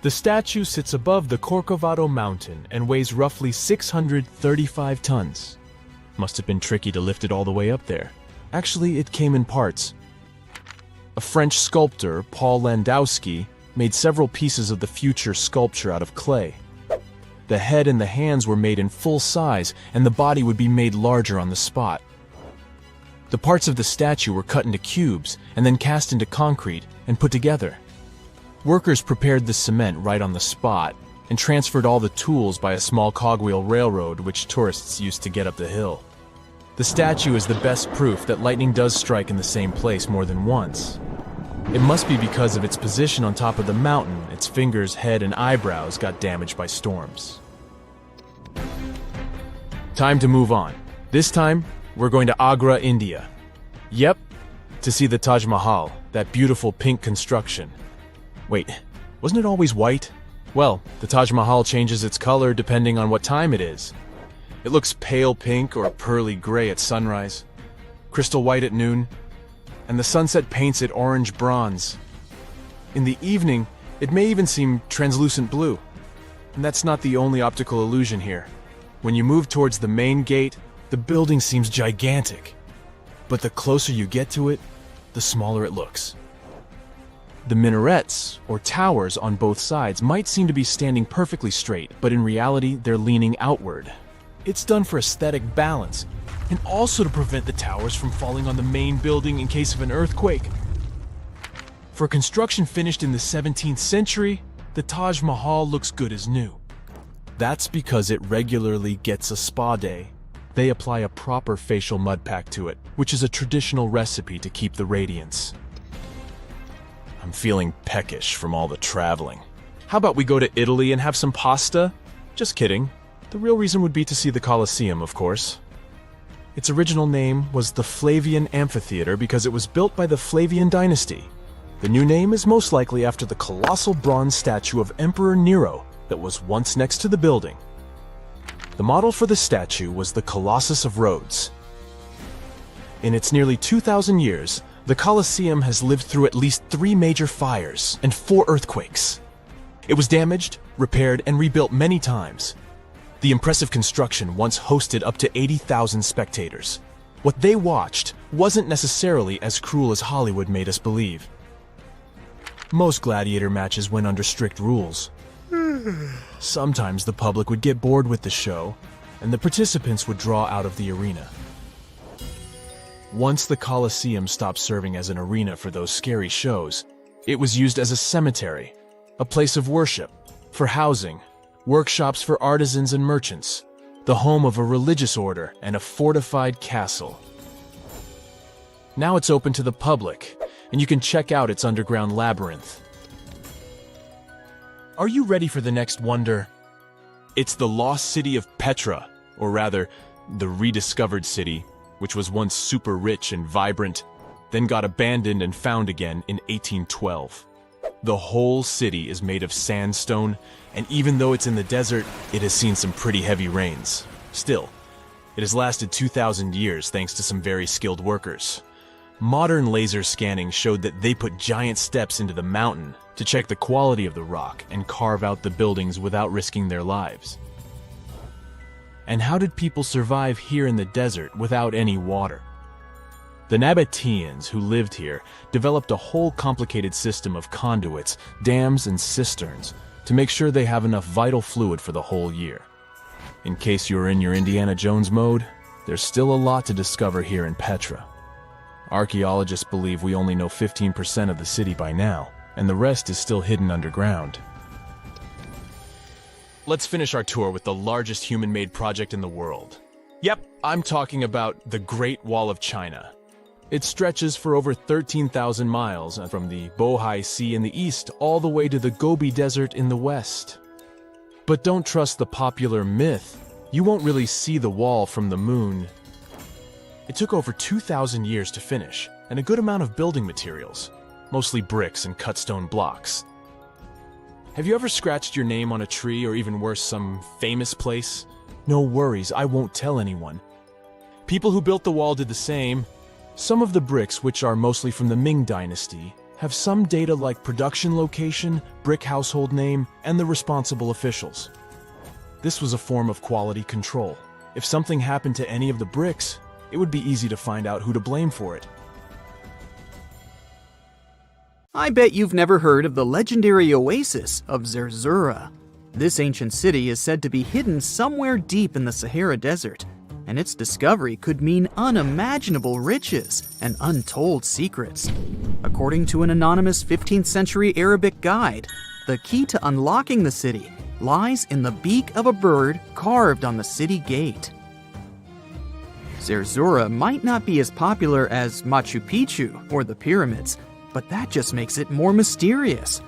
The statue sits above the Corcovado mountain and weighs roughly 635 tons. Must have been tricky to lift it all the way up there. Actually, it came in parts. A French sculptor, Paul Landowski, made several pieces of the future sculpture out of clay. The head and the hands were made in full size, and the body would be made larger on the spot. The parts of the statue were cut into cubes and then cast into concrete and put together. Workers prepared the cement right on the spot and transferred all the tools by a small cogwheel railroad which tourists used to get up the hill. The statue is the best proof that lightning does strike in the same place more than once. It must be because of its position on top of the mountain, its fingers, head, and eyebrows got damaged by storms. Time to move on. This time, we're going to Agra, India. Yep, to see the Taj Mahal, that beautiful pink construction. Wait, wasn't it always white? Well, the Taj Mahal changes its color depending on what time it is. It looks pale pink or pearly gray at sunrise, crystal white at noon, and the sunset paints it orange bronze. In the evening, it may even seem translucent blue. And that's not the only optical illusion here. When you move towards the main gate, the building seems gigantic, but the closer you get to it, the smaller it looks. The minarets, or towers on both sides, might seem to be standing perfectly straight, but in reality, they're leaning outward. It's done for aesthetic balance, and also to prevent the towers from falling on the main building in case of an earthquake. For construction finished in the 17th century, the Taj Mahal looks good as new. That's because it regularly gets a spa day. They apply a proper facial mud pack to it, which is a traditional recipe to keep the radiance. I'm feeling peckish from all the traveling. How about we go to Italy and have some pasta? Just kidding. The real reason would be to see the Colosseum, of course. Its original name was the Flavian Amphitheater because it was built by the Flavian dynasty. The new name is most likely after the colossal bronze statue of Emperor Nero that was once next to the building. The model for the statue was the Colossus of Rhodes. In its nearly 2,000 years, the Colosseum has lived through at least 3 major fires and 4 earthquakes. It was damaged, repaired, and rebuilt many times. The impressive construction once hosted up to 80,000 spectators. What they watched wasn't necessarily as cruel as Hollywood made us believe. Most gladiator matches went under strict rules. Sometimes the public would get bored with the show, and the participants would draw out of the arena. Once the Colosseum stopped serving as an arena for those scary shows, it was used as a cemetery, a place of worship, for housing, workshops for artisans and merchants, the home of a religious order, and a fortified castle. Now it's open to the public, and you can check out its underground labyrinth. Are you ready for the next wonder? It's the lost city of Petra, or rather, the rediscovered city, which was once super rich and vibrant, then got abandoned and found again in 1812. The whole city is made of sandstone, and even though it's in the desert, it has seen some pretty heavy rains. Still, it has lasted 2,000 years thanks to some very skilled workers. Modern laser scanning showed that they put giant steps into the mountain to check the quality of the rock and carve out the buildings without risking their lives. And how did people survive here in the desert without any water? The Nabateans who lived here developed a whole complicated system of conduits, dams, and cisterns to make sure they have enough vital fluid for the whole year. In case you're in your Indiana Jones mode, there's still a lot to discover here in Petra. Archaeologists believe we only know 15% of the city by now, and the rest is still hidden underground. Let's finish our tour with the largest human-made project in the world. Yep, I'm talking about the Great Wall of China. It stretches for over 13,000 miles from the Bohai Sea in the east all the way to the Gobi Desert in the west. But don't trust the popular myth. You won't really see the wall from the moon. It took over 2,000 years to finish, and a good amount of building materials, mostly bricks and cut stone blocks. Have you ever scratched your name on a tree, or even worse, some famous place? No worries, I won't tell anyone. People who built the wall did the same. Some of the bricks, which are mostly from the Ming Dynasty, have some data like production location, brick household name, and the responsible officials. This was a form of quality control. If something happened to any of the bricks, it would be easy to find out who to blame for it. I bet you've never heard of the legendary oasis of Zerzura. This ancient city is said to be hidden somewhere deep in the Sahara Desert, and its discovery could mean unimaginable riches and untold secrets. According to an anonymous 15th century Arabic guide, the key to unlocking the city lies in the beak of a bird carved on the city gate. Zerzura might not be as popular as Machu Picchu or the pyramids, but that just makes it more mysterious.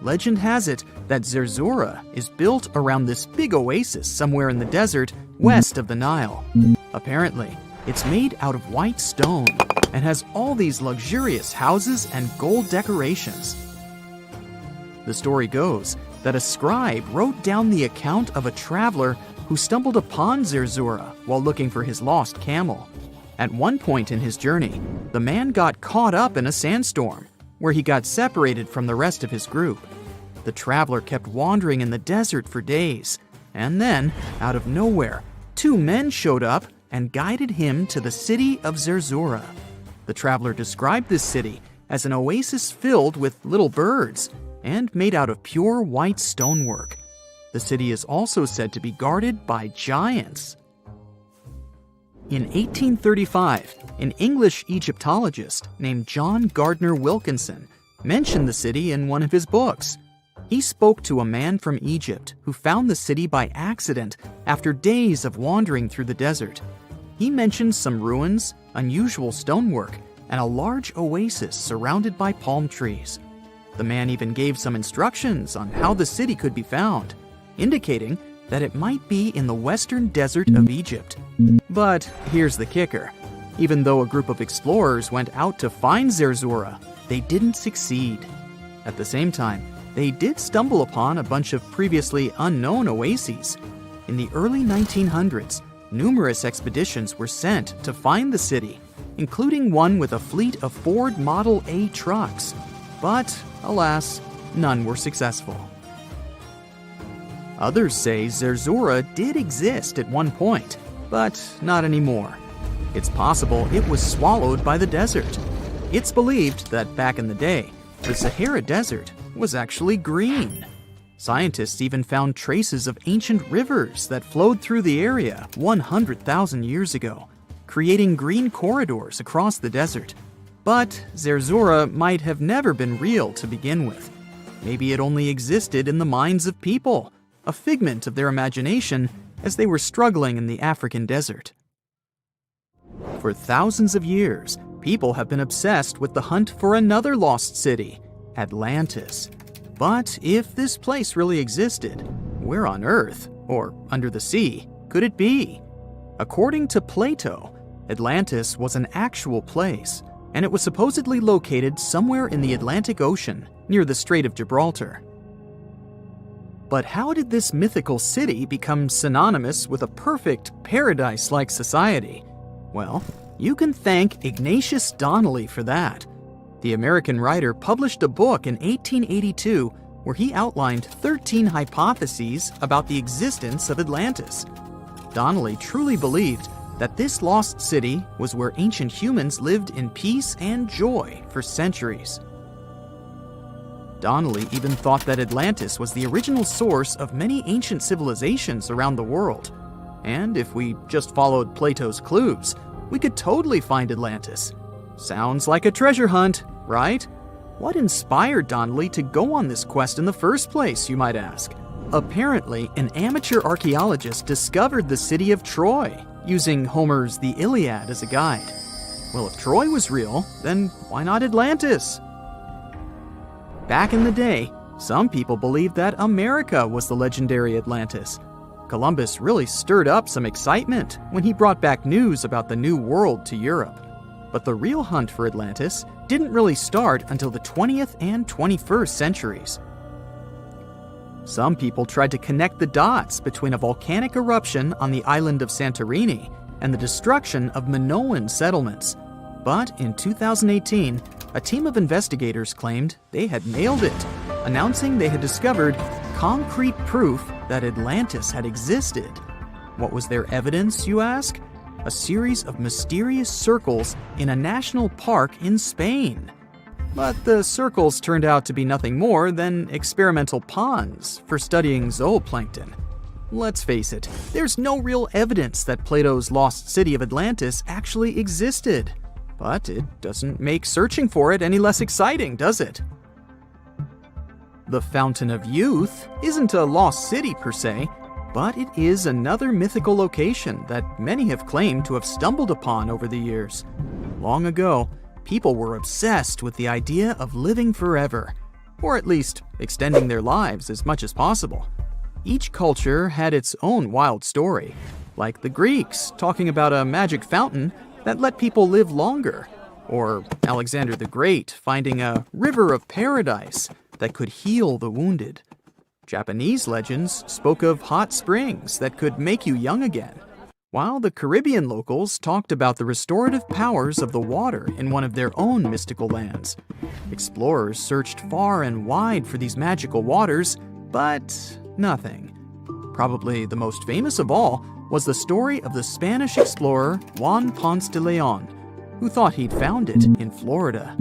Legend has it that Zerzura is built around this big oasis somewhere in the desert west of the Nile. Apparently, it's made out of white stone and has all these luxurious houses and gold decorations. The story goes that a scribe wrote down the account of a traveler who stumbled upon Zerzura while looking for his lost camel. At one point in his journey, the man got caught up in a sandstorm, where he got separated from the rest of his group. The traveler kept wandering in the desert for days, and then, out of nowhere, 2 men showed up and guided him to the city of Zerzura. The traveler described this city as an oasis filled with little birds and made out of pure white stonework. The city is also said to be guarded by giants. In 1835, an English Egyptologist named John Gardner Wilkinson mentioned the city in one of his books. He spoke to a man from Egypt who found the city by accident after days of wandering through the desert. He mentioned some ruins, unusual stonework, and a large oasis surrounded by palm trees. The man even gave some instructions on how the city could be found, indicating that it might be in the western desert of Egypt. But here's the kicker. Even though a group of explorers went out to find Zerzura, they didn't succeed. At the same time, they did stumble upon a bunch of previously unknown oases. In the early 1900s, numerous expeditions were sent to find the city, including one with a fleet of Ford Model A trucks. But, alas, none were successful. Others say Zerzura did exist at one point, but not anymore. It's possible it was swallowed by the desert. It's believed that back in the day, the Sahara Desert was actually green. Scientists even found traces of ancient rivers that flowed through the area 100,000 years ago, creating green corridors across the desert. But Zerzura might have never been real to begin with. Maybe it only existed in the minds of people, a figment of their imagination as they were struggling in the African desert. For thousands of years, people have been obsessed with the hunt for another lost city, Atlantis. But if this place really existed, where on Earth, or under the sea, could it be? According to Plato, Atlantis was an actual place, and it was supposedly located somewhere in the Atlantic Ocean, near the Strait of Gibraltar. But how did this mythical city become synonymous with a perfect paradise-like society? Well, you can thank Ignatius Donnelly for that. The American writer published a book in 1882 where he outlined 13 hypotheses about the existence of Atlantis. Donnelly truly believed that this lost city was where ancient humans lived in peace and joy for centuries. Donnelly even thought that Atlantis was the original source of many ancient civilizations around the world. And if we just followed Plato's clues, we could totally find Atlantis. Sounds like a treasure hunt, right? What inspired Donnelly to go on this quest in the first place, you might ask? Apparently, an amateur archaeologist discovered the city of Troy, using Homer's The Iliad as a guide. Well, if Troy was real, then why not Atlantis? Back in the day, some people believed that America was the legendary Atlantis. Columbus really stirred up some excitement when he brought back news about the New World to Europe. But the real hunt for Atlantis didn't really start until the 20th and 21st centuries. Some people tried to connect the dots between a volcanic eruption on the island of Santorini and the destruction of Minoan settlements. But in 2018, a team of investigators claimed they had nailed it, announcing they had discovered concrete proof that Atlantis had existed. What was their evidence, you ask? A series of mysterious circles in a national park in Spain. But the circles turned out to be nothing more than experimental ponds for studying zooplankton. Let's face it, there's no real evidence that Plato's lost city of Atlantis actually existed. But it doesn't make searching for it any less exciting, does it? The Fountain of Youth isn't a lost city per se, but it is another mythical location that many have claimed to have stumbled upon over the years. Long ago, people were obsessed with the idea of living forever, or at least extending their lives as much as possible. Each culture had its own wild story, like the Greeks talking about a magic fountain that let people live longer, or Alexander the Great finding a river of paradise that could heal the wounded. Japanese legends spoke of hot springs that could make you young again, while the Caribbean locals talked about the restorative powers of the water in one of their own mystical lands. Explorers searched far and wide for these magical waters, but nothing. Probably the most famous of all was the story of the Spanish explorer Juan Ponce de Leon, who thought he'd found it in Florida.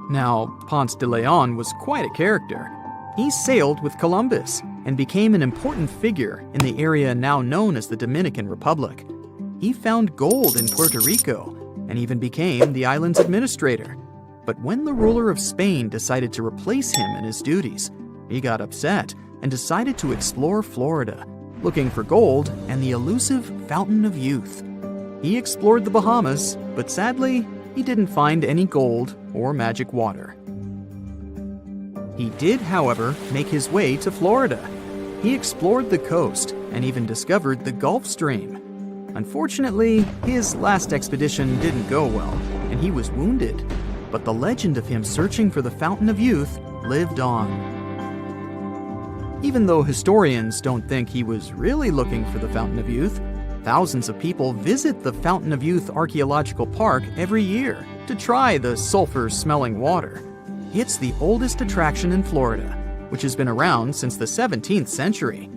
Now, Ponce de Leon was quite a character. He sailed with Columbus and became an important figure in the area now known as the Dominican Republic. He found gold in Puerto Rico and even became the island's administrator. But when the ruler of Spain decided to replace him in his duties, he got upset and decided to explore Florida, looking for gold and the elusive Fountain of Youth. He explored the Bahamas, but sadly, he didn't find any gold or magic water. He did, however, make his way to Florida. he explored the coast and even discovered the Gulf Stream. Unfortunately, his last expedition didn't go well, and he was wounded. But the legend of him searching for the Fountain of Youth lived on. Even though historians don't think he was really looking for the Fountain of Youth, thousands of people visit the Fountain of Youth Archaeological Park every year to try the sulfur-smelling water. It's the oldest attraction in Florida, which has been around since the 17th century.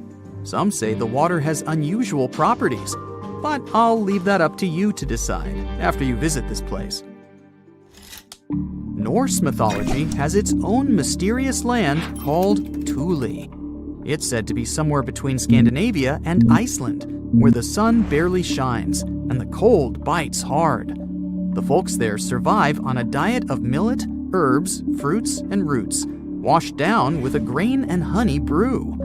Some say the water has unusual properties, but I'll leave that up to you to decide after you visit this place. Norse mythology has its own mysterious land called Thule. It's said to be somewhere between Scandinavia and Iceland, where the sun barely shines and the cold bites hard. The folks there survive on a diet of millet, herbs, fruits, and roots, washed down with a grain and honey brew.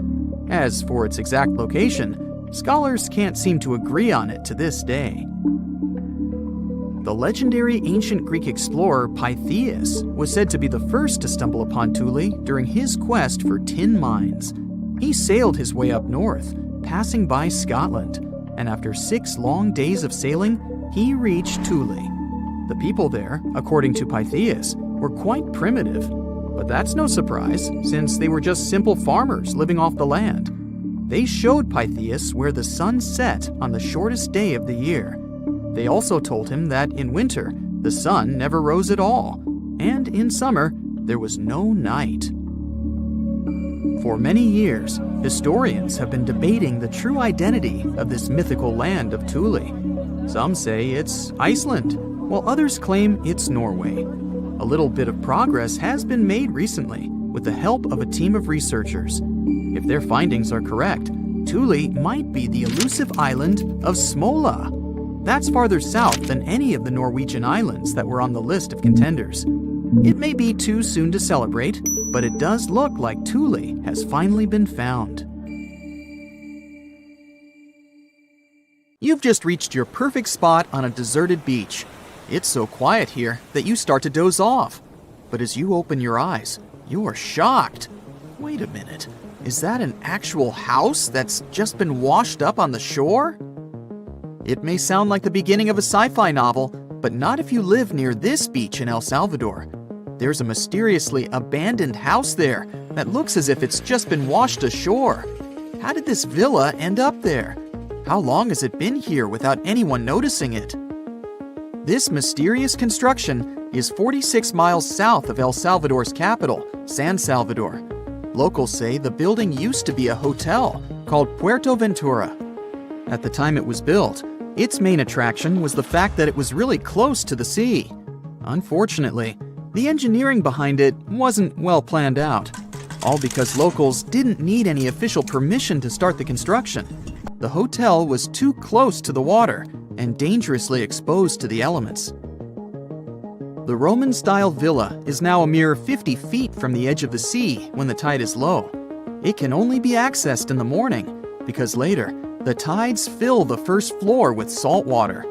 As for its exact location, scholars can't seem to agree on it to this day. The legendary ancient Greek explorer Pytheas was said to be the first to stumble upon Thule during his quest for tin mines. He sailed his way up north, passing by Scotland, and after 6 long days of sailing, he reached Thule. The people there, according to Pytheas, were quite primitive, but that's no surprise since they were just simple farmers living off the land. They showed Pytheas where the sun set on the shortest day of the year. They also told him that in winter, the sun never rose at all, and in summer, there was no night. For many years, historians have been debating the true identity of this mythical land of Thule. Some say it's Iceland, while others claim it's Norway. A little bit of progress has been made recently with the help of a team of researchers. If their findings are correct, Thule might be the elusive island of Smola. That's farther south than any of the Norwegian islands that were on the list of contenders. It may be too soon to celebrate, but it does look like Thule has finally been found. You've just reached your perfect spot on a deserted beach. It's so quiet here that you start to doze off. But as you open your eyes, you are shocked. Wait a minute, is that an actual house that's just been washed up on the shore? It may sound like the beginning of a sci-fi novel, but not if you live near this beach in El Salvador. There's a mysteriously abandoned house there that looks as if it's just been washed ashore. How did this villa end up there? How long has it been here without anyone noticing it? This mysterious construction is 46 miles south of El Salvador's capital, San Salvador. Locals say the building used to be a hotel called Puerto Ventura. At the time it was built, its main attraction was the fact that it was really close to the sea. Unfortunately, the engineering behind it wasn't well planned out, all because locals didn't need any official permission to start the construction. The hotel was too close to the water and dangerously exposed to the elements. The Roman-style villa is now a mere 50 feet from the edge of the sea when the tide is low. It can only be accessed in the morning because later, the tides fill the first floor with salt water.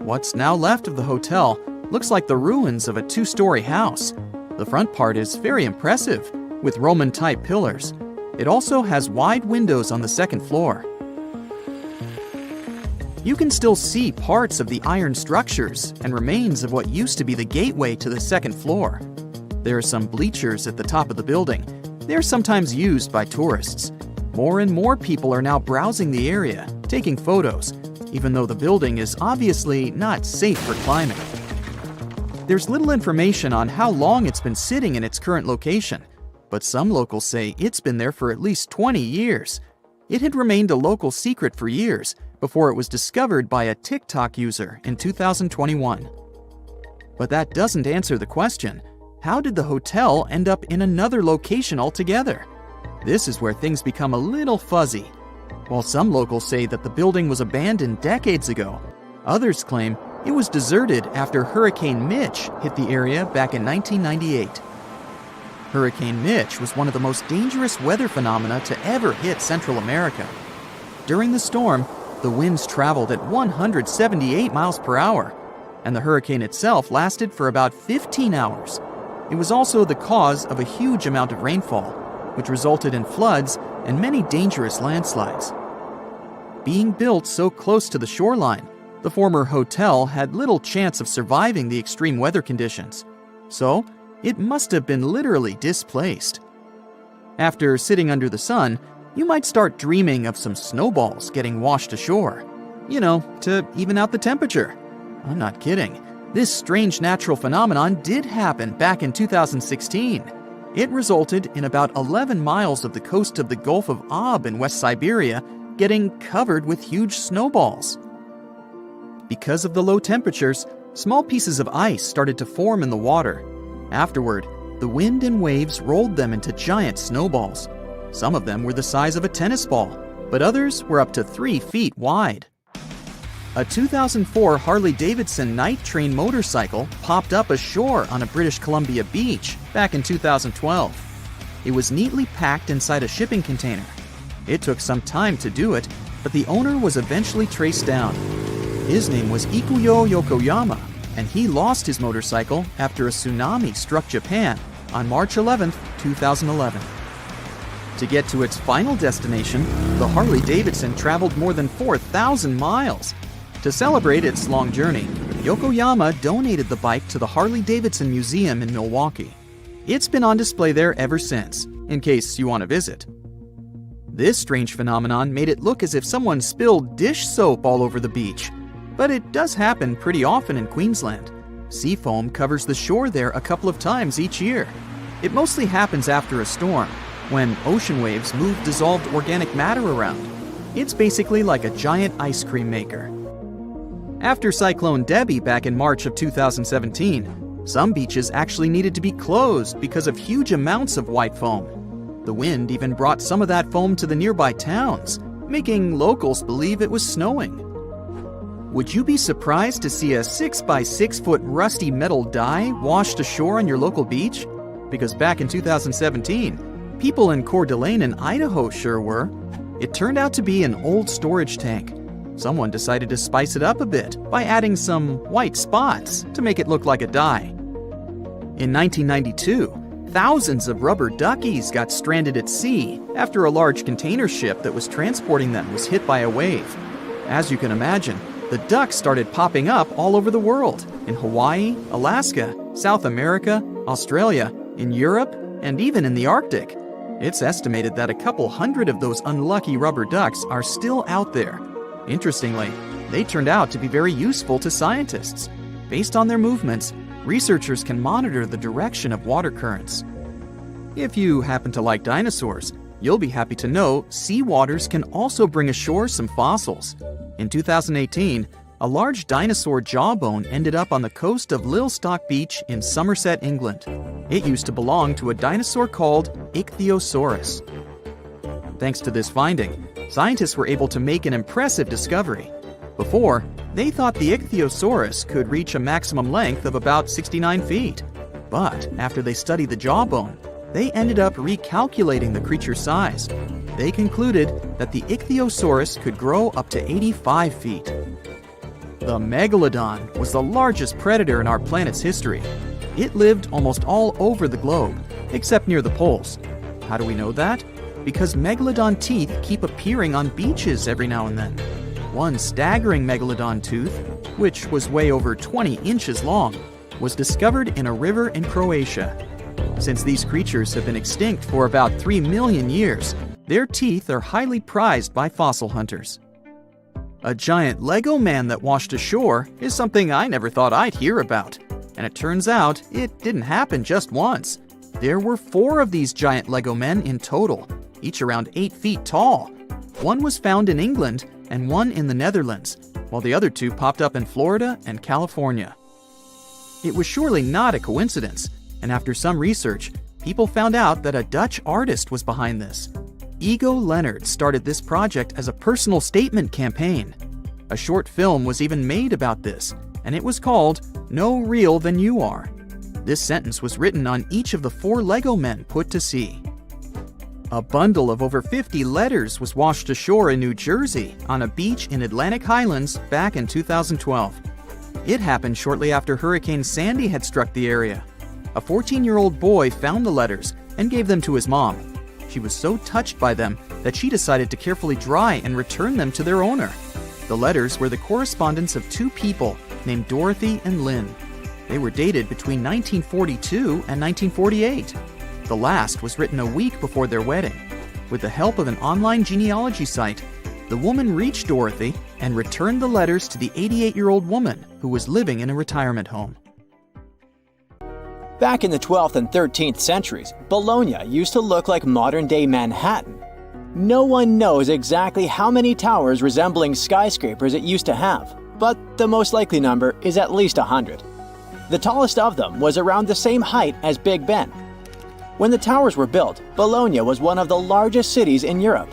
What's now left of the hotel looks like the ruins of a 2-story house. The front part is very impressive, with Roman-type pillars. It also has wide windows on the second floor. You can still see parts of the iron structures and remains of what used to be the gateway to the second floor. There are some bleachers at the top of the building. They're sometimes used by tourists. More and more people are now browsing the area, taking photos, even though the building is obviously not safe for climbing. There's little information on how long it's been sitting in its current location, but some locals say it's been there for at least 20 years. It had remained a local secret for years before it was discovered by a TikTok user in 2021. But that doesn't answer the question, how did the hotel end up in another location altogether? This is where things become a little fuzzy. While some locals say that the building was abandoned decades ago, others claim it was deserted after Hurricane Mitch hit the area back in 1998. Hurricane Mitch was one of the most dangerous weather phenomena to ever hit Central America. During the storm, the winds traveled at 178 miles per hour, and the hurricane itself lasted for about 15 hours. It was also the cause of a huge amount of rainfall, which resulted in floods and many dangerous landslides. Being built so close to the shoreline, the former hotel had little chance of surviving the extreme weather conditions, so it must have been literally displaced. After sitting under the sun, you might start dreaming of some snowballs getting washed ashore. To even out the temperature. I'm not kidding. This strange natural phenomenon did happen back in 2016. It resulted in about 11 miles of the coast of the Gulf of Aab in West Siberia getting covered with huge snowballs. Because of the low temperatures, small pieces of ice started to form in the water. Afterward, the wind and waves rolled them into giant snowballs. Some of them were the size of a tennis ball, but others were up to 3 feet wide. A 2004 Harley-Davidson night train motorcycle popped up ashore on a British Columbia beach back in 2012. It was neatly packed inside a shipping container. It took some time to do it, but the owner was eventually traced down. His name was Ikuyo Yokoyama, and he lost his motorcycle after a tsunami struck Japan on March 11, 2011. To get to its final destination, the Harley-Davidson traveled more than 4,000 miles. To celebrate its long journey, Yokoyama donated the bike to the Harley-Davidson Museum in Milwaukee. It's been on display there ever since, in case you want to visit. This strange phenomenon made it look as if someone spilled dish soap all over the beach. But it does happen pretty often in Queensland. Sea foam covers the shore there a couple of times each year. It mostly happens after a storm, when ocean waves move dissolved organic matter around. It's basically like a giant ice cream maker. After Cyclone Debbie back in March of 2017, some beaches actually needed to be closed because of huge amounts of white foam. The wind even brought some of that foam to the nearby towns, making locals believe it was snowing. Would you be surprised to see a 6-by-6-foot rusty metal die washed ashore on your local beach? Because back in 2017, people in Coeur d'Alene in Idaho sure were. It turned out to be an old storage tank. Someone decided to spice it up a bit by adding some white spots to make it look like a die. In 1992, thousands of rubber duckies got stranded at sea after a large container ship that was transporting them was hit by a wave. As you can imagine, the ducks started popping up all over the world, in Hawaii, Alaska, South America, Australia, in Europe, and even in the Arctic. It's estimated that a couple hundred of those unlucky rubber ducks are still out there. Interestingly, they turned out to be very useful to scientists. Based on their movements, researchers can monitor the direction of water currents. If you happen to like dinosaurs, you'll be happy to know sea waters can also bring ashore some fossils. In 2018, a large dinosaur jawbone ended up on the coast of Lilstock Beach in Somerset, England. It used to belong to a dinosaur called Ichthyosaurus. Thanks to this finding, scientists were able to make an impressive discovery. Before, they thought the Ichthyosaurus could reach a maximum length of about 69 feet. But after they studied the jawbone, they ended up recalculating the creature's size. They concluded that the Ichthyosaurus could grow up to 85 feet. The megalodon was the largest predator in our planet's history. It lived almost all over the globe, except near the poles. How do we know that? Because megalodon teeth keep appearing on beaches every now and then. One staggering megalodon tooth, which was way over 20 inches long, was discovered in a river in Croatia. Since these creatures have been extinct for about 3 million years, their teeth are highly prized by fossil hunters. A giant Lego man that washed ashore is something I never thought I'd hear about. And it turns out it didn't happen just once. There were 4 of these giant Lego men in total, each around 8 feet tall. One was found in England and one in the Netherlands, while the other 2 popped up in Florida and California. It was surely not a coincidence, and after some research, people found out that a Dutch artist was behind this. Ego Leonard started this project as a personal statement campaign. A short film was even made about this, and it was called No Real Than You Are. This sentence was written on each of the 4 Lego men put to sea. A bundle of over 50 letters was washed ashore in New Jersey on a beach in Atlantic Highlands back in 2012. It happened shortly after Hurricane Sandy had struck the area. A 14-year-old boy found the letters and gave them to his mom. She was so touched by them that she decided to carefully dry and return them to their owner. The letters were the correspondence of two people named Dorothy and Lynn. They were dated between 1942 and 1948. The last was written a week before their wedding. With the help of an online genealogy site, the woman reached Dorothy and returned the letters to the 88-year-old woman who was living in a retirement home. Back in the 12th and 13th centuries, Bologna used to look like modern-day Manhattan. No one knows exactly how many towers resembling skyscrapers it used to have, but the most likely number is at least 100. The tallest of them was around the same height as Big Ben. When the towers were built, Bologna was one of the largest cities in Europe.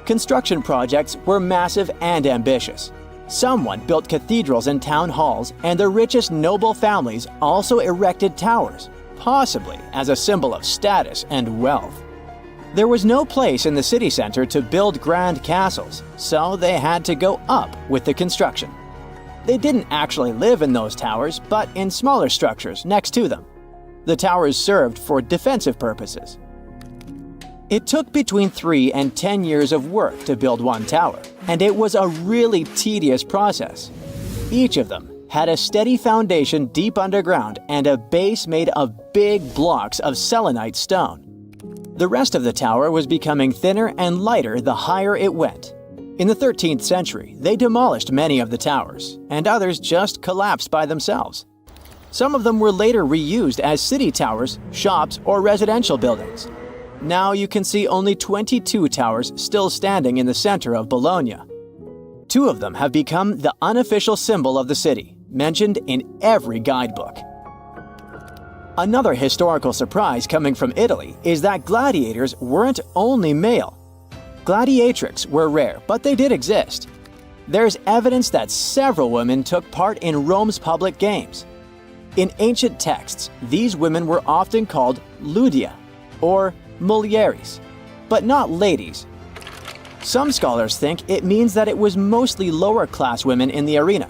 Construction projects were massive and ambitious. Someone built cathedrals and town halls, and the richest noble families also erected towers, possibly as a symbol of status and wealth. There was no place in the city center to build grand castles, so they had to go up with the construction. They didn't actually live in those towers, but in smaller structures next to them. The towers served for defensive purposes. It took between 3 and 10 years of work to build one tower, and it was a really tedious process. Each of them had a steady foundation deep underground and a base made of big blocks of selenite stone. The rest of the tower was becoming thinner and lighter the higher it went. In the 13th century, they demolished many of the towers, and others just collapsed by themselves. Some of them were later reused as city towers, shops, or residential buildings. Now you can see only 22 towers still standing in the center of Bologna. 2 of them have become the unofficial symbol of the city, mentioned in every guidebook. Another historical surprise coming from Italy is that gladiators weren't only male. Gladiatrix were rare, but they did exist. There's evidence that several women took part in Rome's public games. In ancient texts, these women were often called ludia, or mulieres, but not ladies. Some scholars think it means that it was mostly lower-class women in the arena.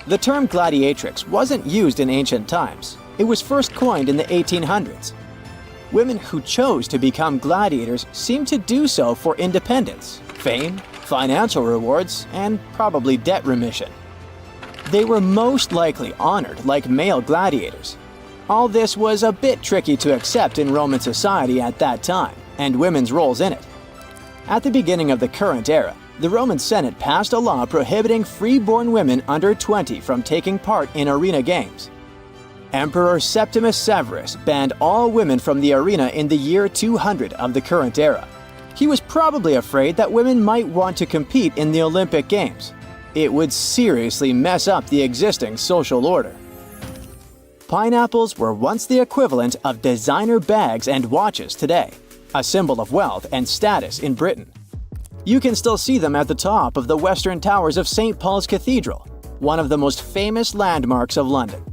The term gladiatrix wasn't used in ancient times. It was first coined in the 1800s. Women who chose to become gladiators seemed to do so for independence, fame, financial rewards, and probably debt remission. They were most likely honored like male gladiators. All this was a bit tricky to accept in Roman society at that time, and women's roles in it. At the beginning of the current era, the Roman Senate passed a law prohibiting free-born women under 20 from taking part in arena games. Emperor Septimus Severus banned all women from the arena in the year 200 of the current era. He was probably afraid that women might want to compete in the Olympic Games. It would seriously mess up the existing social order. Pineapples were once the equivalent of designer bags and watches today, a symbol of wealth and status in Britain. You can still see them at the top of the western towers of St. Paul's Cathedral, one of the most famous landmarks of London.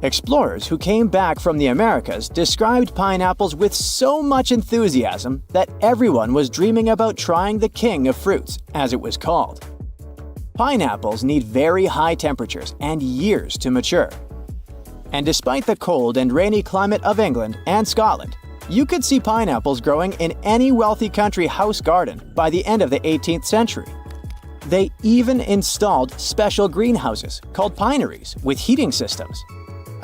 Explorers who came back from the Americas described pineapples with so much enthusiasm that everyone was dreaming about trying the king of fruits, as it was called. Pineapples need very high temperatures and years to mature. And despite the cold and rainy climate of England and Scotland, you could see pineapples growing in any wealthy country house garden by the end of the 18th century. They even installed special greenhouses called pineries with heating systems.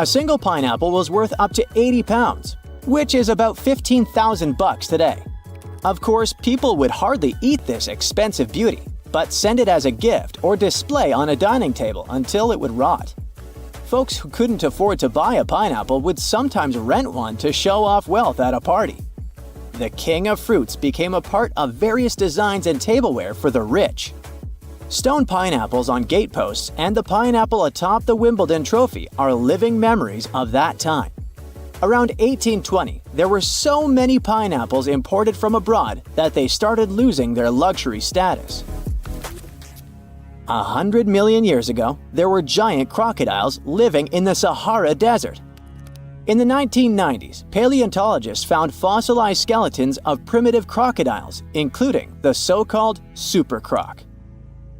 A single pineapple was worth up to 80 pounds, which is about $15,000 today. Of course, people would hardly eat this expensive beauty, but send it as a gift or display on a dining table until it would rot. Folks who couldn't afford to buy a pineapple would sometimes rent one to show off wealth at a party. The king of fruits became a part of various designs and tableware for the rich. Stone pineapples on gateposts and the pineapple atop the Wimbledon trophy are living memories of that time. Around 1820, there were so many pineapples imported from abroad that they started losing their luxury status. 100 million years ago, there were giant crocodiles living in the Sahara Desert. In the 1990s, paleontologists found fossilized skeletons of primitive crocodiles, including the so-called supercroc.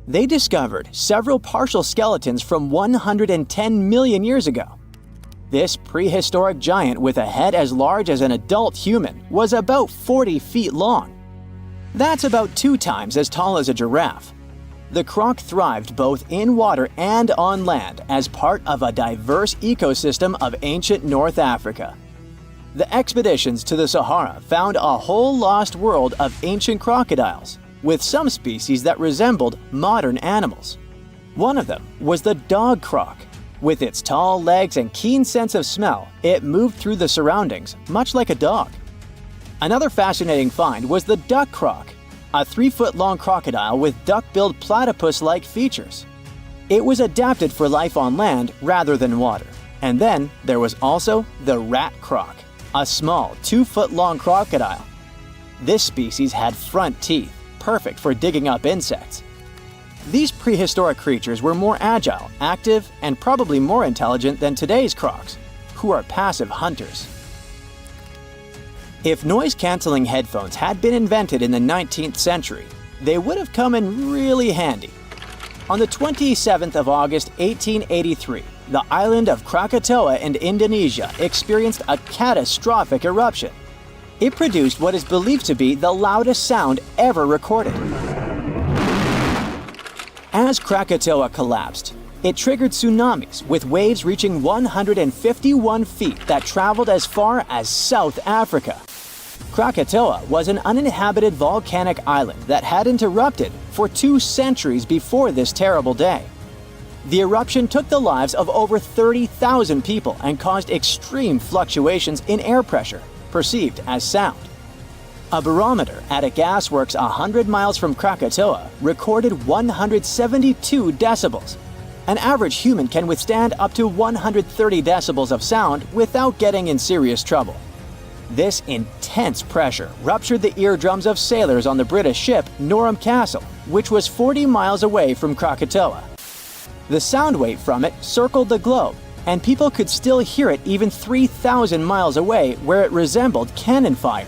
They discovered several partial skeletons from 110 million years ago. This prehistoric giant with a head as large as an adult human was about 40 feet long. That's about 2 times as tall as a giraffe. The croc thrived both in water and on land as part of a diverse ecosystem of ancient North Africa. The expeditions to the Sahara found a whole lost world of ancient crocodiles, with some species that resembled modern animals. One of them was the dog croc. With its tall legs and keen sense of smell, it moved through the surroundings much like a dog. Another fascinating find was the duck croc, a 3-foot-long crocodile with duck-billed platypus-like features. It was adapted for life on land rather than water. And then there was also the rat croc, a small 2-foot-long crocodile. This species had front teeth, perfect for digging up insects. These prehistoric creatures were more agile, active, and probably more intelligent than today's crocs, who are passive hunters. If noise-canceling headphones had been invented in the 19th century, they would have come in really handy. On the 27th of August 1883, the island of Krakatoa in Indonesia experienced a catastrophic eruption. It produced what is believed to be the loudest sound ever recorded. As Krakatoa collapsed, it triggered tsunamis with waves reaching 151 feet that traveled as far as South Africa. Krakatoa was an uninhabited volcanic island that hadn't erupted for 2 centuries before this terrible day. The eruption took the lives of over 30,000 people and caused extreme fluctuations in air pressure, perceived as sound. A barometer at a gasworks 100 miles from Krakatoa recorded 172 decibels. An average human can withstand up to 130 decibels of sound without getting in serious trouble. This intense pressure ruptured the eardrums of sailors on the British ship Norham Castle, which was 40 miles away from Krakatoa. The sound wave from it circled the globe, and people could still hear it even 3,000 miles away where it resembled cannon fire.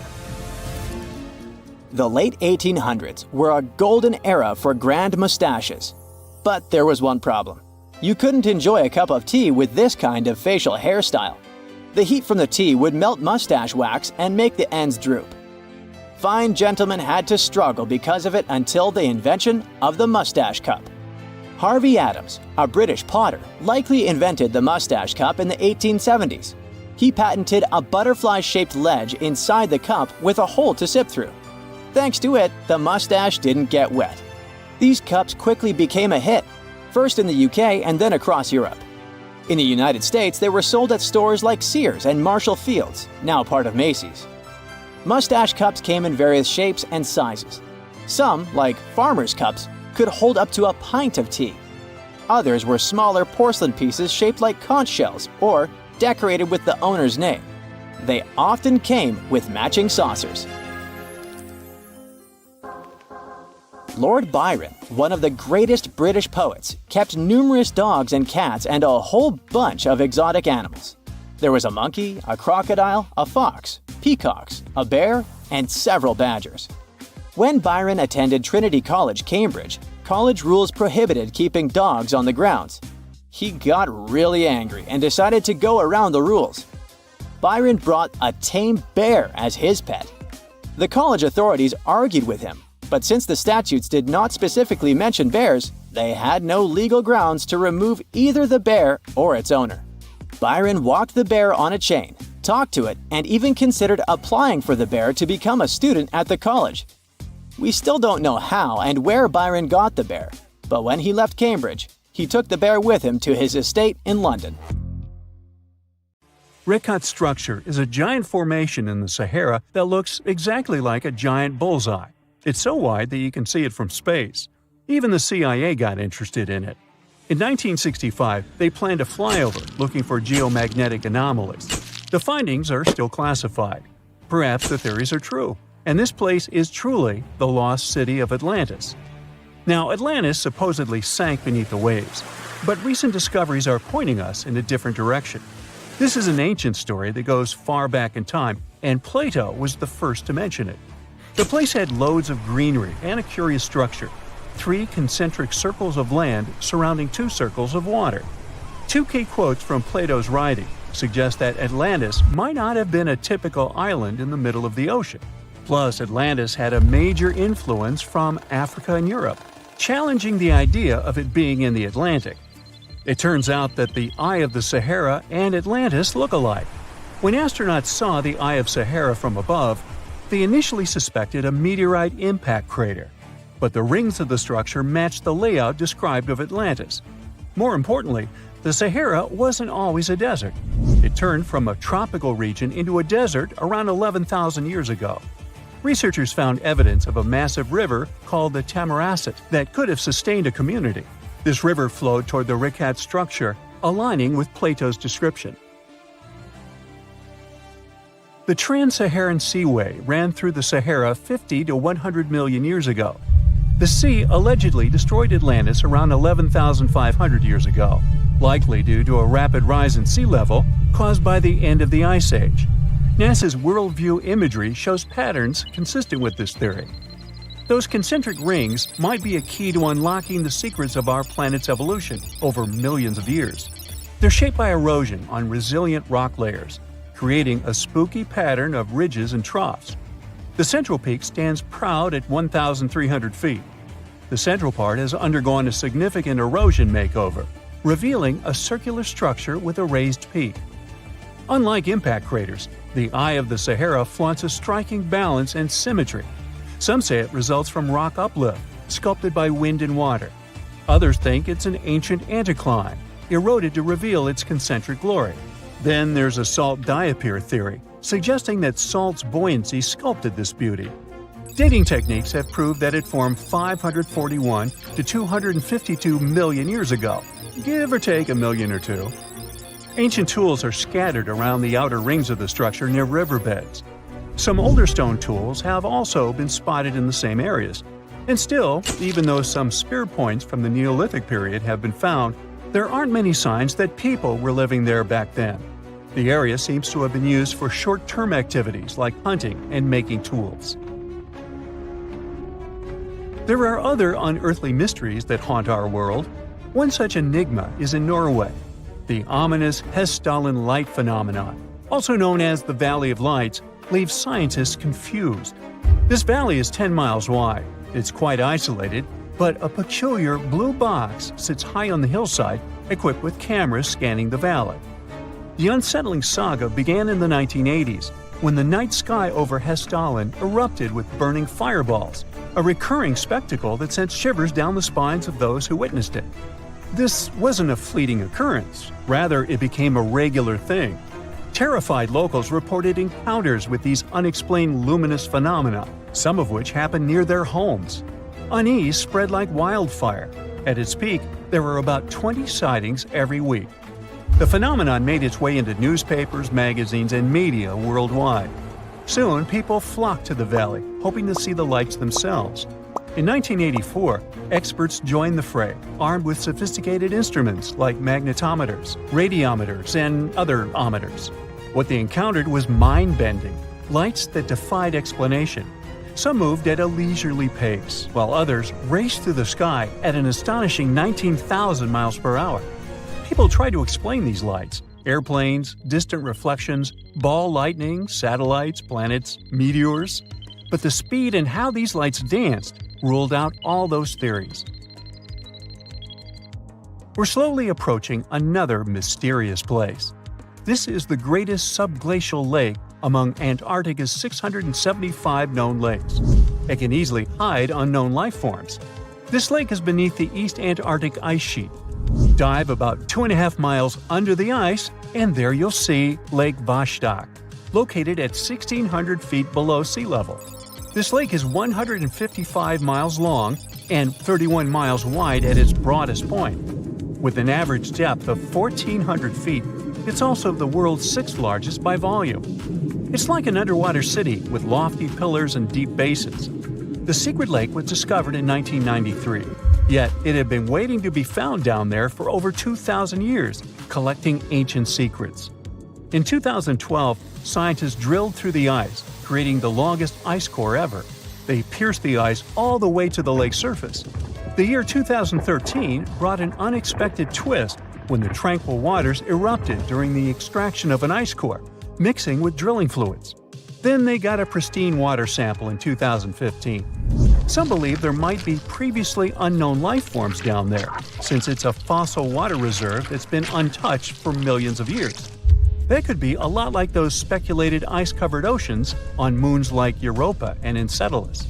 The late 1800s were a golden era for grand mustaches. But there was one problem. You couldn't enjoy a cup of tea with this kind of facial hairstyle. The heat from the tea would melt mustache wax and make the ends droop. Fine gentlemen had to struggle because of it until the invention of the mustache cup. Harvey Adams, a British potter, likely invented the mustache cup in the 1870s. He patented a butterfly-shaped ledge inside the cup with a hole to sip through. Thanks to it, the mustache didn't get wet. These cups quickly became a hit, first in the UK and then across Europe. In the United States, they were sold at stores like Sears and Marshall Field's, now part of Macy's. Mustache cups came in various shapes and sizes. Some, like farmers' cups, could hold up to a pint of tea. Others were smaller porcelain pieces shaped like conch shells or decorated with the owner's name. They often came with matching saucers. Lord Byron, one of the greatest British poets, kept numerous dogs and cats and a whole bunch of exotic animals. There was a monkey, a crocodile, a fox, peacocks, a bear, and several badgers. When Byron attended Trinity College, Cambridge, college rules prohibited keeping dogs on the grounds. He got really angry and decided to go around the rules. Byron brought a tame bear as his pet. The college authorities argued with him, but since the statutes did not specifically mention bears, they had no legal grounds to remove either the bear or its owner. Byron walked the bear on a chain, talked to it, and even considered applying for the bear to become a student at the college. We still don't know how and where Byron got the bear, but when he left Cambridge, he took the bear with him to his estate in London. Rikat structure is a giant formation in the Sahara that looks exactly like a giant bullseye. It's so wide that you can see it from space. Even the CIA got interested in it. In 1965, they planned a flyover looking for geomagnetic anomalies. The findings are still classified. Perhaps the theories are true, and this place is truly the lost city of Atlantis. Now, Atlantis supposedly sank beneath the waves, but recent discoveries are pointing us in a different direction. This is an ancient story that goes far back in time, and Plato was the first to mention it. The place had loads of greenery and a curious structure. 3 concentric circles of land surrounding 2 circles of water. 2 key quotes from Plato's writing suggest that Atlantis might not have been a typical island in the middle of the ocean. Plus, Atlantis had a major influence from Africa and Europe, challenging the idea of it being in the Atlantic. It turns out that the Eye of the Sahara and Atlantis look alike. When astronauts saw the Eye of Sahara from above, they initially suspected a meteorite impact crater, but the rings of the structure matched the layout described of Atlantis. More importantly, the Sahara wasn't always a desert. It turned from a tropical region into a desert around 11,000 years ago. Researchers found evidence of a massive river called the Tamaracet that could have sustained a community. This river flowed toward the Rikat structure, aligning with Plato's description. The Trans-Saharan Seaway ran through the Sahara 50 to 100 million years ago. The sea allegedly destroyed Atlantis around 11,500 years ago, likely due to a rapid rise in sea level caused by the end of the Ice Age. NASA's worldview imagery shows patterns consistent with this theory. Those concentric rings might be a key to unlocking the secrets of our planet's evolution over millions of years. They're shaped by erosion on resilient rock layers, creating a spooky pattern of ridges and troughs. The central peak stands proud at 1,300 feet. The central part has undergone a significant erosion makeover, revealing a circular structure with a raised peak. Unlike impact craters, the Eye of the Sahara flaunts a striking balance and symmetry. Some say it results from rock uplift, sculpted by wind and water. Others think it's an ancient anticline, eroded to reveal its concentric glory. Then there's a salt diapir theory, suggesting that salt's buoyancy sculpted this beauty. Dating techniques have proved that it formed 541 to 252 million years ago, give or take a million or two. Ancient tools are scattered around the outer rings of the structure near riverbeds. Some older stone tools have also been spotted in the same areas. And still, even though some spear points from the Neolithic period have been found, there aren't many signs that people were living there back then. The area seems to have been used for short-term activities like hunting and making tools. There are other unearthly mysteries that haunt our world. One such enigma is in Norway. The ominous Hessdalen light phenomenon, also known as the Valley of Lights, leaves scientists confused. This valley is 10 miles wide. It's quite isolated, but a peculiar blue box sits high on the hillside, equipped with cameras scanning the valley. The unsettling saga began in the 1980s, when the night sky over Hessdalen erupted with burning fireballs, a recurring spectacle that sent shivers down the spines of those who witnessed it. This wasn't a fleeting occurrence, rather it became a regular thing. Terrified locals reported encounters with these unexplained luminous phenomena, some of which happened near their homes. Unease spread like wildfire. At its peak, there were about 20 sightings every week. The phenomenon made its way into newspapers, magazines, and media worldwide. Soon, people flocked to the valley, hoping to see the lights themselves. In 1984, experts joined the fray, armed with sophisticated instruments like magnetometers, radiometers, and other ometers. What they encountered was mind-bending, lights that defied explanation. Some moved at a leisurely pace, while others raced through the sky at an astonishing 19,000 miles per hour. People tried to explain these lights: airplanes, distant reflections, ball lightning, satellites, planets, meteors. But the speed and how these lights danced ruled out all those theories. We're slowly approaching another mysterious place. This is the greatest subglacial lake among Antarctica's 675 known lakes. It can easily hide unknown life forms. This lake is beneath the East Antarctic ice sheet. Dive about 2.5 miles under the ice, and there you'll see Lake Vostok, located at 1,600 feet below sea level. This lake is 155 miles long and 31 miles wide at its broadest point. With an average depth of 1,400 feet, it's also the world's sixth largest by volume. It's like an underwater city with lofty pillars and deep basins. The secret lake was discovered in 1993, yet it had been waiting to be found down there for over 2,000 years, collecting ancient secrets. In 2012, scientists drilled through the ice, creating the longest ice core ever. They pierced the ice all the way to the lake's surface. The year 2013 brought an unexpected twist when the tranquil waters erupted during the extraction of an ice core, mixing with drilling fluids. Then they got a pristine water sample in 2015. Some believe there might be previously unknown life forms down there, since it's a fossil water reserve that's been untouched for millions of years. That could be a lot like those speculated ice-covered oceans on moons like Europa and Enceladus.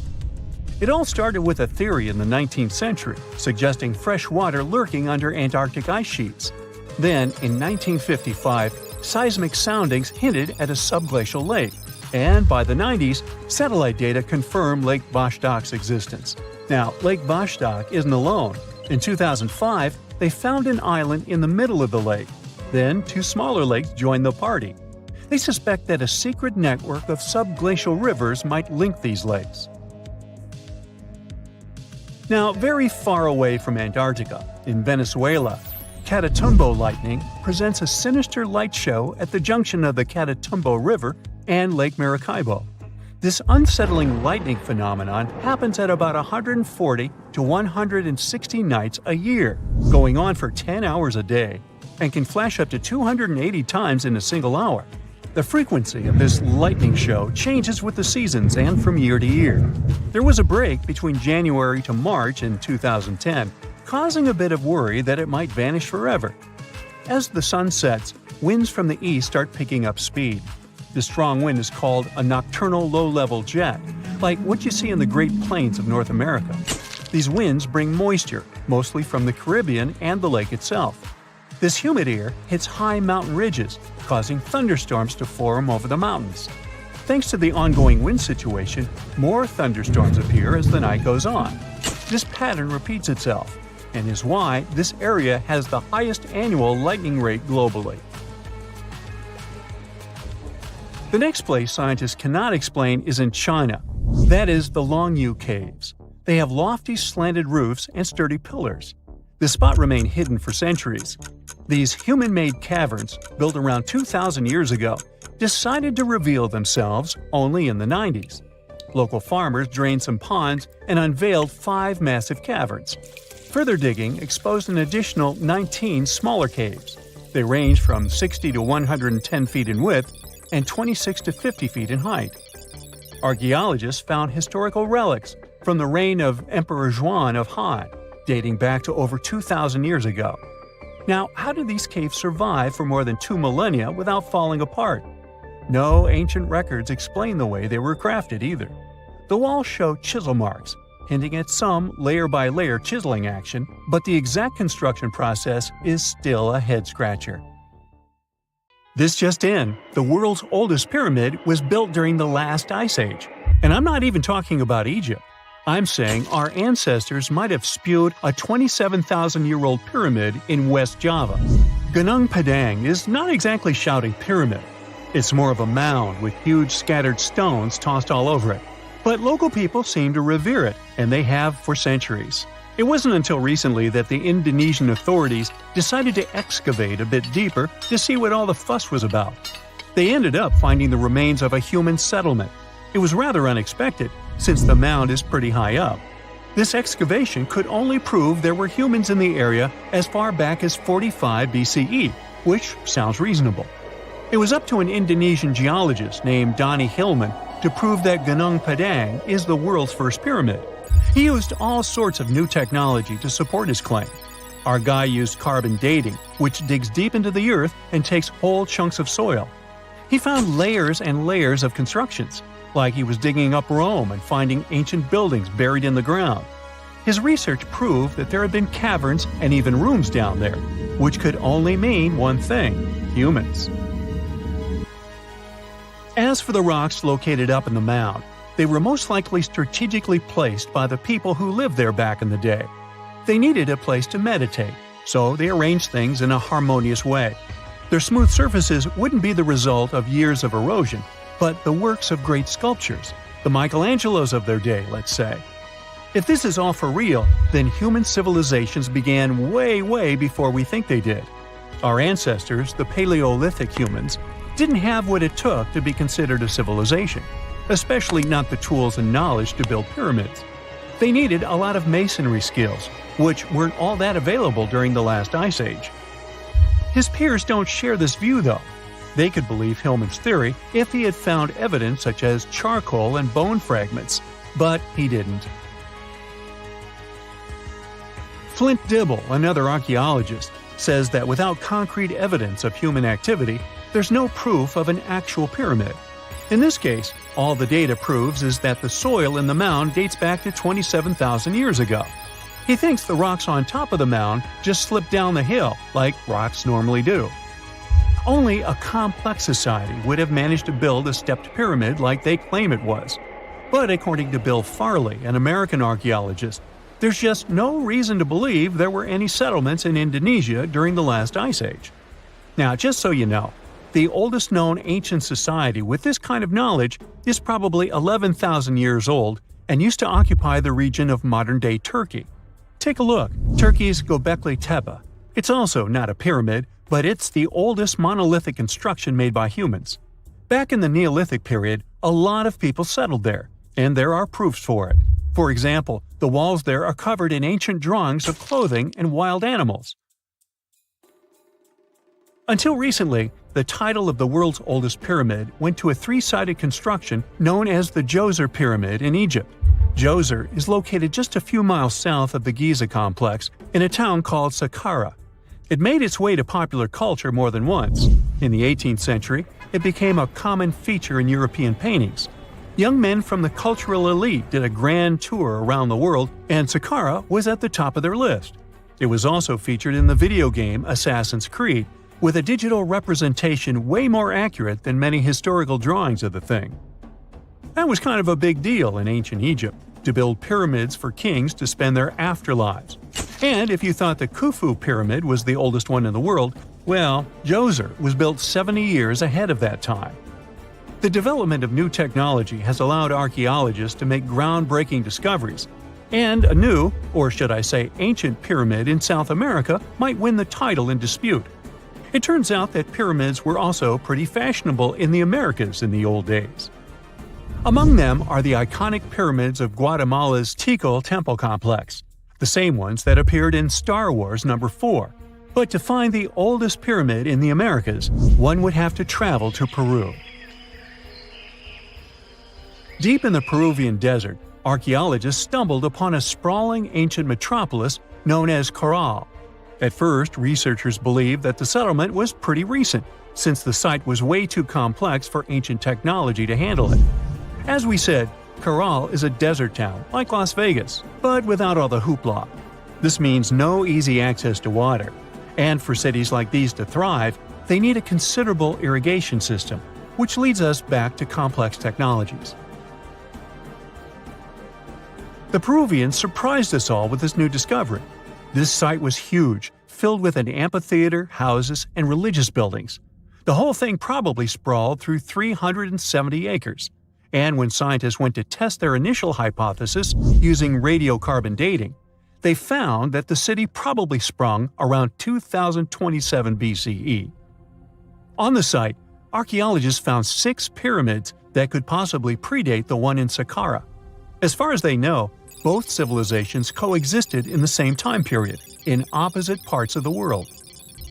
It all started with a theory in the 19th century, suggesting fresh water lurking under Antarctic ice sheets. Then, in 1955, seismic soundings hinted at a subglacial lake, and by the 90s, satellite data confirmed Lake Vostok's existence. Now, Lake Vostok isn't alone. In 2005, they found an island in the middle of the lake. Then, two smaller lakes joined the party. They suspect that a secret network of subglacial rivers might link these lakes. Now, very far away from Antarctica, in Venezuela, Catatumbo lightning presents a sinister light show at the junction of the Catatumbo River and Lake Maracaibo. This unsettling lightning phenomenon happens at about 140 to 160 nights a year, going on for 10 hours a day, and can flash up to 280 times in a single hour. The frequency of this lightning show changes with the seasons and from year to year. There was a break between January to March in 2010, causing a bit of worry that it might vanish forever. As the sun sets, winds from the east start picking up speed. This strong wind is called a nocturnal low-level jet, like what you see in the Great Plains of North America. These winds bring moisture, mostly from the Caribbean and the lake itself. This humid air hits high mountain ridges, causing thunderstorms to form over the mountains. Thanks to the ongoing wind situation, more thunderstorms appear as the night goes on. This pattern repeats itself, and is why this area has the highest annual lightning rate globally. The next place scientists cannot explain is in China. That is the Longyu Caves. They have lofty slanted roofs and sturdy pillars. This spot remained hidden for centuries. These human-made caverns, built around 2,000 years ago, decided to reveal themselves only in the 90s. Local farmers drained some ponds and unveiled 5 massive caverns. Further digging exposed an additional 19 smaller caves. They range from 60 to 110 feet in width and 26 to 50 feet in height. Archaeologists found historical relics from the reign of Emperor Zhuan of Han, dating back to over 2,000 years ago. Now, how did these caves survive for more than 2 millennia without falling apart? No ancient records explain the way they were crafted either. The walls show chisel marks, hinting at some layer-by-layer chiseling action, but the exact construction process is still a head-scratcher. This just in, the world's oldest pyramid was built during the last ice age. And I'm not even talking about Egypt. I'm saying our ancestors might have spewed a 27,000-year-old pyramid in West Java. Gunung Padang is not exactly shouting pyramid. It's more of a mound with huge scattered stones tossed all over it. But local people seem to revere it, and they have for centuries. It wasn't until recently that the Indonesian authorities decided to excavate a bit deeper to see what all the fuss was about. They ended up finding the remains of a human settlement. It was rather unexpected, since the mound is pretty high up. This excavation could only prove there were humans in the area as far back as 45 BCE, which sounds reasonable. It was up to an Indonesian geologist named Donny Hillman to prove that Gunung Padang is the world's first pyramid. He used all sorts of new technology to support his claim. Our guy used carbon dating, which digs deep into the earth and takes whole chunks of soil. He found layers and layers of constructions, like he was digging up Rome and finding ancient buildings buried in the ground. His research proved that there had been caverns and even rooms down there, which could only mean one thing: humans. As for the rocks located up in the mound, they were most likely strategically placed by the people who lived there back in the day. They needed a place to meditate, so they arranged things in a harmonious way. Their smooth surfaces wouldn't be the result of years of erosion, but the works of great sculptures, the Michelangelos of their day, let's say. If this is all for real, then human civilizations began way before we think they did. Our ancestors, the Paleolithic humans, didn't have what it took to be considered a civilization, especially not the tools and knowledge to build pyramids. They needed a lot of masonry skills, which weren't all that available during the last ice age. His peers don't share this view though. They could believe Hillman's theory if he had found evidence such as charcoal and bone fragments, but he didn't. Flint Dibble, another archaeologist, says that without concrete evidence of human activity, there's no proof of an actual pyramid. In this case, all the data proves is that the soil in the mound dates back to 27,000 years ago. He thinks the rocks on top of the mound just slipped down the hill, like rocks normally do. Only a complex society would have managed to build a stepped pyramid like they claim it was. But according to Bill Farley, an American archaeologist, there's just no reason to believe there were any settlements in Indonesia during the last ice age. Now, just so you know, the oldest known ancient society with this kind of knowledge is probably 11,000 years old and used to occupy the region of modern-day Turkey. Take a look, Turkey's Göbekli Tepe. It's also not a pyramid, but it's the oldest monolithic construction made by humans. Back in the Neolithic period, a lot of people settled there, and there are proofs for it. For example, the walls there are covered in ancient drawings of clothing and wild animals. Until recently, the title of the world's oldest pyramid went to a three-sided construction known as the Djoser Pyramid in Egypt. Djoser is located just a few miles south of the Giza complex in a town called Saqqara. It made its way to popular culture more than once. In the 18th century, it became a common feature in European paintings. Young men from the cultural elite did a grand tour around the world, and Saqqara was at the top of their list. It was also featured in the video game Assassin's Creed, with a digital representation way more accurate than many historical drawings of the thing. That was kind of a big deal in ancient Egypt, to build pyramids for kings to spend their afterlives. And if you thought the Khufu pyramid was the oldest one in the world, well, Djoser was built 70 years ahead of that time. The development of new technology has allowed archaeologists to make groundbreaking discoveries, and a new, or should I say ancient pyramid in South America might win the title in dispute. It turns out that pyramids were also pretty fashionable in the Americas in the old days. Among them are the iconic pyramids of Guatemala's Tikal Temple Complex, the same ones that appeared in Star Wars No. 4. But to find the oldest pyramid in the Americas, one would have to travel to Peru. Deep in the Peruvian desert, archaeologists stumbled upon a sprawling ancient metropolis known as Caral. At first, researchers believed that the settlement was pretty recent, since the site was way too complex for ancient technology to handle it. As we said, Caral is a desert town, like Las Vegas, but without all the hoopla. This means no easy access to water, and for cities like these to thrive, they need a considerable irrigation system, which leads us back to complex technologies. The Peruvians surprised us all with this new discovery. This site was huge, filled with an amphitheater, houses, and religious buildings. The whole thing probably sprawled through 370 acres. And when scientists went to test their initial hypothesis using radiocarbon dating, they found that the city probably sprung around 2027 BCE. On the site, archaeologists found 6 pyramids that could possibly predate the one in Saqqara. As far as they know, both civilizations coexisted in the same time period, in opposite parts of the world.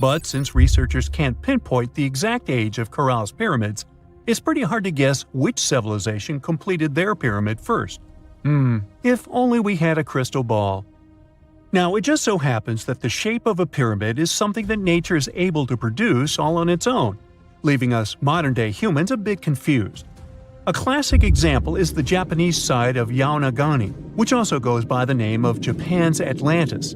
But since researchers can't pinpoint the exact age of Caral's pyramids, it's pretty hard to guess which civilization completed their pyramid first. If only we had a crystal ball. Now, it just so happens that the shape of a pyramid is something that nature is able to produce all on its own, leaving us modern-day humans a bit confused. A classic example is the Japanese side of Yaonagani, which also goes by the name of Japan's Atlantis.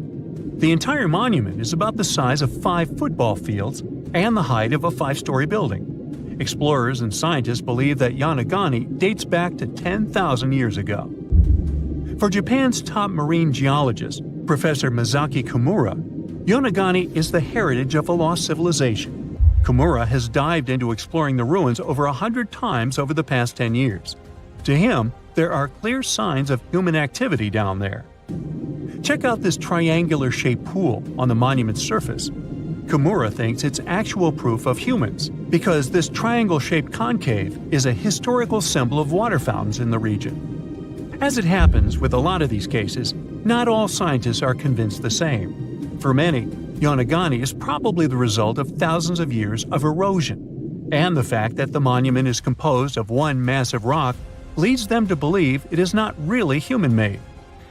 The entire monument is about the size of 5 football fields and the height of a 5-story building. Explorers and scientists believe that Yaonagani dates back to 10,000 years ago. For Japan's top marine geologist, Professor Masaki Kimura, Yaonagani is the heritage of a lost civilization. Kimura has dived into exploring the ruins over 100 times over the past 10 years. To him, there are clear signs of human activity down there. Check out this triangular-shaped pool on the monument's surface. Kimura thinks it's actual proof of humans, because this triangle-shaped concave is a historical symbol of water fountains in the region. As it happens with a lot of these cases, not all scientists are convinced the same. For many, Yaonagani is probably the result of thousands of years of erosion. And the fact that the monument is composed of one massive rock leads them to believe it is not really human-made.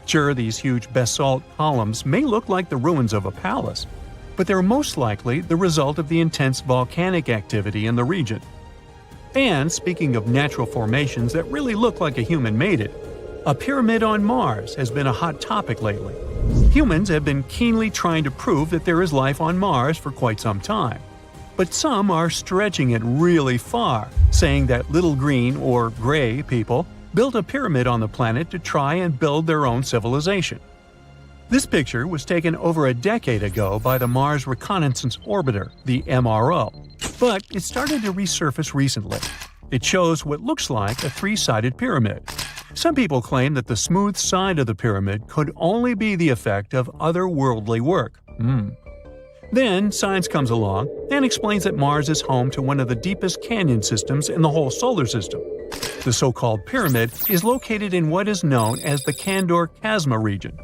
Sure, these huge basalt columns may look like the ruins of a palace, but they're most likely the result of the intense volcanic activity in the region. And speaking of natural formations that really look like a human made it, a pyramid on Mars has been a hot topic lately. Humans have been keenly trying to prove that there is life on Mars for quite some time. But some are stretching it really far, saying that little green or gray people built a pyramid on the planet to try and build their own civilization. This picture was taken over a decade ago by the Mars Reconnaissance Orbiter, the MRO, but it started to resurface recently. It shows what looks like a three-sided pyramid. Some people claim that the smooth side of the pyramid could only be the effect of otherworldly work. Then science comes along and explains that Mars is home to one of the deepest canyon systems in the whole solar system. The so-called pyramid is located in what is known as the Kandor-Chasma region.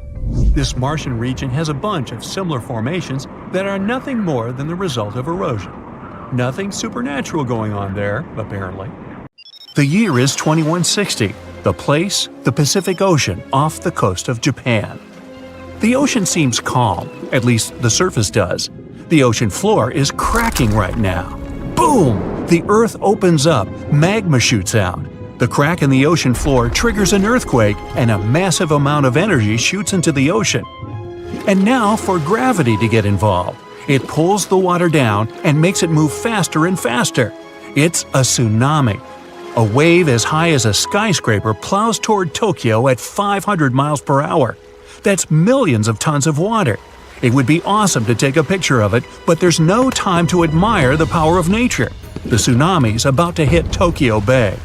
This Martian region has a bunch of similar formations that are nothing more than the result of erosion. Nothing supernatural going on there, apparently. The year is 2160. The place, the Pacific Ocean off the coast of Japan. The ocean seems calm, at least the surface does. The ocean floor is cracking right now. Boom! The Earth opens up, magma shoots out. The crack in the ocean floor triggers an earthquake, and a massive amount of energy shoots into the ocean. And now for gravity to get involved. It pulls the water down and makes it move faster and faster. It's a tsunami. A wave as high as a skyscraper plows toward Tokyo at 500 miles per hour. That's millions of tons of water. It would be awesome to take a picture of it, but there's no time to admire the power of nature. The tsunami's about to hit Tokyo Bay.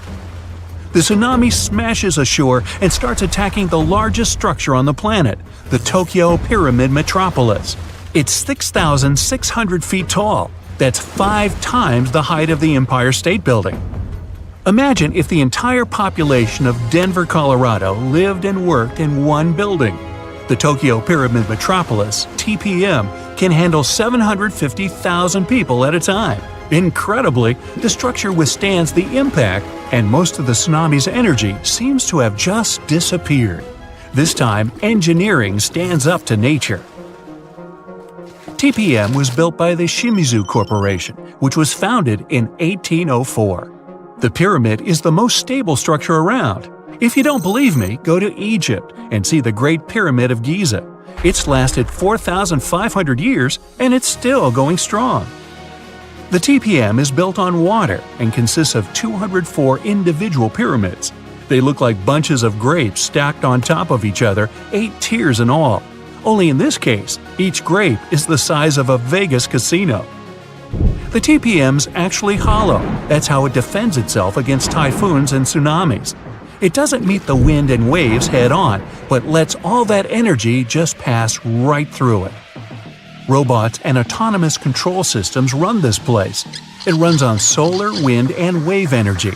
The tsunami smashes ashore and starts attacking the largest structure on the planet, the Tokyo Pyramid Metropolis. It's 6,600 feet tall. That's 5 times the height of the Empire State Building. Imagine if the entire population of Denver, Colorado lived and worked in one building. The Tokyo Pyramid Metropolis, TPM, can handle 750,000 people at a time. Incredibly, the structure withstands the impact, and most of the tsunami's energy seems to have just disappeared. This time, engineering stands up to nature. TPM was built by the Shimizu Corporation, which was founded in 1804. The pyramid is the most stable structure around. If you don't believe me, go to Egypt and see the Great Pyramid of Giza. It's lasted 4,500 years and it's still going strong. The TPM is built on water and consists of 204 individual pyramids. They look like bunches of grapes stacked on top of each other, 8 tiers in all. Only in this case, each grape is the size of a Vegas casino. The TPM's actually hollow. That's how it defends itself against typhoons and tsunamis. It doesn't meet the wind and waves head-on, but lets all that energy just pass right through it. Robots and autonomous control systems run this place. It runs on solar, wind, and wave energy.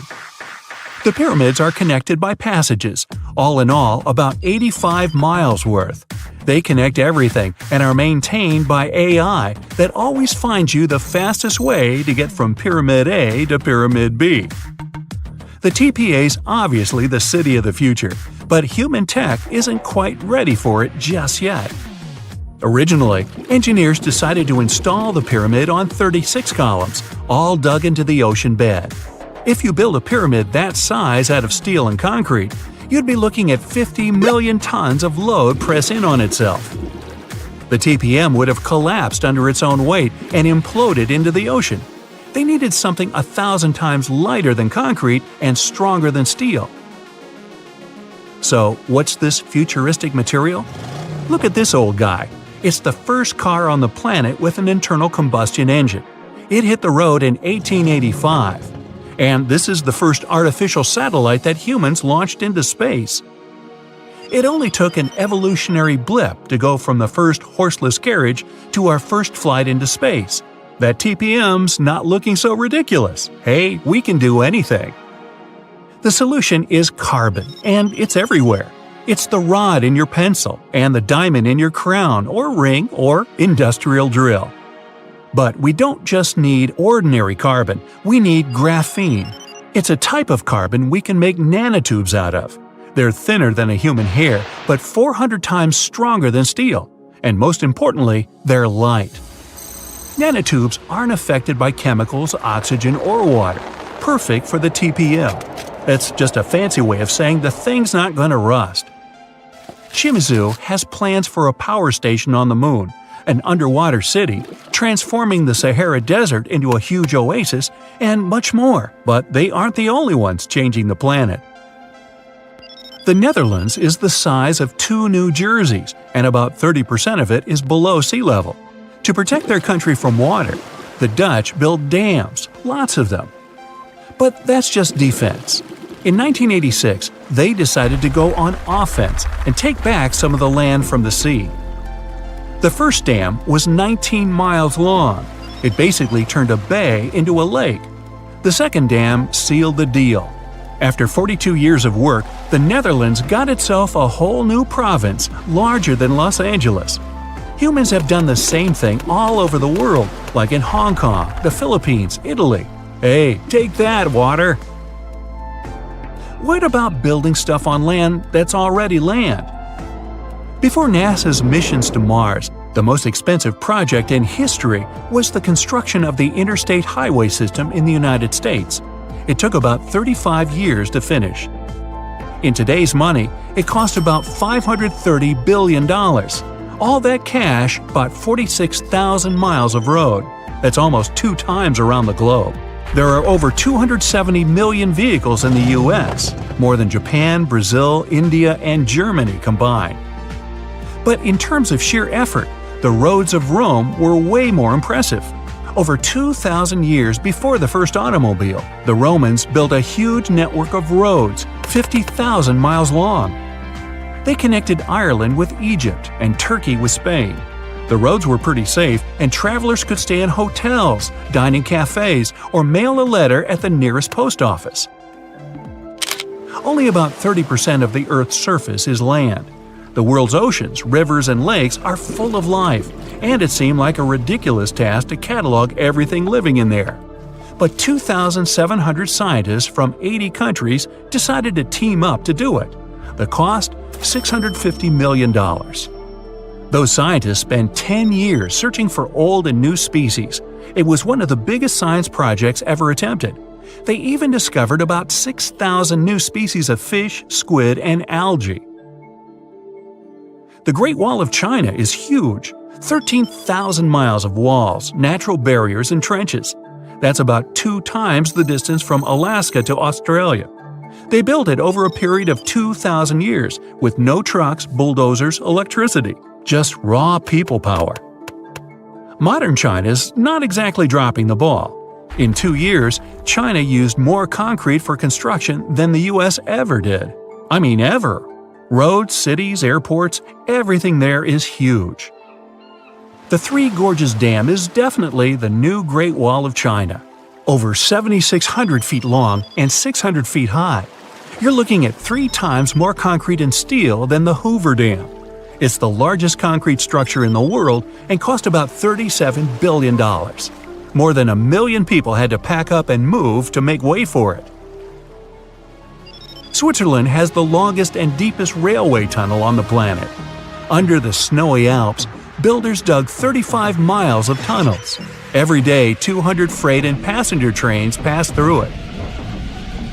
The pyramids are connected by passages, all in all about 85 miles worth. They connect everything and are maintained by AI that always finds you the fastest way to get from Pyramid A to Pyramid B. The TPA's obviously the city of the future, but human tech isn't quite ready for it just yet. Originally, engineers decided to install the pyramid on 36 columns, all dug into the ocean bed. If you build a pyramid that size out of steel and concrete, you'd be looking at 50 million tons of load press in on itself. The TPM would have collapsed under its own weight and imploded into the ocean. They needed something 1,000 times lighter than concrete and stronger than steel. So, what's this futuristic material? Look at this old guy. It's the first car on the planet with an internal combustion engine. It hit the road in 1885. And this is the first artificial satellite that humans launched into space. It only took an evolutionary blip to go from the first horseless carriage to our first flight into space. That TPM's not looking so ridiculous. Hey, we can do anything. The solution is carbon, and it's everywhere. It's the rod in your pencil and the diamond in your crown or ring or industrial drill. But we don't just need ordinary carbon, we need graphene. It's a type of carbon we can make nanotubes out of. They're thinner than a human hair, but 400 times stronger than steel. And most importantly, they're light. Nanotubes aren't affected by chemicals, oxygen, or water. Perfect for the TPM. That's just a fancy way of saying the thing's not going to rust. Shimizu has plans for a power station on the moon, an underwater city, transforming the Sahara Desert into a huge oasis, and much more. But they aren't the only ones changing the planet. The Netherlands is the size of 2 New Jerseys, and about 30% of it is below sea level. To protect their country from water, the Dutch built dams, lots of them. But that's just defense. In 1986, they decided to go on offense and take back some of the land from the sea. The first dam was 19 miles long. It basically turned a bay into a lake. The second dam sealed the deal. After 42 years of work, the Netherlands got itself a whole new province larger than Los Angeles. Humans have done the same thing all over the world, like in Hong Kong, the Philippines, Italy. Hey, take that, water! What about building stuff on land that's already land? Before NASA's missions to Mars, the most expensive project in history was the construction of the interstate highway system in the United States. It took about 35 years to finish. In today's money, it cost about $530 billion. All that cash bought 46,000 miles of road. That's almost 2 times around the globe. There are over 270 million vehicles in the US, more than Japan, Brazil, India, and Germany combined. But in terms of sheer effort, the roads of Rome were way more impressive. Over 2,000 years before the first automobile, the Romans built a huge network of roads, 50,000 miles long. They connected Ireland with Egypt and Turkey with Spain. The roads were pretty safe, and travelers could stay in hotels, dine in cafes, or mail a letter at the nearest post office. Only about 30% of the Earth's surface is land. The world's oceans, rivers, and lakes are full of life, and it seemed like a ridiculous task to catalog everything living in there. But 2,700 scientists from 80 countries decided to team up to do it. The cost? $650 million. Those scientists spent 10 years searching for old and new species. It was one of the biggest science projects ever attempted. They even discovered about 6,000 new species of fish, squid, and algae. The Great Wall of China is huge. 13,000 miles of walls, natural barriers, and trenches. That's about 2 times the distance from Alaska to Australia. They built it over a period of 2,000 years, with no trucks, bulldozers, electricity, just raw people power. Modern China's not exactly dropping the ball. In 2 years, China used more concrete for construction than the US ever did. I mean ever. Roads, cities, airports, everything there is huge. The Three Gorges Dam is definitely the new Great Wall of China. Over 7,600 feet long and 600 feet high. You're looking at 3 times more concrete and steel than the Hoover Dam. It's the largest concrete structure in the world and cost about $37 billion. More than 1 million people had to pack up and move to make way for it. Switzerland has the longest and deepest railway tunnel on the planet. Under the snowy Alps, builders dug 35 miles of tunnels. Every day, 200 freight and passenger trains pass through it.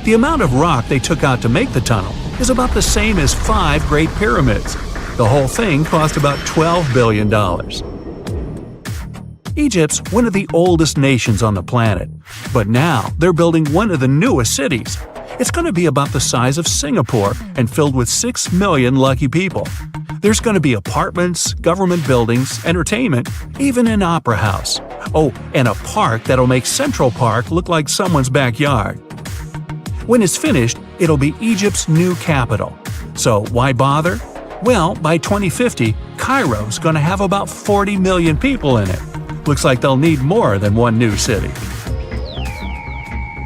The amount of rock they took out to make the tunnel is about the same as 5 Great Pyramids. The whole thing cost about $12 billion. Egypt's one of the oldest nations on the planet, but now they're building one of the newest cities. It's going to be about the size of Singapore and filled with 6 million lucky people. There's going to be apartments, government buildings, entertainment, even an opera house. Oh, and a park that'll make Central Park look like someone's backyard. When it's finished, it'll be Egypt's new capital. So why bother? Well, by 2050, Cairo's going to have about 40 million people in it. Looks like they'll need more than one new city.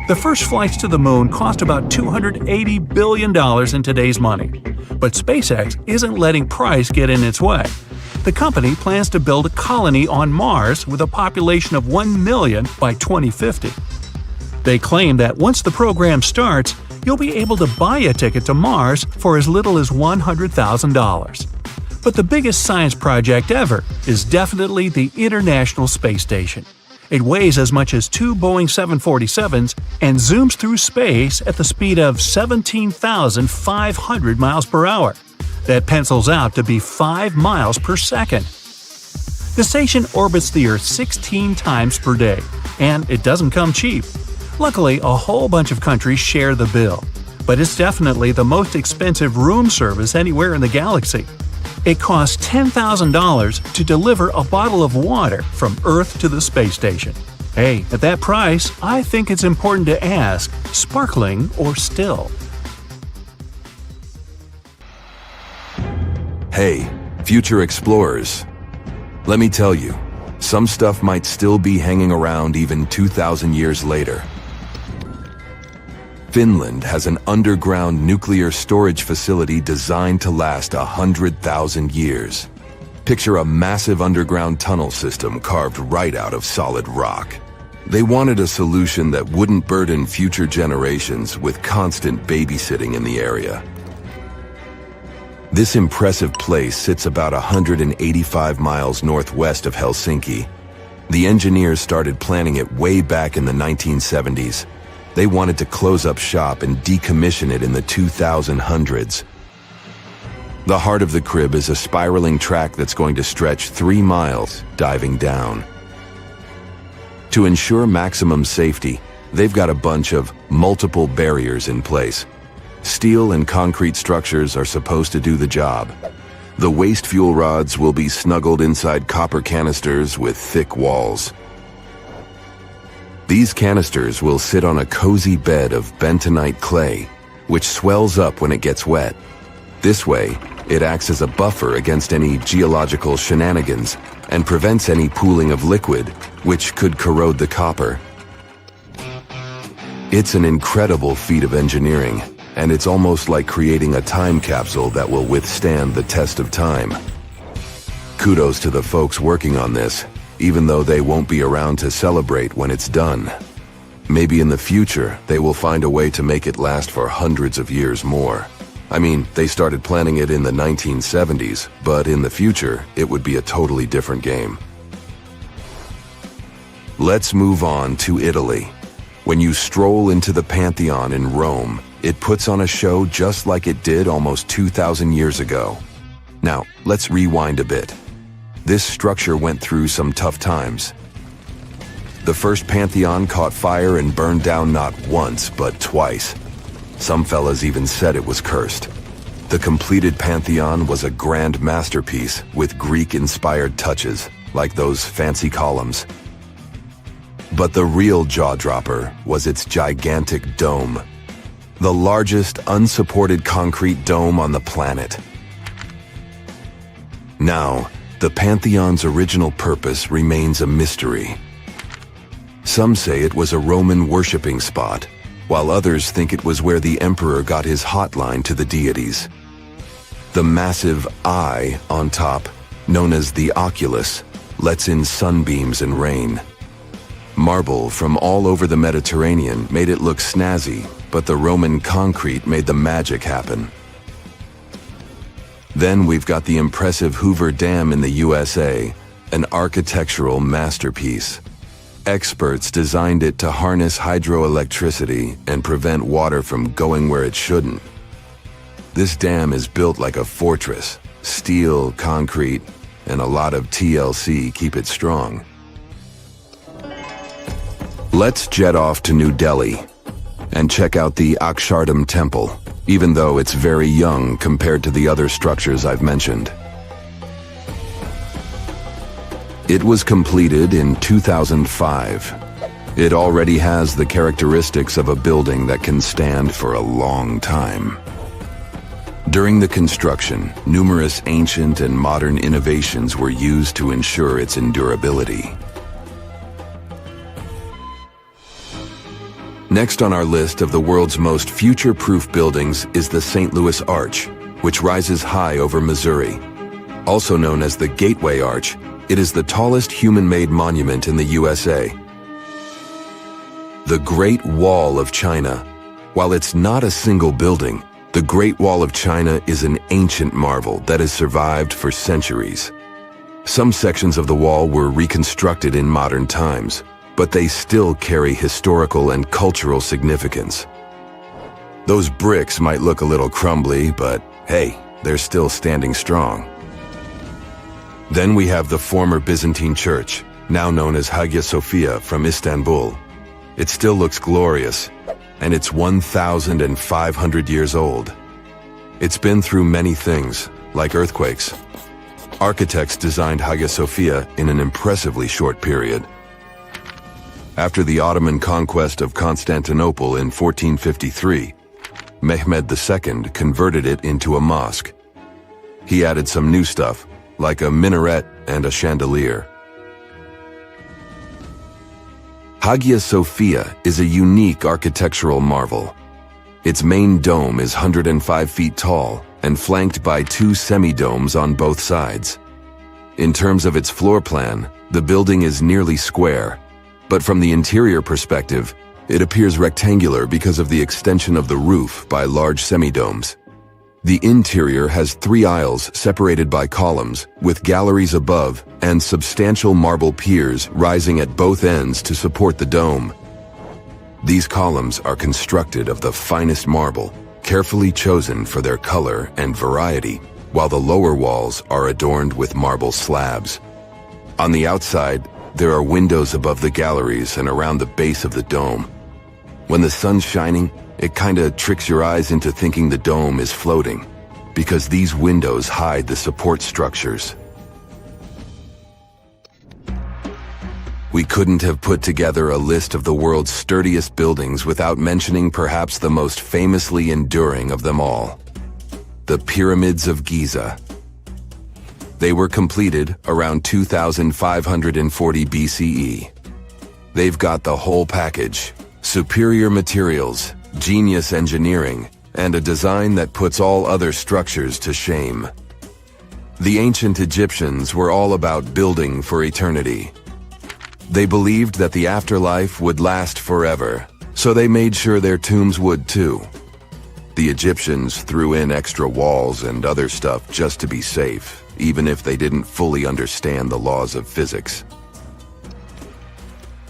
The first flights to the moon cost about $280 billion in today's money. But SpaceX isn't letting price get in its way. The company plans to build a colony on Mars with a population of 1 million by 2050. They claim that once the program starts, you'll be able to buy a ticket to Mars for as little as $100,000. But the biggest science project ever is definitely the International Space Station. It weighs as much as 2 Boeing 747s and zooms through space at the speed of 17,500 miles per hour. That pencils out to be 5 miles per second. The station orbits the Earth 16 times per day, and it doesn't come cheap. Luckily, a whole bunch of countries share the bill, but it's definitely the most expensive room service anywhere in the galaxy. It costs $10,000 to deliver a bottle of water from Earth to the space station. Hey, at that price, I think it's important to ask, sparkling or still? Hey, future explorers. Let me tell you, some stuff might still be hanging around even 2,000 years later. Finland has an underground nuclear storage facility designed to last 100,000 years. Picture a massive underground tunnel system carved right out of solid rock. They wanted a solution that wouldn't burden future generations with constant babysitting in the area. This impressive place sits about 185 miles northwest of Helsinki. The engineers started planning it way back in the 1970s. They wanted to close up shop and decommission it in the 2000s. The heart of the crib is a spiraling track that's going to stretch 3 miles, diving down. To ensure maximum safety, they've got a bunch of multiple barriers in place. Steel and concrete structures are supposed to do the job. The waste fuel rods will be snuggled inside copper canisters with thick walls. These canisters will sit on a cozy bed of bentonite clay, which swells up when it gets wet. This way, it acts as a buffer against any geological shenanigans and prevents any pooling of liquid, which could corrode the copper. It's an incredible feat of engineering, and it's almost like creating a time capsule that will withstand the test of time. Kudos to the folks working on this, even though they won't be around to celebrate when it's done. Maybe in the future, they will find a way to make it last for hundreds of years more. I mean, they started planning it in the 1970s, but in the future, it would be a totally different game. Let's move on to Italy. When you stroll into the Pantheon in Rome, it puts on a show just like it did almost 2,000 years ago. Now, let's rewind a bit. This structure went through some tough times. The first Pantheon caught fire and burned down not once, but twice. Some fellas even said it was cursed. The completed Pantheon was a grand masterpiece with Greek-inspired touches, like those fancy columns. But the real jaw-dropper was its gigantic dome. The largest unsupported concrete dome on the planet. Now, the Pantheon's original purpose remains a mystery. Some say it was a Roman worshipping spot, while others think it was where the emperor got his hotline to the deities. The massive eye on top, known as the oculus, lets in sunbeams and rain. Marble from all over the Mediterranean made it look snazzy, but the Roman concrete made the magic happen. Then we've got the impressive Hoover Dam in the USA, an architectural masterpiece. Experts designed it to harness hydroelectricity and prevent water from going where it shouldn't. This dam is built like a fortress. Steel, concrete, and a lot of TLC keep it strong. Let's jet off to New Delhi and check out the Akshardham Temple, even though it's very young compared to the other structures I've mentioned. It was completed in 2005. It already has the characteristics of a building that can stand for a long time. During the construction, numerous ancient and modern innovations were used to ensure its endurability. Next on our list of the world's most future-proof buildings is the St. Louis Arch, which rises high over Missouri. Also known as the Gateway Arch, it is the tallest human-made monument in the USA. The Great Wall of China. While it's not a single building, the Great Wall of China is an ancient marvel that has survived for centuries. Some sections of the wall were reconstructed in modern times, but they still carry historical and cultural significance. Those bricks might look a little crumbly, but hey, they're still standing strong. Then we have the former Byzantine church, now known as Hagia Sophia from Istanbul. It still looks glorious, and it's 1,500 years old. It's been through many things, like earthquakes. Architects designed Hagia Sophia in an impressively short period. After the Ottoman conquest of Constantinople in 1453, Mehmed II converted it into a mosque. He added some new stuff, like a minaret and a chandelier. Hagia Sophia is a unique architectural marvel. Its main dome is 105 feet tall and flanked by two semi-domes on both sides. In terms of its floor plan, the building is nearly square, but from the interior perspective, it appears rectangular because of the extension of the roof by large semi-domes. The interior has 3 aisles separated by columns, with galleries above and substantial marble piers rising at both ends to support the dome. These columns are constructed of the finest marble, carefully chosen for their color and variety, while the lower walls are adorned with marble slabs. On the outside, there are windows above the galleries and around the base of the dome. When the sun's shining, it kinda tricks your eyes into thinking the dome is floating, because these windows hide the support structures. We couldn't have put together a list of the world's sturdiest buildings without mentioning perhaps the most famously enduring of them all: the Pyramids of Giza. They were completed around 2540 BCE. They've got the whole package: superior materials, genius engineering, and a design that puts all other structures to shame. The ancient Egyptians were all about building for eternity. They believed that the afterlife would last forever, so they made sure their tombs would too. The Egyptians threw in extra walls and other stuff just to be safe, even if they didn't fully understand the laws of physics.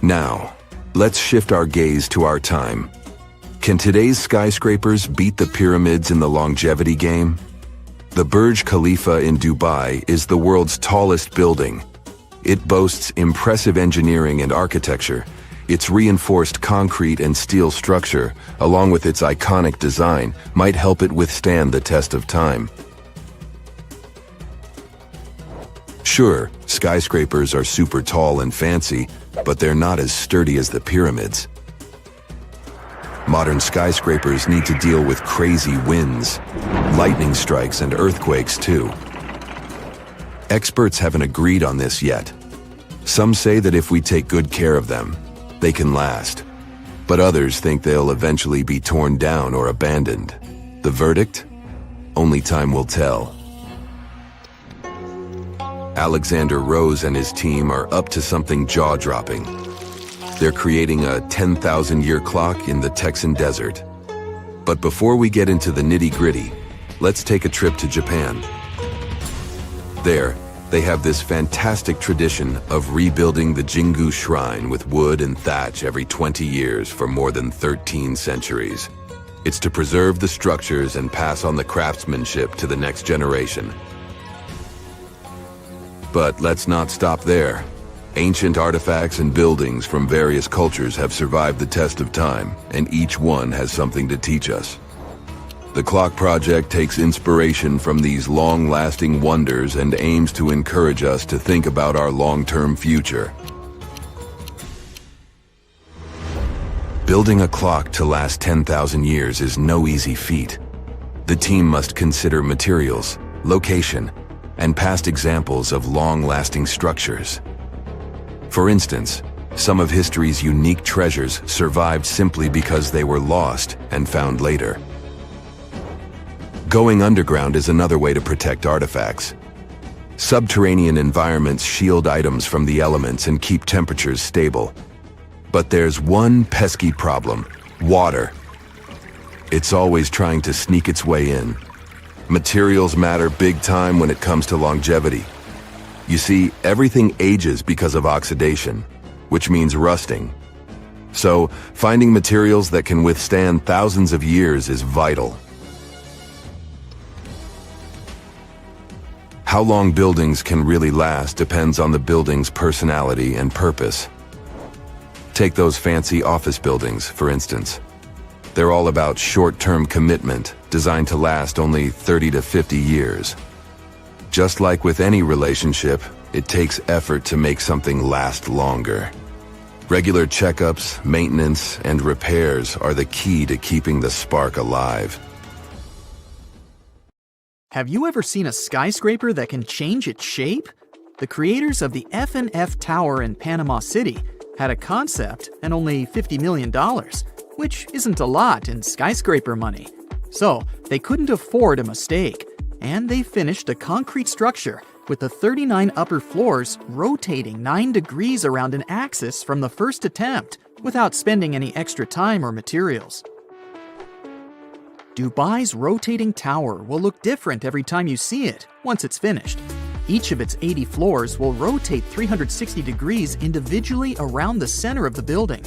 Now, let's shift our gaze to our time. Can today's skyscrapers beat the pyramids in the longevity game? The Burj Khalifa in Dubai is the world's tallest building. It boasts impressive engineering and architecture. Its reinforced concrete and steel structure, along with its iconic design, might help it withstand the test of time. Sure, skyscrapers are super tall and fancy, but they're not as sturdy as the pyramids. Modern skyscrapers need to deal with crazy winds, lightning strikes, and earthquakes too. Experts haven't agreed on this yet. Some say that if we take good care of them, they can last. But others think they'll eventually be torn down or abandoned. The verdict? Only time will tell. Alexander Rose and his team are up to something jaw-dropping. They're creating a 10,000-year clock in the Texan desert. But before we get into the nitty-gritty, let's take a trip to Japan. There, they have this fantastic tradition of rebuilding the Jingu Shrine with wood and thatch every 20 years for more than 13 centuries. It's to preserve the structures and pass on the craftsmanship to the next generation. But let's not stop there. Ancient artifacts and buildings from various cultures have survived the test of time, and each one has something to teach us. The clock project takes inspiration from these long-lasting wonders and aims to encourage us to think about our long-term future. Building a clock to last 10,000 years is no easy feat. The team must consider materials, location, and past examples of long-lasting structures. For instance, some of history's unique treasures survived simply because they were lost and found later. Going underground is another way to protect artifacts. Subterranean environments shield items from the elements and keep temperatures stable. But there's one pesky problem: water. It's always trying to sneak its way in. Materials matter big time when it comes to longevity. You see, everything ages because of oxidation, which means rusting. So, finding materials that can withstand thousands of years is vital. How long buildings can really last depends on the building's personality and purpose. Take those fancy office buildings, for instance. They're all about short-term commitment, designed to last only 30 to 50 years. Just like with any relationship, it takes effort to make something last longer. Regular checkups, maintenance, and repairs are the key to keeping the spark alive. Have you ever seen a skyscraper that can change its shape? The creators of the F&F Tower in Panama City had a concept and only $50 million, which isn't a lot in skyscraper money. So they couldn't afford a mistake, and they finished a concrete structure with the 39 upper floors rotating 9 degrees around an axis from the first attempt without spending any extra time or materials. Dubai's rotating tower will look different every time you see it once it's finished. Each of its 80 floors will rotate 360 degrees individually around the center of the building.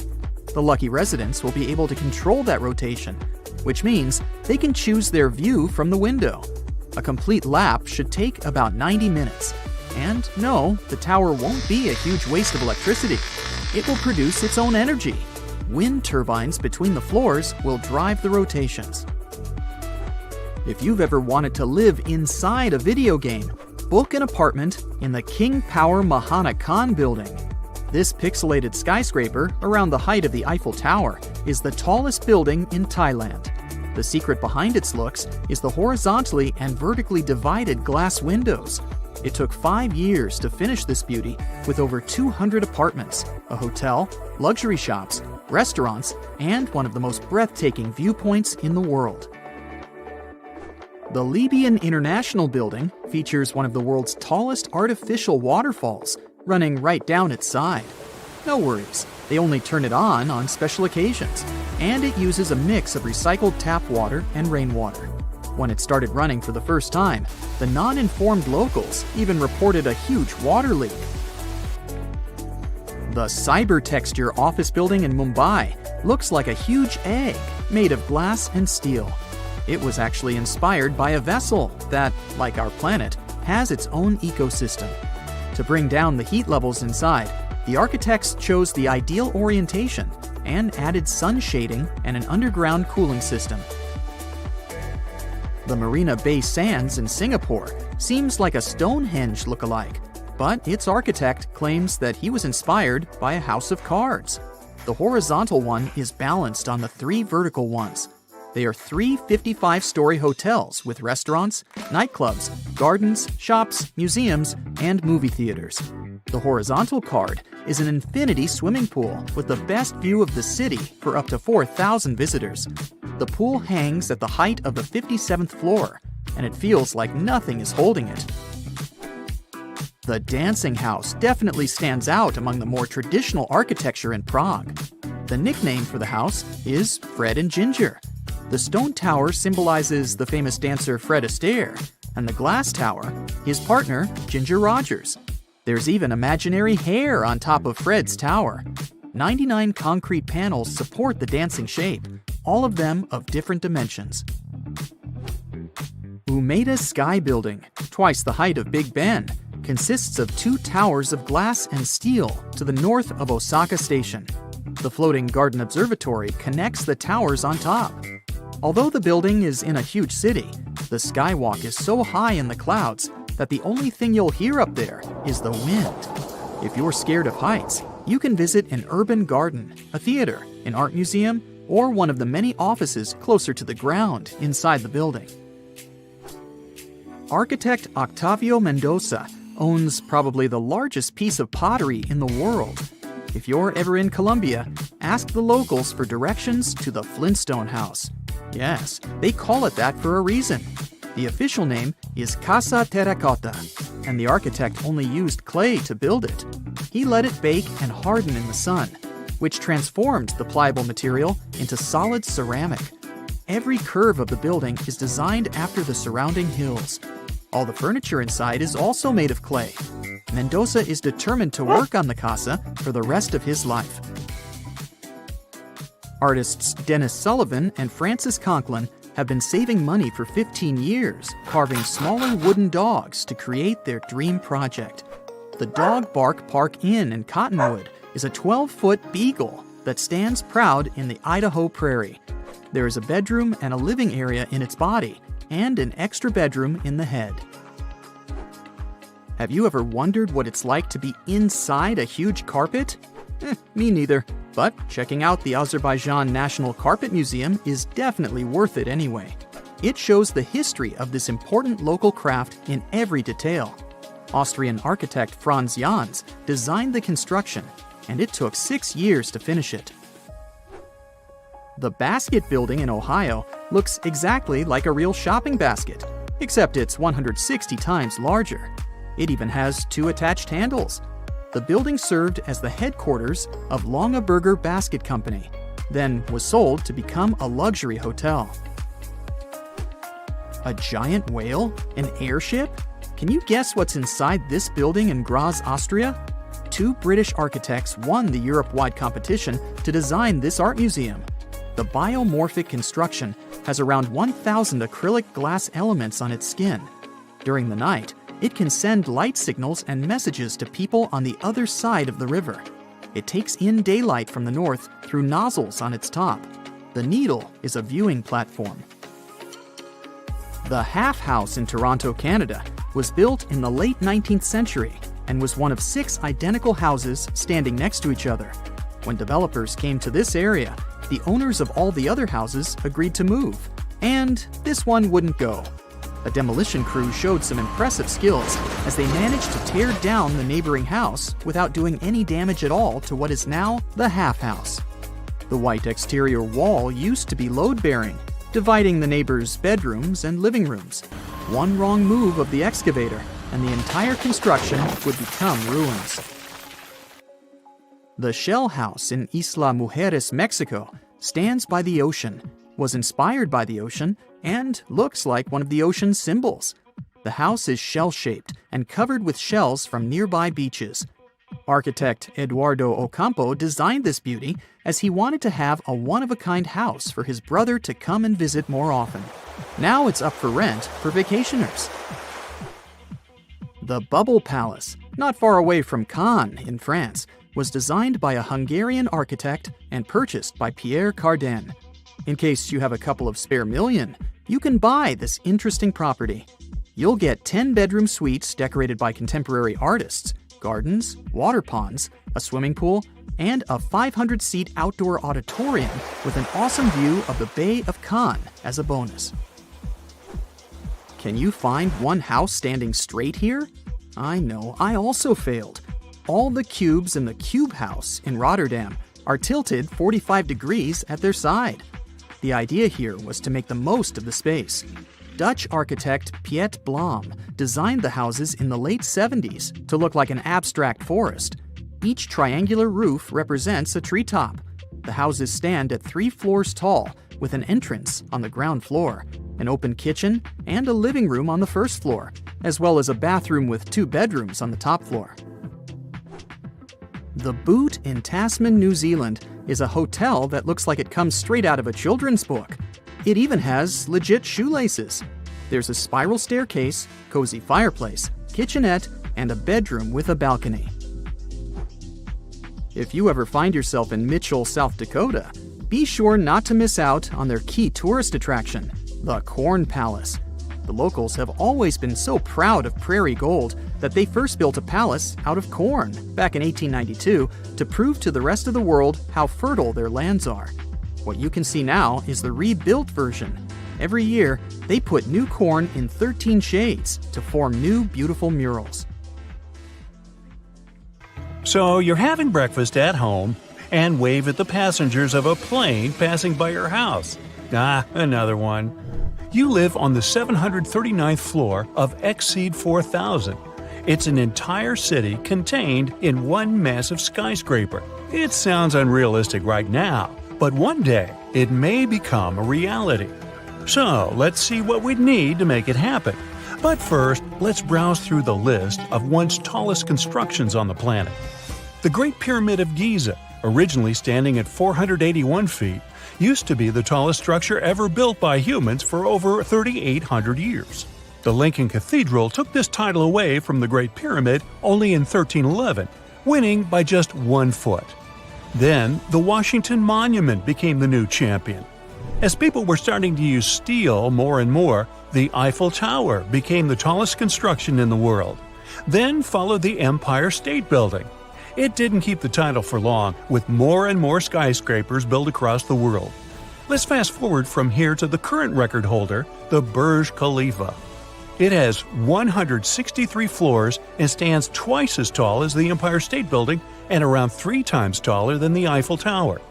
The lucky residents will be able to control that rotation, which means they can choose their view from the window. A complete lap should take about 90 minutes. And no, the tower won't be a huge waste of electricity. It will produce its own energy. Wind turbines between the floors will drive the rotations. If you've ever wanted to live inside a video game, book an apartment in the King Power Mahana Khan building. This pixelated skyscraper, around the height of the Eiffel Tower, is the tallest building in Thailand. The secret behind its looks is the horizontally and vertically divided glass windows. It took 5 years to finish this beauty with over 200 apartments, a hotel, luxury shops, restaurants, and one of the most breathtaking viewpoints in the world. The Libyan International Building features one of the world's tallest artificial waterfalls, running right down its side. No worries, they only turn it on special occasions, and it uses a mix of recycled tap water and rainwater. When it started running for the first time, the non-informed locals even reported a huge water leak. The Cybertexture office building in Mumbai looks like a huge egg made of glass and steel. It was actually inspired by a vessel that, like our planet, has its own ecosystem. To bring down the heat levels inside, the architects chose the ideal orientation and added sun shading and an underground cooling system. The Marina Bay Sands in Singapore seems like a Stonehenge look-alike, but its architect claims that he was inspired by a house of cards. The horizontal one is balanced on the 3 vertical ones. They are 3 55-story hotels with restaurants, nightclubs, gardens, shops, museums, and movie theaters. The horizontal card is an infinity swimming pool with the best view of the city for up to 4,000 visitors. The pool hangs at the height of the 57th floor, and it feels like nothing is holding it. The dancing house definitely stands out among the more traditional architecture in Prague. The nickname for the house is Fred and Ginger. The stone tower symbolizes the famous dancer Fred Astaire, and the glass tower, his partner, Ginger Rogers. There's even imaginary hair on top of Fred's tower. 99 concrete panels support the dancing shape, all of them of different dimensions. Umeda Sky Building, twice the height of Big Ben, consists of 2 towers of glass and steel to the north of Osaka Station. The floating garden observatory connects the towers on top. Although the building is in a huge city, the skywalk is so high in the clouds that the only thing you'll hear up there is the wind. If you're scared of heights, you can visit an urban garden, a theater, an art museum, or one of the many offices closer to the ground inside the building. Architect Octavio Mendoza owns probably the largest piece of pottery in the world. If you're ever in Colombia, ask the locals for directions to the Flintstone House. Yes, they call it that for a reason. The official name is Casa Terracotta. and the architect only used clay to build it. He let it bake and harden in the sun, which transformed the pliable material into solid ceramic. Every curve of the building is designed after the surrounding hills. All the furniture inside is also made of clay. Mendoza is determined to work on the casa for the rest of his life. Artists Dennis Sullivan and Francis Conklin have been saving money for 15 years, carving smaller wooden dogs to create their dream project. The Dog Bark Park Inn in Cottonwood is a 12-foot beagle that stands proud in the Idaho prairie. There is a bedroom and a living area in its body, and an extra bedroom in the head. Have you ever wondered what it's like to be inside a huge carpet? Me neither, but checking out the Azerbaijan National Carpet Museum is definitely worth it anyway. It shows the history of this important local craft in every detail. Austrian architect Franz Jans designed the construction, and it took 6 years to finish it. The Basket Building in Ohio looks exactly like a real shopping basket, except it's 160 times larger. It even has 2 attached handles. The building served as the headquarters of Longaberger Basket Company, then was sold to become a luxury hotel. A giant whale? An airship? Can you guess what's inside this building in Graz, Austria? 2 British architects won the Europe-wide competition to design this art museum. The biomorphic construction has around 1,000 acrylic glass elements on its skin. During the night, it can send light signals and messages to people on the other side of the river. It takes in daylight from the north through nozzles on its top. The needle is a viewing platform. The Half House in Toronto, Canada, was built in the late 19th century and was one of 6 identical houses standing next to each other. When developers came to this area, the owners of all the other houses agreed to move, and this one wouldn't go. A demolition crew showed some impressive skills as they managed to tear down the neighboring house without doing any damage at all to what is now the Half House. The white exterior wall used to be load-bearing, dividing the neighbors' bedrooms and living rooms. One wrong move of the excavator, and the entire construction would become ruins. The Shell House in Isla Mujeres, Mexico, stands by the ocean, was inspired by the ocean, and looks like one of the ocean's symbols. The house is shell-shaped and covered with shells from nearby beaches. Architect Eduardo Ocampo designed this beauty as he wanted to have a one-of-a-kind house for his brother to come and visit more often. Now it's up for rent for vacationers. The Bubble Palace, not far away from Cannes in France, was designed by a Hungarian architect and purchased by Pierre Cardin. In case you have a couple of spare million, you can buy this interesting property. You'll get 10-bedroom suites decorated by contemporary artists, gardens, water ponds, a swimming pool, and a 500-seat outdoor auditorium with an awesome view of the Bay of Cannes as a bonus. Can you find one house standing straight here? I know, I also failed. All the cubes in the Cube House in Rotterdam are tilted 45 degrees at their side. The idea here was to make the most of the space. Dutch architect Piet Blom designed the houses in the late 70s to look like an abstract forest. Each triangular roof represents a treetop. The houses stand at 3 floors tall, with an entrance on the ground floor, an open kitchen, and a living room on the first floor, as well as a bathroom with 2 bedrooms on the top floor. The Boot in Tasman, New Zealand is a hotel that looks like it comes straight out of a children's book. It even has legit shoelaces. There's a spiral staircase, cozy fireplace, kitchenette, and a bedroom with a balcony. If you ever find yourself in Mitchell, South Dakota, be sure not to miss out on their key tourist attraction, the Corn Palace. The locals have always been so proud of prairie gold that they first built a palace out of corn back in 1892 to prove to the rest of the world how fertile their lands are. What you can see now is the rebuilt version. Every year, they put new corn in 13 shades to form new beautiful murals. So you're having breakfast at home and wave at the passengers of a plane passing by your house. Another one. You live on the 739th floor of Exceed 4000, It's an entire city contained in one massive skyscraper. It sounds unrealistic right now, but one day it may become a reality. So let's see what we'd need to make it happen. But first, let's browse through the list of once tallest constructions on the planet. The Great Pyramid of Giza, originally standing at 481 feet, used to be the tallest structure ever built by humans for over 3,800 years. The Lincoln Cathedral took this title away from the Great Pyramid only in 1311, winning by just 1 foot. Then, the Washington Monument became the new champion. As people were starting to use steel more and more, the Eiffel Tower became the tallest construction in the world. Then followed the Empire State Building. It didn't keep the title for long, with more and more skyscrapers built across the world. Let's fast forward from here to the current record holder, the Burj Khalifa. It has 163 floors and stands twice as tall as the Empire State Building and around 3 times taller than the Eiffel Tower.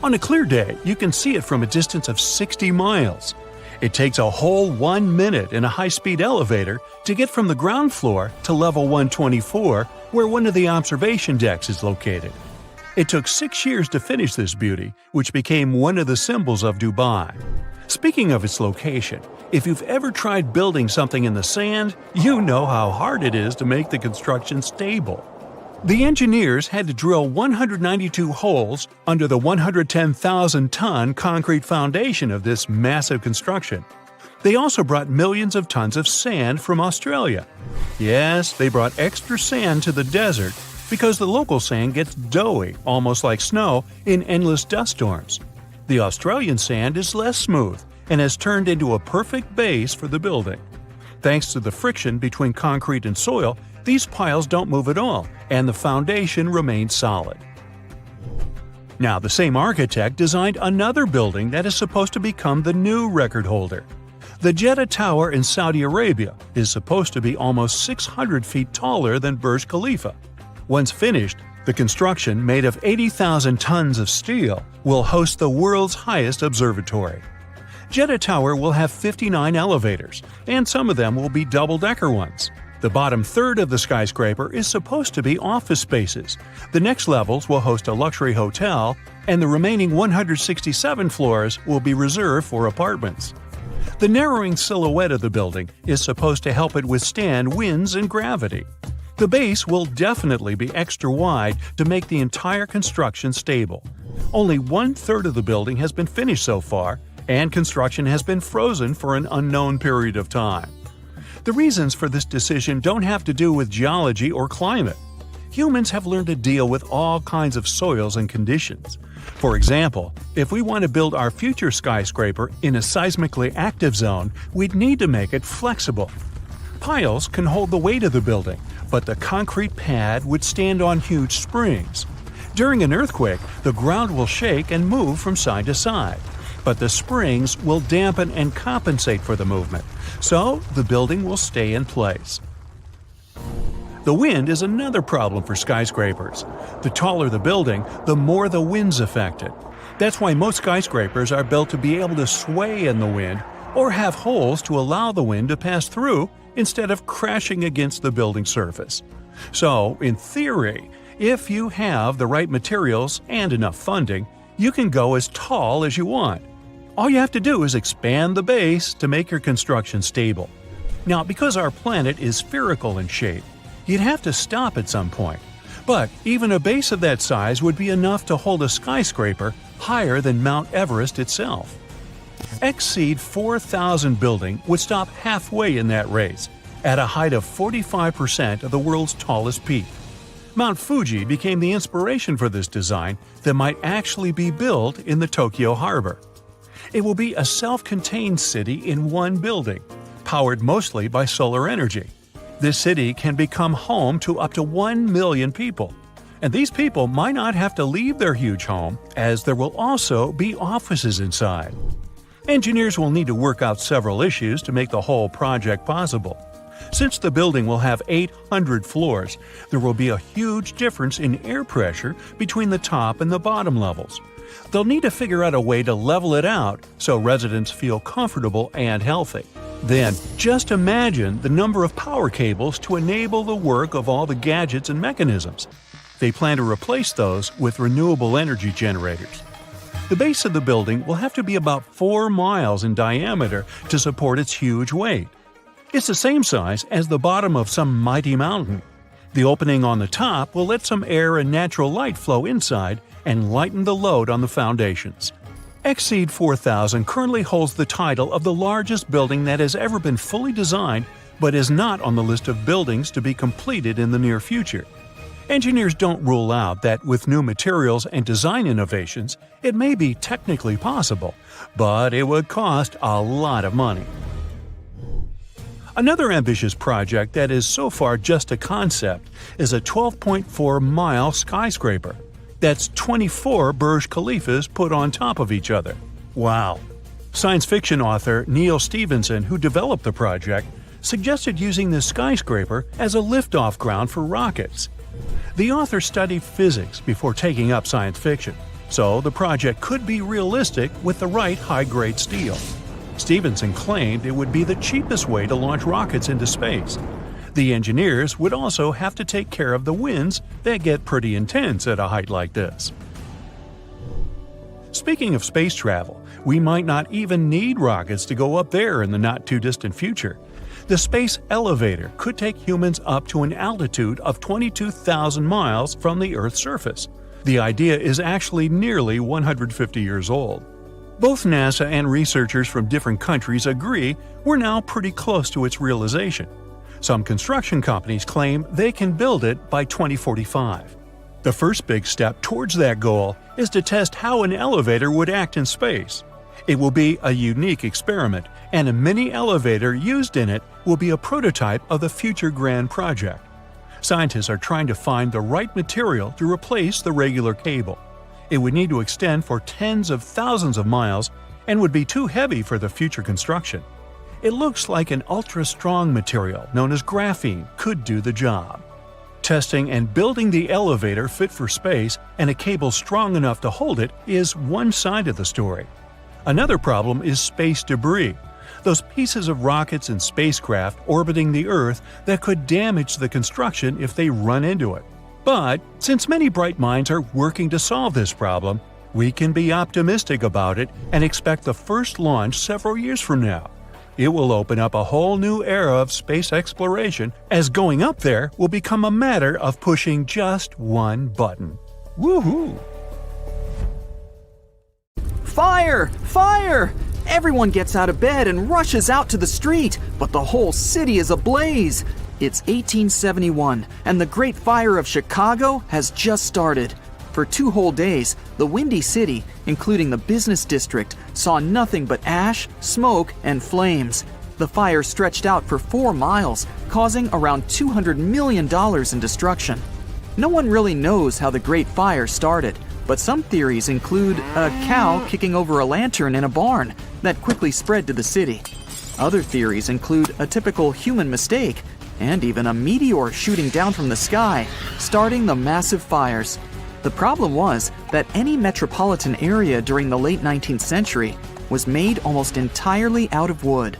On a clear day, you can see it from a distance of 60 miles. It takes a whole 1 minute in a high-speed elevator to get from the ground floor to level 124, where one of the observation decks is located. It took 6 years to finish this beauty, which became one of the symbols of Dubai. Speaking of its location, if you've ever tried building something in the sand, you know how hard it is to make the construction stable. The engineers had to drill 192 holes under the 110,000-ton concrete foundation of this massive construction. They also brought millions of tons of sand from Australia. Yes, they brought extra sand to the desert because the local sand gets doughy, almost like snow, in endless dust storms. The Australian sand is less smooth and has turned into a perfect base for the building. Thanks to the friction between concrete and soil, these piles don't move at all, and the foundation remains solid. Now, the same architect designed another building that is supposed to become the new record holder. The Jeddah Tower in Saudi Arabia is supposed to be almost 600 feet taller than Burj Khalifa. Once finished, the construction, made of 80,000 tons of steel, will host the world's highest observatory. Jeddah Tower will have 59 elevators, and some of them will be double-decker ones. The bottom third of the skyscraper is supposed to be office spaces. The next levels will host a luxury hotel, and the remaining 167 floors will be reserved for apartments. The narrowing silhouette of the building is supposed to help it withstand winds and gravity. The base will definitely be extra wide to make the entire construction stable. Only 1/3 of the building has been finished so far, and construction has been frozen for an unknown period of time. The reasons for this decision don't have to do with geology or climate. Humans have learned to deal with all kinds of soils and conditions. For example, if we want to build our future skyscraper in a seismically active zone, we'd need to make it flexible. Piles can hold the weight of the building, but the concrete pad would stand on huge springs. During an earthquake, the ground will shake and move from side to side, but the springs will dampen and compensate for the movement, so the building will stay in place. The wind is another problem for skyscrapers. The taller the building, the more the wind's affected. That's why most skyscrapers are built to be able to sway in the wind or have holes to allow the wind to pass through instead of crashing against the building surface. So, in theory, if you have the right materials and enough funding, you can go as tall as you want. All you have to do is expand the base to make your construction stable. Now, because our planet is spherical in shape, you'd have to stop at some point. But even a base of that size would be enough to hold a skyscraper higher than Mount Everest itself. Exceed 4,000 building would stop halfway in that race, at a height of 45% of the world's tallest peak. Mount Fuji became the inspiration for this design that might actually be built in the Tokyo harbor. It will be a self-contained city in one building, powered mostly by solar energy. This city can become home to up to 1 million people. And these people might not have to leave their huge home, as there will also be offices inside. Engineers will need to work out several issues to make the whole project possible. Since the building will have 800 floors, there will be a huge difference in air pressure between the top and the bottom levels. They'll need to figure out a way to level it out so residents feel comfortable and healthy. Then, just imagine the number of power cables to enable the work of all the gadgets and mechanisms. They plan to replace those with renewable energy generators. The base of the building will have to be about 4 miles in diameter to support its huge weight. It's the same size as the bottom of some mighty mountain. The opening on the top will let some air and natural light flow inside and lighten the load on the foundations. Exceed 4000 currently holds the title of the largest building that has ever been fully designed but is not on the list of buildings to be completed in the near future. Engineers don't rule out that with new materials and design innovations, it may be technically possible, but it would cost a lot of money. Another ambitious project that is so far just a concept is a 12.4-mile skyscraper. That's 24 Burj Khalifas put on top of each other. Wow! Science fiction author Neil Stephenson, who developed the project, suggested using this skyscraper as a liftoff ground for rockets. The author studied physics before taking up science fiction, so the project could be realistic with the right high-grade steel. Stephenson claimed it would be the cheapest way to launch rockets into space. The engineers would also have to take care of the winds that get pretty intense at a height like this. Speaking of space travel, we might not even need rockets to go up there in the not-too-distant future. The space elevator could take humans up to an altitude of 22,000 miles from the Earth's surface. The idea is actually nearly 150 years old. Both NASA and researchers from different countries agree we're now pretty close to its realization. Some construction companies claim they can build it by 2045. The first big step towards that goal is to test how an elevator would act in space. It will be a unique experiment, and a mini elevator used in it will be a prototype of the future grand project. Scientists are trying to find the right material to replace the regular cable. It would need to extend for tens of thousands of miles and would be too heavy for the future construction. It looks like an ultra-strong material known as graphene could do the job. Testing and building the elevator fit for space and a cable strong enough to hold it is one side of the story. Another problem is space debris, those pieces of rockets and spacecraft orbiting the Earth that could damage the construction if they run into it. But since many bright minds are working to solve this problem, we can be optimistic about it and expect the first launch several years from now. It will open up a whole new era of space exploration, as going up there will become a matter of pushing just one button. Woohoo! Fire! Fire! Everyone gets out of bed and rushes out to the street, but the whole city is ablaze. It's 1871, and the Great Fire of Chicago has just started. For 2 whole days, the Windy City, including the business district, saw nothing but ash, smoke, and flames. The fire stretched out for 4 miles, causing around $200 million in destruction. No one really knows how the Great Fire started, but some theories include a cow kicking over a lantern in a barn that quickly spread to the city. Other theories include a typical human mistake, and even a meteor shooting down from the sky, starting the massive fires. The problem was that any metropolitan area during the late 19th century was made almost entirely out of wood.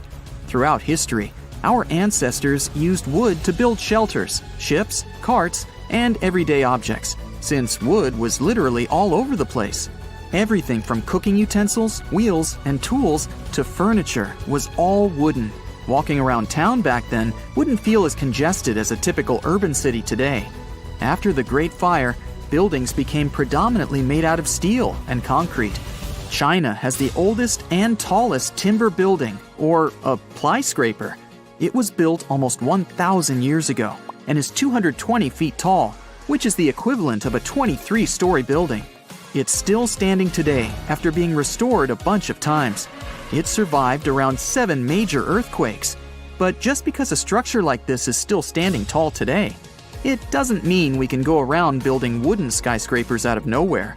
Throughout history, our ancestors used wood to build shelters, ships, carts, and everyday objects, since wood was literally all over the place. Everything from cooking utensils, wheels, and tools to furniture was all wooden. Walking around town back then wouldn't feel as congested as a typical urban city today. After the Great Fire, buildings became predominantly made out of steel and concrete. China has the oldest and tallest timber building, or a ply scraper. It was built almost 1,000 years ago and is 220 feet tall, which is the equivalent of a 23-story building. It's still standing today after being restored a bunch of times. It survived around 7 major earthquakes. But just because a structure like this is still standing tall today, it doesn't mean we can go around building wooden skyscrapers out of nowhere.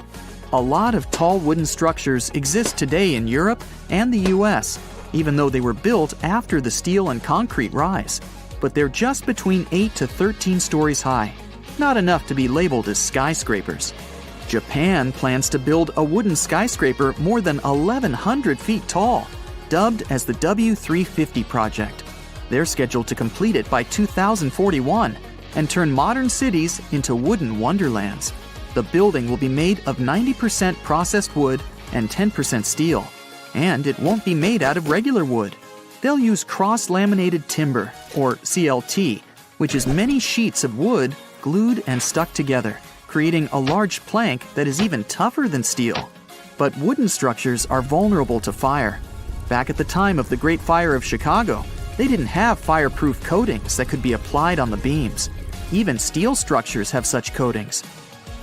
A lot of tall wooden structures exist today in Europe and the US, even though they were built after the steel and concrete rise. But they're just between 8 to 13 stories high, not enough to be labeled as skyscrapers. Japan plans to build a wooden skyscraper more than 1,100 feet tall. dubbed as the W350 project. They're scheduled to complete it by 2041 and turn modern cities into wooden wonderlands. The building will be made of 90% processed wood and 10% steel, and it won't be made out of regular wood. They'll use cross-laminated timber, or CLT, which is many sheets of wood glued and stuck together, creating a large plank that is even tougher than steel. But wooden structures are vulnerable to fire. Back at the time of the Great Fire of Chicago, they didn't have fireproof coatings that could be applied on the beams. Even steel structures have such coatings.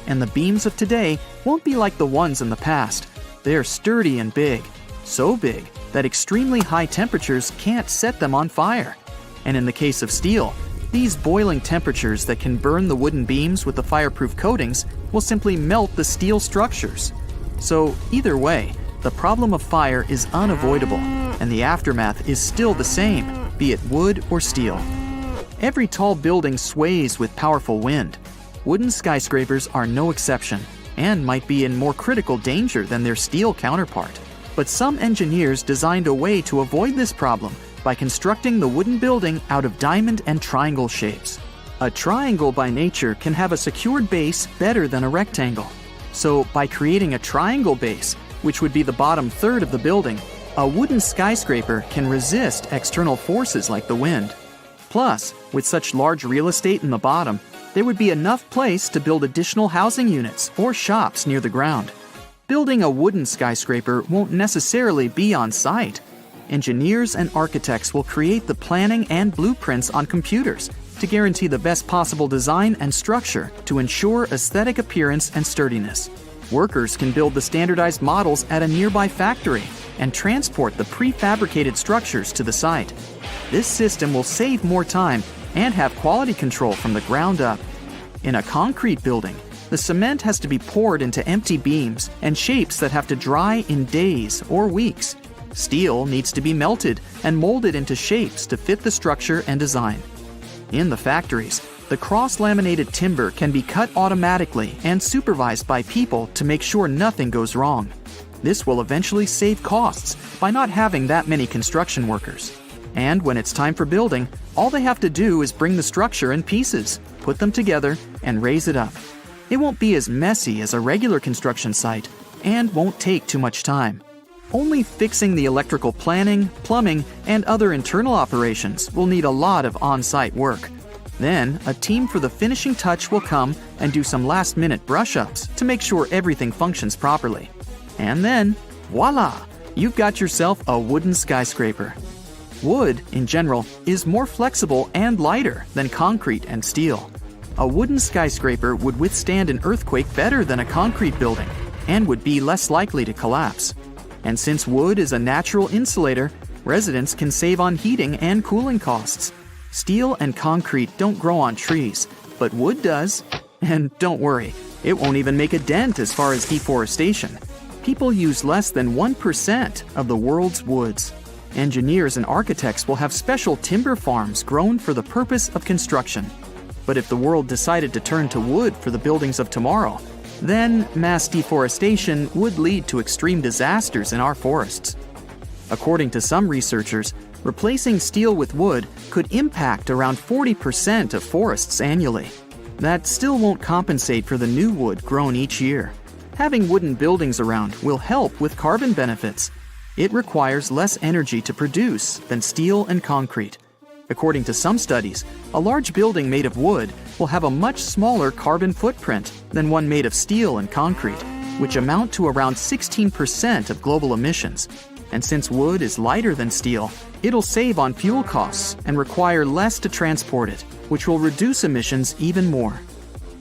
And the beams of today won't be like the ones in the past. They're sturdy and big, so big that extremely high temperatures can't set them on fire. And in the case of steel, these boiling temperatures that can burn the wooden beams with the fireproof coatings will simply melt the steel structures. So either way, the problem of fire is unavoidable, and the aftermath is still the same, be it wood or steel. Every tall building sways with powerful wind. Wooden skyscrapers are no exception, and might be in more critical danger than their steel counterpart. But some engineers designed a way to avoid this problem by constructing the wooden building out of diamond and triangle shapes. A triangle by nature can have a secured base better than a rectangle. So by creating a triangle base, which would be the bottom third of the building, a wooden skyscraper can resist external forces like the wind. Plus, with such large real estate in the bottom, there would be enough place to build additional housing units or shops near the ground. Building a wooden skyscraper won't necessarily be on site. Engineers and architects will create the planning and blueprints on computers to guarantee the best possible design and structure to ensure aesthetic appearance and sturdiness. Workers can build the standardized models at a nearby factory and transport the prefabricated structures to the site. This system will save more time and have quality control from the ground up. In a concrete building, the cement has to be poured into empty beams and shapes that have to dry in days or weeks. Steel needs to be melted and molded into shapes to fit the structure and design. In the factories, the cross-laminated timber can be cut automatically and supervised by people to make sure nothing goes wrong. This will eventually save costs by not having that many construction workers. And when it's time for building, all they have to do is bring the structure in pieces, put them together, and raise it up. It won't be as messy as a regular construction site and won't take too much time. Only fixing the electrical planning, plumbing, and other internal operations will need a lot of on-site work. Then, a team for the finishing touch will come and do some last-minute brush-ups to make sure everything functions properly. And then, voila! You've got yourself a wooden skyscraper. Wood, in general, is more flexible and lighter than concrete and steel. A wooden skyscraper would withstand an earthquake better than a concrete building and would be less likely to collapse. And since wood is a natural insulator, residents can save on heating and cooling costs. Steel and concrete don't grow on trees, but wood does. And don't worry, it won't even make a dent as far as deforestation. People use less than 1% of the world's woods. Engineers and architects will have special timber farms grown for the purpose of construction. But if the world decided to turn to wood for the buildings of tomorrow, then mass deforestation would lead to extreme disasters in our forests. According to some researchers, replacing steel with wood could impact around 40% of forests annually. That still won't compensate for the new wood grown each year. Having wooden buildings around will help with carbon benefits. It requires less energy to produce than steel and concrete. According to some studies, a large building made of wood will have a much smaller carbon footprint than one made of steel and concrete, which amount to around 16% of global emissions. And since wood is lighter than steel, it'll save on fuel costs and require less to transport it, which will reduce emissions even more.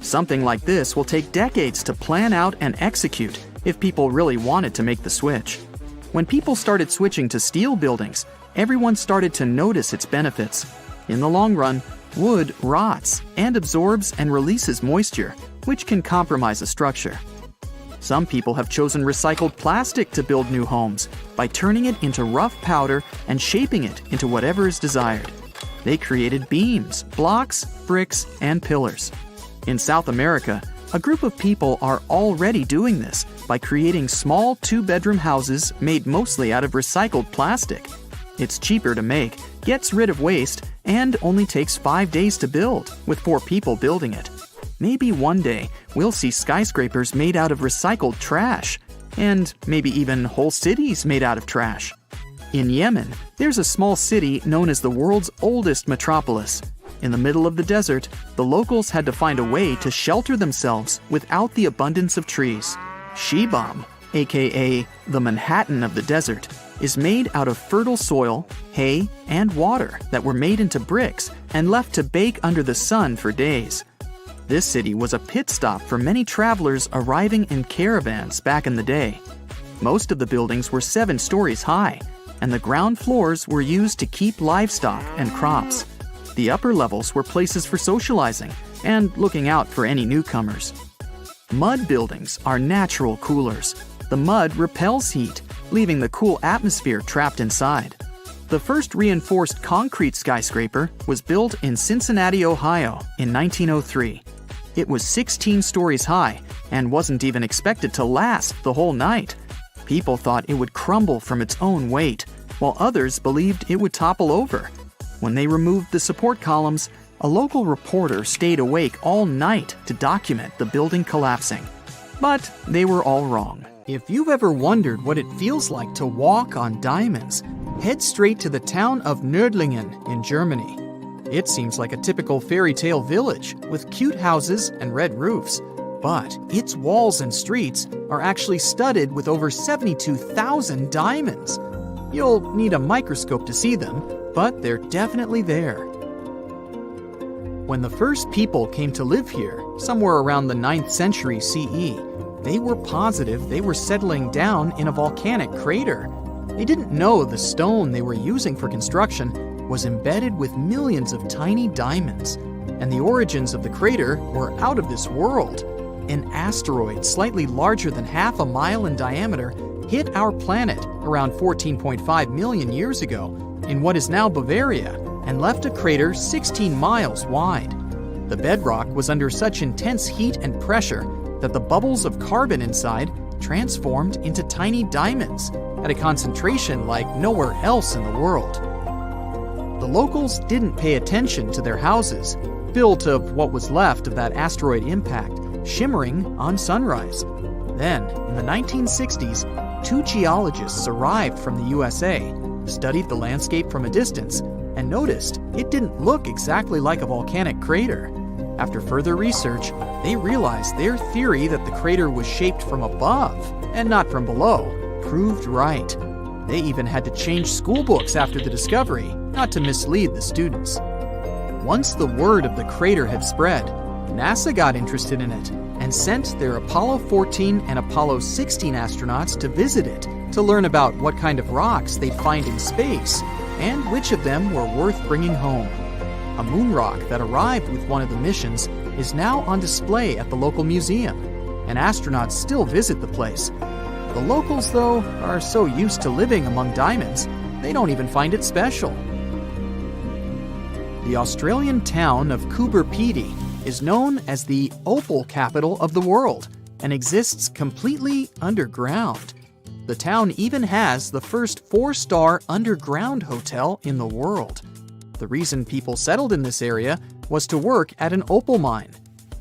Something like this will take decades to plan out and execute if people really wanted to make the switch. When people started switching to steel buildings, everyone started to notice its benefits. In the long run, wood rots and absorbs and releases moisture, which can compromise a structure. Some people have chosen recycled plastic to build new homes by turning it into rough powder and shaping it into whatever is desired. They created beams, blocks, bricks, and pillars. In South America, a group of people are already doing this by creating small 2-bedroom houses made mostly out of recycled plastic. It's cheaper to make, gets rid of waste, and only takes 5 days to build, with 4 people building it. Maybe one day we'll see skyscrapers made out of recycled trash, and maybe even whole cities made out of trash. In Yemen, there's a small city known as the world's oldest metropolis. In the middle of the desert, the locals had to find a way to shelter themselves without the abundance of trees. Shibam, aka the Manhattan of the desert, is made out of fertile soil, hay, and water that were made into bricks and left to bake under the sun for days. This city was a pit stop for many travelers arriving in caravans back in the day. Most of the buildings were 7 stories high, and the ground floors were used to keep livestock and crops. The upper levels were places for socializing and looking out for any newcomers. Mud buildings are natural coolers. The mud repels heat, leaving the cool atmosphere trapped inside. The first reinforced concrete skyscraper was built in Cincinnati, Ohio in 1903. It was 16 stories high and wasn't even expected to last the whole night. People thought it would crumble from its own weight, while others believed it would topple over. When they removed the support columns, a local reporter stayed awake all night to document the building collapsing. But they were all wrong. If you've ever wondered what it feels like to walk on diamonds, head straight to the town of Nördlingen in Germany. It seems like a typical fairy tale village with cute houses and red roofs, but its walls and streets are actually studded with over 72,000 diamonds. You'll need a microscope to see them, but they're definitely there. When the first people came to live here, somewhere around the 9th century CE, they were positive they were settling down in a volcanic crater. They didn't know the stone they were using for construction was embedded with millions of tiny diamonds, and the origins of the crater were out of this world. An asteroid slightly larger than half a mile in diameter hit our planet around 14.5 million years ago in what is now Bavaria and left a crater 16 miles wide. The bedrock was under such intense heat and pressure that the bubbles of carbon inside transformed into tiny diamonds at a concentration like nowhere else in the world. The locals didn't pay attention to their houses, built of what was left of that asteroid impact, shimmering on sunrise. Then, in the 1960s, 2 geologists arrived from the USA, studied the landscape from a distance, and noticed it didn't look exactly like a volcanic crater. After further research, they realized their theory that the crater was shaped from above and not from below proved right. They even had to change school books after the discovery, not to mislead the students. Once the word of the crater had spread, NASA got interested in it and sent their Apollo 14 and Apollo 16 astronauts to visit it to learn about what kind of rocks they'd find in space and which of them were worth bringing home. A moon rock that arrived with one of the missions is now on display at the local museum, and astronauts still visit the place. The locals, though, are so used to living among diamonds, they don't even find it special. The Australian town of Coober Pedy is known as the opal capital of the world and exists completely underground. The town even has the first 4-star underground hotel in the world. The reason people settled in this area was to work at an opal mine.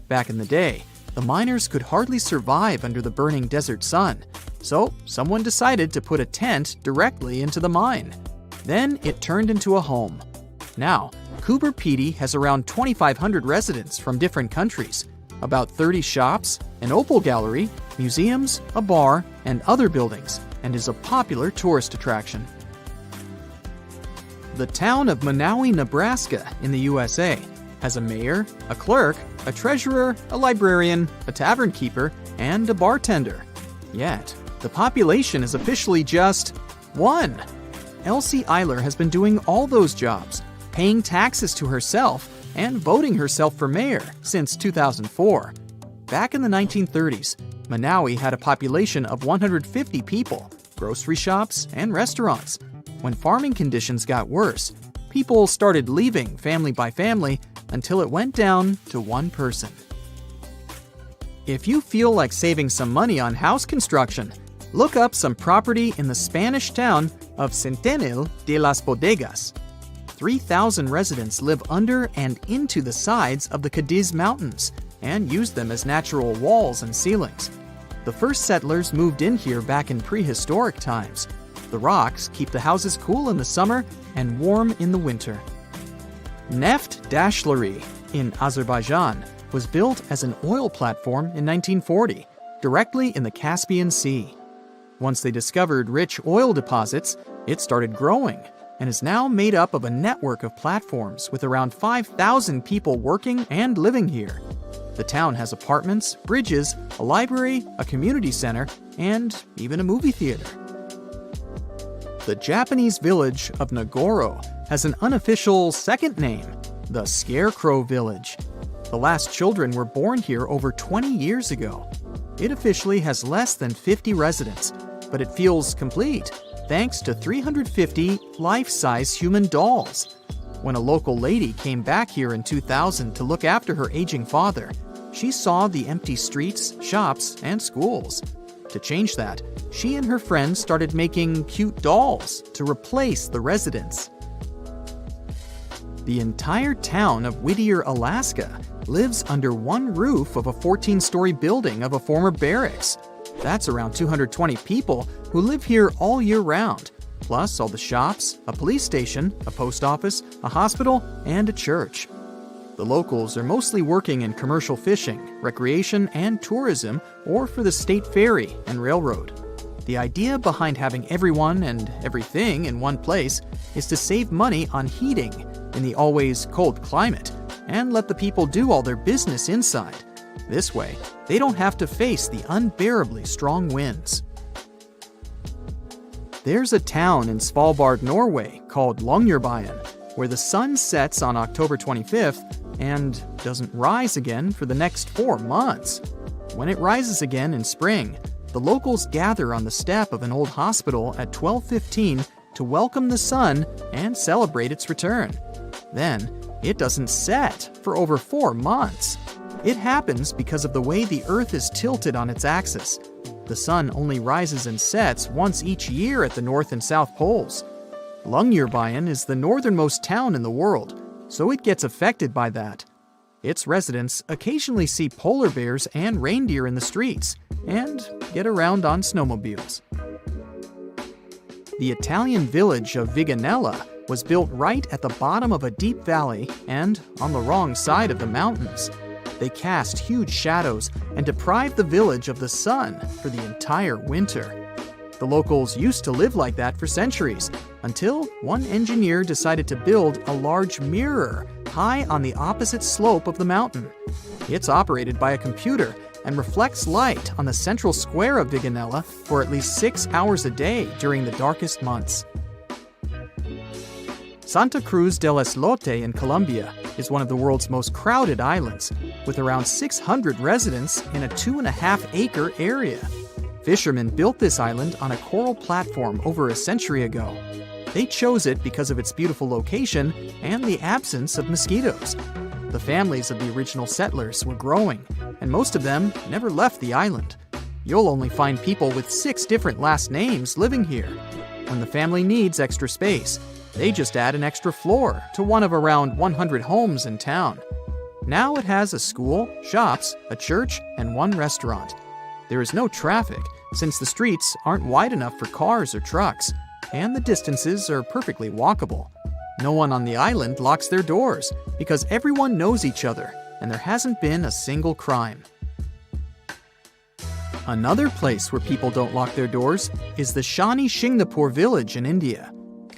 Back in the day, the miners could hardly survive under the burning desert sun, so someone decided to put a tent directly into the mine. Then it turned into a home. Now, Coober Pedy has around 2,500 residents from different countries, about 30 shops, an opal gallery, museums, a bar, and other buildings, and is a popular tourist attraction. The town of Monowi, Nebraska in the USA has a mayor, a clerk, a treasurer, a librarian, a tavern keeper, and a bartender. Yet, the population is officially just 1. Elsie Eiler has been doing all those jobs, paying taxes to herself and voting herself for mayor since 2004. Back in the 1930s, Monowi had a population of 150 people, grocery shops, and restaurants. When farming conditions got worse, people started leaving family by family until it went down to 1 person. If you feel like saving some money on house construction, look up some property in the Spanish town of Centenil de las Bodegas. 3,000 residents live under and into the sides of the Cadiz Mountains and use them as natural walls and ceilings. The first settlers moved in here back in prehistoric times. The rocks keep the houses cool in the summer and warm in the winter. Neft Dashleri in Azerbaijan was built as an oil platform in 1940, directly in the Caspian Sea. Once they discovered rich oil deposits, it started growing and is now made up of a network of platforms with around 5,000 people working and living here. The town has apartments, bridges, a library, a community center, and even a movie theater. The Japanese village of Nagoro has an unofficial second name, the Scarecrow Village. The last children were born here over 20 years ago. It officially has less than 50 residents, but it feels complete thanks to 350 life-size human dolls. When a local lady came back here in 2000 to look after her aging father, she saw the empty streets, shops, and schools. To change that, she and her friends started making cute dolls to replace the residents. The entire town of Whittier, Alaska, lives under one roof of a 14-story building of a former barracks. That's around 220 people who live here all year round, plus all the shops, a police station, a post office, a hospital, and a church. The locals are mostly working in commercial fishing, recreation, and tourism, or for the state ferry and railroad. The idea behind having everyone and everything in one place is to save money on heating in the always cold climate and let the people do all their business inside. This way, they don't have to face the unbearably strong winds. There's a town in Svalbard, Norway called Longyearbyen, where the sun sets on October 25th and doesn't rise again for the next 4 months. When it rises again in spring, the locals gather on the step of an old hospital at 12:15 to welcome the sun and celebrate its return. Then, it doesn't set for over 4 months. It happens because of the way the Earth is tilted on its axis. The sun only rises and sets once each year at the North and South Poles. Longyearbyen is the northernmost town in the world, so it gets affected by that. Its residents occasionally see polar bears and reindeer in the streets and get around on snowmobiles. The Italian village of Viganella was built right at the bottom of a deep valley and on the wrong side of the mountains. They cast huge shadows and deprived the village of the sun for the entire winter. The locals used to live like that for centuries, until one engineer decided to build a large mirror high on the opposite slope of the mountain. It's operated by a computer and reflects light on the central square of Viganella for at least 6 hours a day during the darkest months. Santa Cruz del Islote in Colombia is one of the world's most crowded islands, with around 600 residents in a 2.5-acre area. Fishermen built this island on a coral platform over a century ago. They chose it because of its beautiful location and the absence of mosquitoes. The families of the original settlers were growing, and most of them never left the island. You'll only find people with 6 different last names living here. When the family needs extra space, they just add an extra floor to one of around 100 homes in town. Now it has a school, shops, a church, and 1 restaurant. There is no traffic, since the streets aren't wide enough for cars or trucks, and the distances are perfectly walkable. No one on the island locks their doors, because everyone knows each other, and there hasn't been a single crime. Another place where people don't lock their doors is the Shani Shingnapur village in India.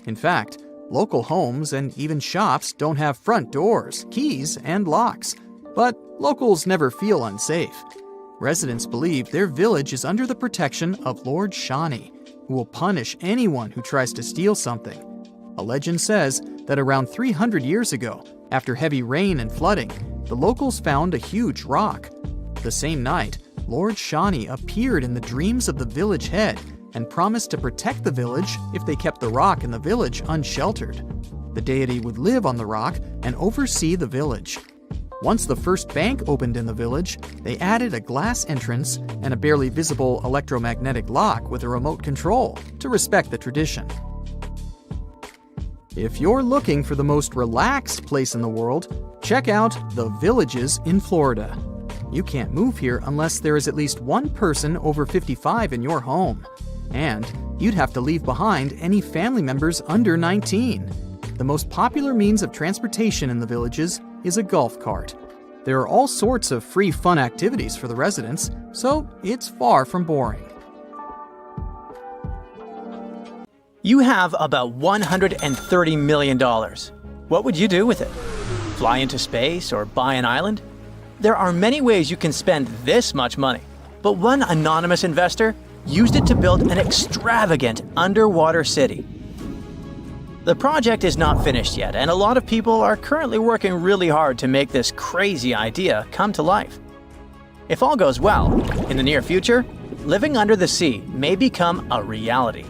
In fact, local homes and even shops don't have front doors, keys, and locks, but locals never feel unsafe. Residents believe their village is under the protection of Lord Shani, who will punish anyone who tries to steal something. A legend says that around 300 years ago, after heavy rain and flooding, the locals found a huge rock. The same night, Lord Shani appeared in the dreams of the village head and promised to protect the village if they kept the rock in the village unsheltered. The deity would live on the rock and oversee the village. Once the first bank opened in the village, they added a glass entrance and a barely visible electromagnetic lock with a remote control to respect the tradition. If you're looking for the most relaxed place in the world, check out the Villages in Florida. You can't move here unless there is at least one person over 55 in your home. And you'd have to leave behind any family members under 19. The most popular means of transportation in the Villages is a golf cart. There are all sorts of free fun activities for the residents, so it's far from boring. You have about $130 million. What would you do with it? Fly into space or buy an island? There are many ways you can spend this much money, but one anonymous investor used it to build an extravagant underwater city. The project is not finished yet, and a lot of people are currently working really hard to make this crazy idea come to life. If all goes well, in the near future, living under the sea may become a reality.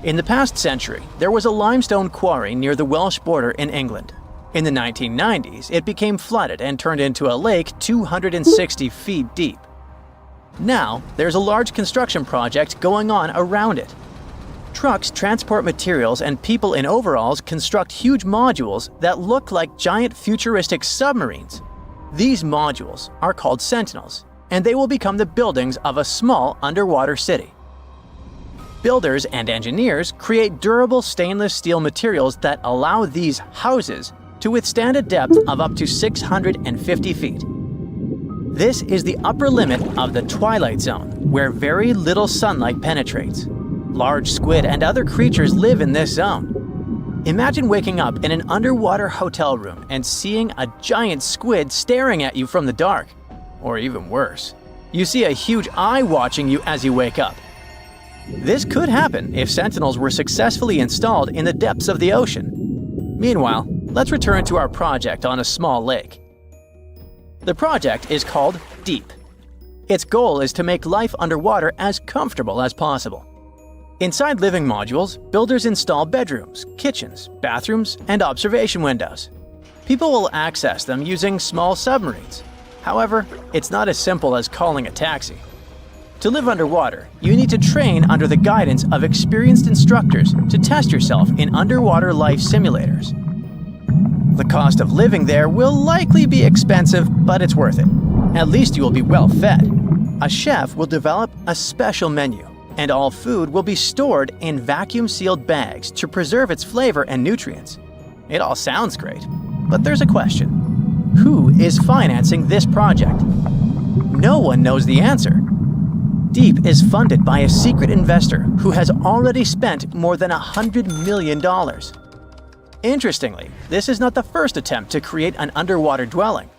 In the past century, there was a limestone quarry near the Welsh border in England. In the 1990s, it became flooded and turned into a lake 260 feet deep. Now, there's a large construction project going on around it. Trucks transport materials and people in overalls construct huge modules that look like giant futuristic submarines. These modules are called Sentinels, and they will become the buildings of a small underwater city. Builders and engineers create durable stainless steel materials that allow these houses to withstand a depth of up to 650 feet. This is the upper limit of the twilight zone, where very little sunlight penetrates. Large squid and other creatures live in this zone. Imagine waking up in an underwater hotel room and seeing a giant squid staring at you from the dark. Or even worse, you see a huge eye watching you as you wake up. This could happen if Sentinels were successfully installed in the depths of the ocean. Meanwhile, let's return to our project on a small lake. The project is called Deep. Its goal is to make life underwater as comfortable as possible. Inside living modules, builders install bedrooms, kitchens, bathrooms, and observation windows. People will access them using small submarines. However, it's not as simple as calling a taxi. To live underwater, you need to train under the guidance of experienced instructors to test yourself in underwater life simulators. The cost of living there will likely be expensive, but it's worth it. At least you will be well fed. A chef will develop a special menu, and all food will be stored in vacuum-sealed bags to preserve its flavor and nutrients. It all sounds great, but there's a question. Who is financing this project? No one knows the answer. Deep is funded by a secret investor who has already spent more than $100 million. Interestingly, this is not the first attempt to create an underwater dwelling.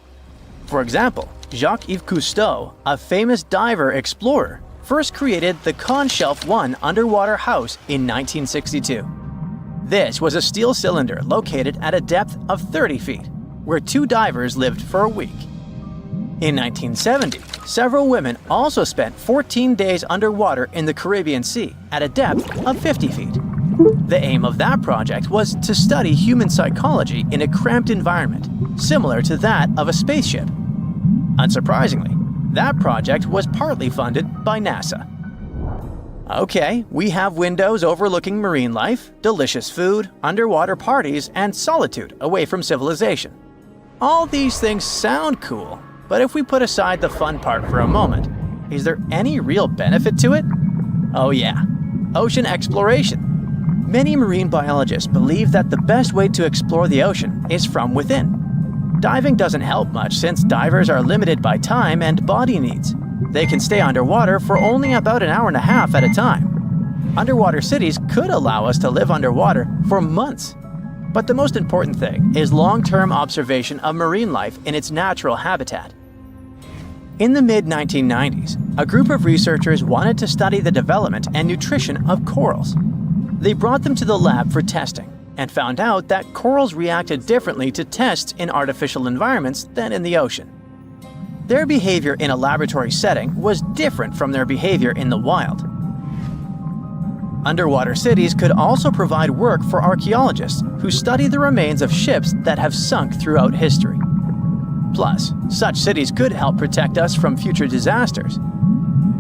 For example, Jacques-Yves Cousteau, a famous diver explorer, first created the Conshelf 1 underwater house in 1962. This was a steel cylinder located at a depth of 30 feet, where 2 divers lived for a week. In 1970, several women also spent 14 days underwater in the Caribbean Sea at a depth of 50 feet. The aim of that project was to study human psychology in a cramped environment, similar to that of a spaceship. Unsurprisingly, that project was partly funded by NASA. Okay, we have windows overlooking marine life, delicious food, underwater parties, and solitude away from civilization. All these things sound cool, but if we put aside the fun part for a moment, is there any real benefit to it? Oh yeah, ocean exploration. Many marine biologists believe that the best way to explore the ocean is from within. Diving doesn't help much since divers are limited by time and body needs. They can stay underwater for only about an hour and a half at a time. Underwater cities could allow us to live underwater for months. But the most important thing is long-term observation of marine life in its natural habitat. In the mid-1990s, a group of researchers wanted to study the development and nutrition of corals. They brought them to the lab for testing and found out that corals reacted differently to tests in artificial environments than in the ocean. Their behavior in a laboratory setting was different from their behavior in the wild. Underwater cities could also provide work for archaeologists who study the remains of ships that have sunk throughout history. Plus, such cities could help protect us from future disasters.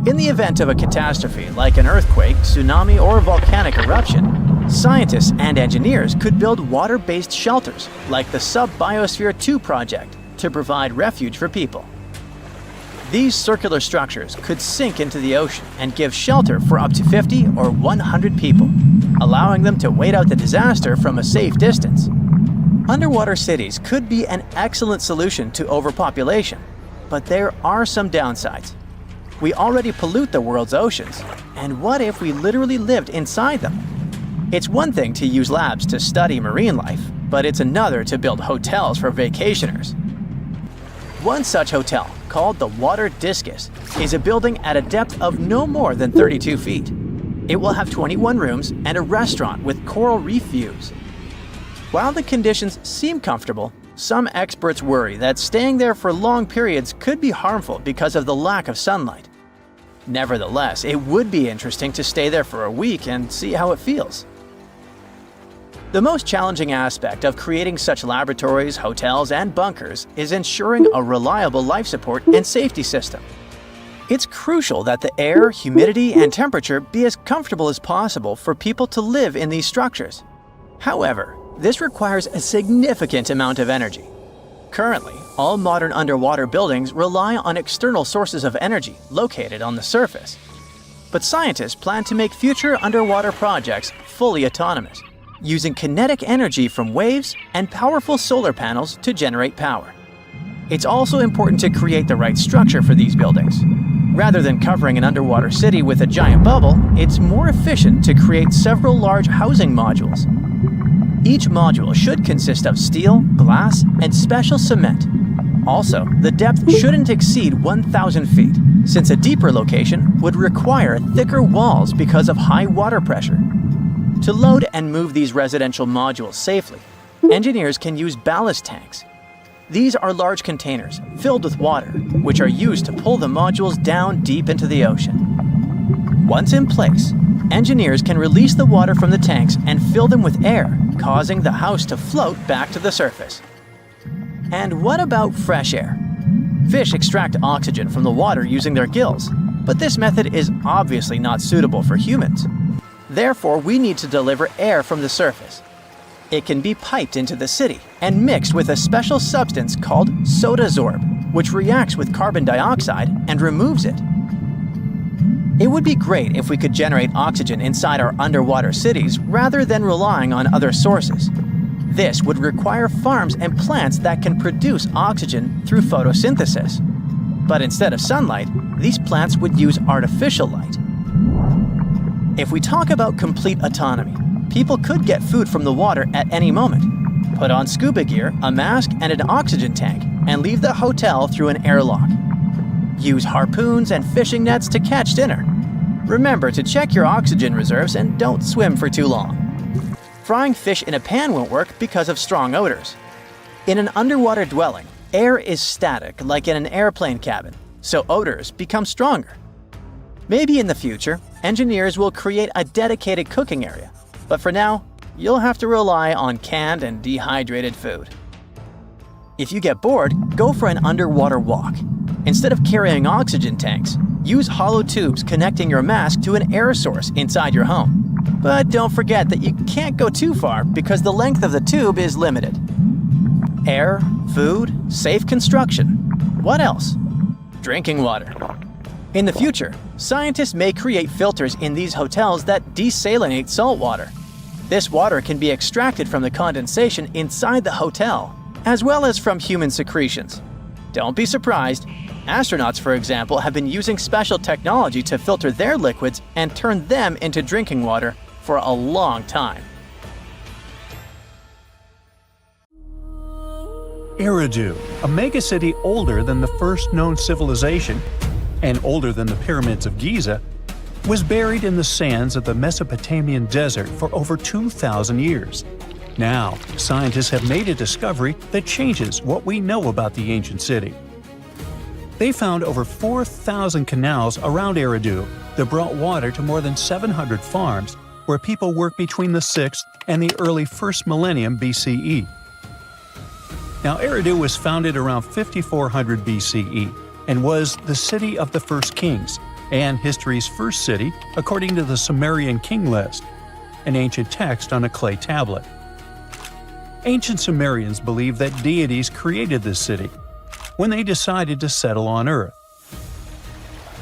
In the event of a catastrophe like an earthquake, tsunami, or volcanic eruption, scientists and engineers could build water-based shelters like the Sub-Biosphere 2 project to provide refuge for people. These circular structures could sink into the ocean and give shelter for up to 50 or 100 people, allowing them to wait out the disaster from a safe distance. Underwater cities could be an excellent solution to overpopulation, but there are some downsides. We already pollute the world's oceans, and what if we literally lived inside them? It's one thing to use labs to study marine life, but it's another to build hotels for vacationers. One such hotel, called the Water Discus, is a building at a depth of no more than 32 feet. It will have 21 rooms and a restaurant with coral reef views. While the conditions seem comfortable, some experts worry that staying there for long periods could be harmful because of the lack of sunlight. Nevertheless, it would be interesting to stay there for a week and see how it feels. The most challenging aspect of creating such laboratories, hotels, and bunkers is ensuring a reliable life support and safety system. It's crucial that the air, humidity, and temperature be as comfortable as possible for people to live in these structures. However, this requires a significant amount of energy. Currently, all modern underwater buildings rely on external sources of energy located on the surface. But scientists plan to make future underwater projects fully autonomous, using kinetic energy from waves and powerful solar panels to generate power. It's also important to create the right structure for these buildings. Rather than covering an underwater city with a giant bubble, it's more efficient to create several large housing modules. Each module should consist of steel, glass, and special cement. Also, the depth shouldn't exceed 1,000 feet, since a deeper location would require thicker walls because of high water pressure. To load and move these residential modules safely, engineers can use ballast tanks. These are large containers filled with water, which are used to pull the modules down deep into the ocean. Once in place, engineers can release the water from the tanks and fill them with air, causing the house to float back to the surface. And what about fresh air? Fish extract oxygen from the water using their gills, but this method is obviously not suitable for humans. Therefore, we need to deliver air from the surface. It can be piped into the city and mixed with a special substance called sodasorb, which reacts with carbon dioxide and removes it. It would be great if we could generate oxygen inside our underwater cities rather than relying on other sources. This would require farms and plants that can produce oxygen through photosynthesis. But instead of sunlight, these plants would use artificial light. If we talk about complete autonomy, people could get food from the water at any moment, put on scuba gear, a mask, and an oxygen tank, and leave the hotel through an airlock. Use harpoons and fishing nets to catch dinner. Remember to check your oxygen reserves and don't swim for too long. Frying fish in a pan won't work because of strong odors. In an underwater dwelling, air is static like in an airplane cabin, so odors become stronger. Maybe in the future, engineers will create a dedicated cooking area, but for now, you'll have to rely on canned and dehydrated food. If you get bored, go for an underwater walk. Instead of carrying oxygen tanks, use hollow tubes connecting your mask to an air source inside your home. But don't forget that you can't go too far because the length of the tube is limited. Air, food, safe construction. What else? Drinking water. In the future, scientists may create filters in these hotels that desalinate salt water. This water can be extracted from the condensation inside the hotel, as well as from human secretions. Don't be surprised. Astronauts, for example, have been using special technology to filter their liquids and turn them into drinking water for a long time. Eridu, a megacity older than the first known civilization and older than the pyramids of Giza, was buried in the sands of the Mesopotamian desert for over 2,000 years. Now, scientists have made a discovery that changes what we know about the ancient city. They found over 4,000 canals around Eridu that brought water to more than 700 farms where people worked between the 6th and the early 1st millennium BCE. Now, Eridu was founded around 5400 BCE and was the city of the first kings, and history's first city according to the Sumerian king list, an ancient text on a clay tablet. Ancient Sumerians believed that deities created this city when they decided to settle on Earth.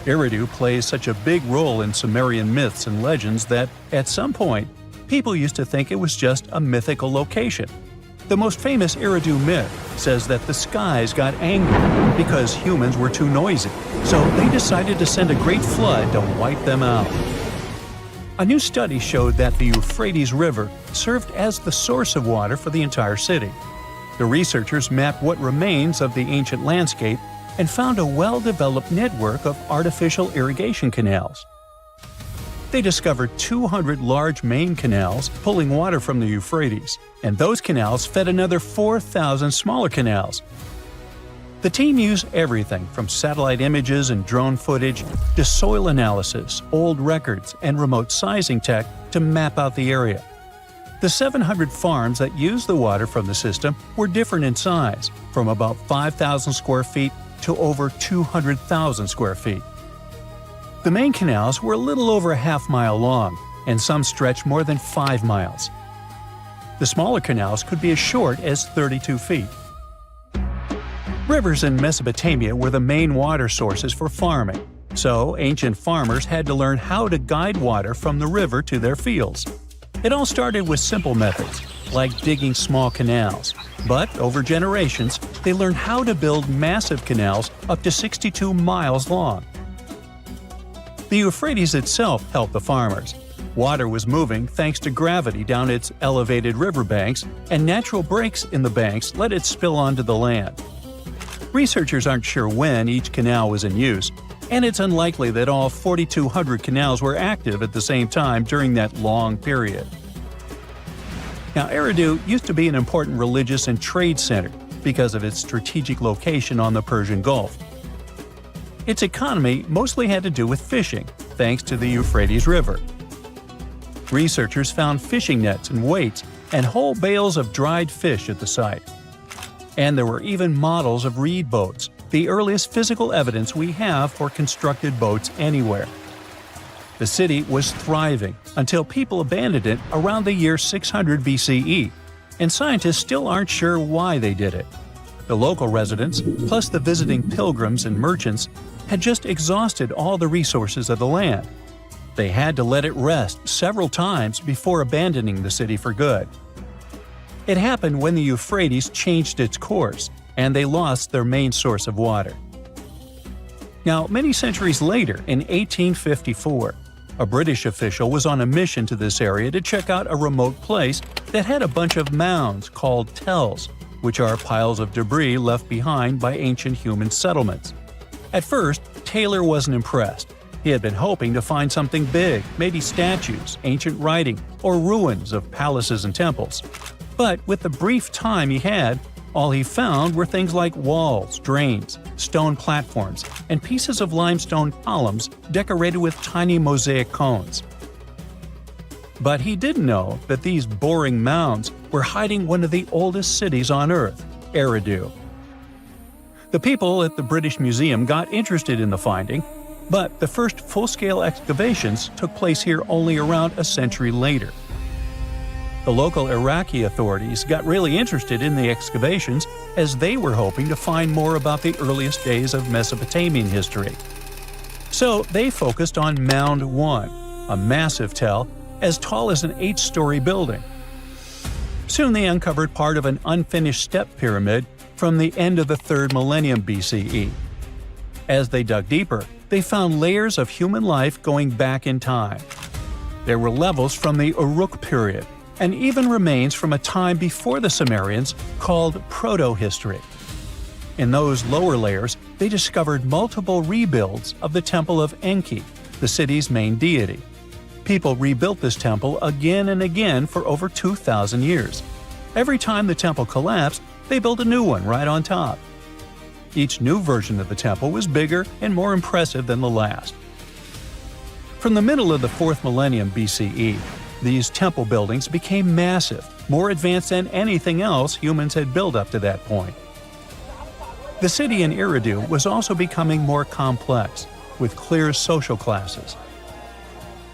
Eridu plays such a big role in Sumerian myths and legends that, at some point, people used to think it was just a mythical location. The most famous Eridu myth says that the skies got angry because humans were too noisy, so they decided to send a great flood to wipe them out. A new study showed that the Euphrates River served as the source of water for the entire city. The researchers mapped what remains of the ancient landscape and found a well-developed network of artificial irrigation canals. They discovered 200 large main canals pulling water from the Euphrates, and those canals fed another 4,000 smaller canals. The team used everything from satellite images and drone footage to soil analysis, old records, and remote sizing tech to map out the area. The 700 farms that used the water from the system were different in size, from about 5,000 square feet to over 200,000 square feet. The main canals were a little over a half-mile long, and some stretched more than 5 miles. The smaller canals could be as short as 32 feet. Rivers in Mesopotamia were the main water sources for farming, so ancient farmers had to learn how to guide water from the river to their fields. It all started with simple methods, like digging small canals, but over generations, they learned how to build massive canals up to 62 miles long. The Euphrates itself helped the farmers. Water was moving thanks to gravity down its elevated riverbanks, and natural breaks in the banks let it spill onto the land. Researchers aren't sure when each canal was in use, and it's unlikely that all 4,200 canals were active at the same time during that long period. Now, Eridu used to be an important religious and trade center because of its strategic location on the Persian Gulf. Its economy mostly had to do with fishing, thanks to the Euphrates River. Researchers found fishing nets and weights and whole bales of dried fish at the site. And there were even models of reed boats, the earliest physical evidence we have for constructed boats anywhere. The city was thriving until people abandoned it around the year 600 BCE, and scientists still aren't sure why they did it. The local residents, plus the visiting pilgrims and merchants, had just exhausted all the resources of the land. They had to let it rest several times before abandoning the city for good. It happened when the Euphrates changed its course, and they lost their main source of water. Now, many centuries later, in 1854, a British official was on a mission to this area to check out a remote place that had a bunch of mounds called tells, which are piles of debris left behind by ancient human settlements. At first, Taylor wasn't impressed. He had been hoping to find something big, maybe statues, ancient writing, or ruins of palaces and temples. But with the brief time he had, all he found were things like walls, drains, stone platforms, and pieces of limestone columns decorated with tiny mosaic cones. But he didn't know that these boring mounds were hiding one of the oldest cities on Earth, Eridu. The people at the British Museum got interested in the finding, but the first full-scale excavations took place here only around a century later. The local Iraqi authorities got really interested in the excavations as they were hoping to find more about the earliest days of Mesopotamian history. So they focused on Mound 1, a massive tell as tall as an 8-story building. Soon they uncovered part of an unfinished step pyramid from the end of the 3rd millennium BCE. As they dug deeper, they found layers of human life going back in time. There were levels from the Uruk period, and even remains from a time before the Sumerians called proto-history. In those lower layers, they discovered multiple rebuilds of the Temple of Enki, the city's main deity. People rebuilt this temple again and again for over 2,000 years. Every time the temple collapsed, they built a new one right on top. Each new version of the temple was bigger and more impressive than the last. From the middle of the 4th millennium BCE, These temple buildings became massive, more advanced than anything else humans had built up to that point. The city in Eridu was also becoming more complex, with clear social classes.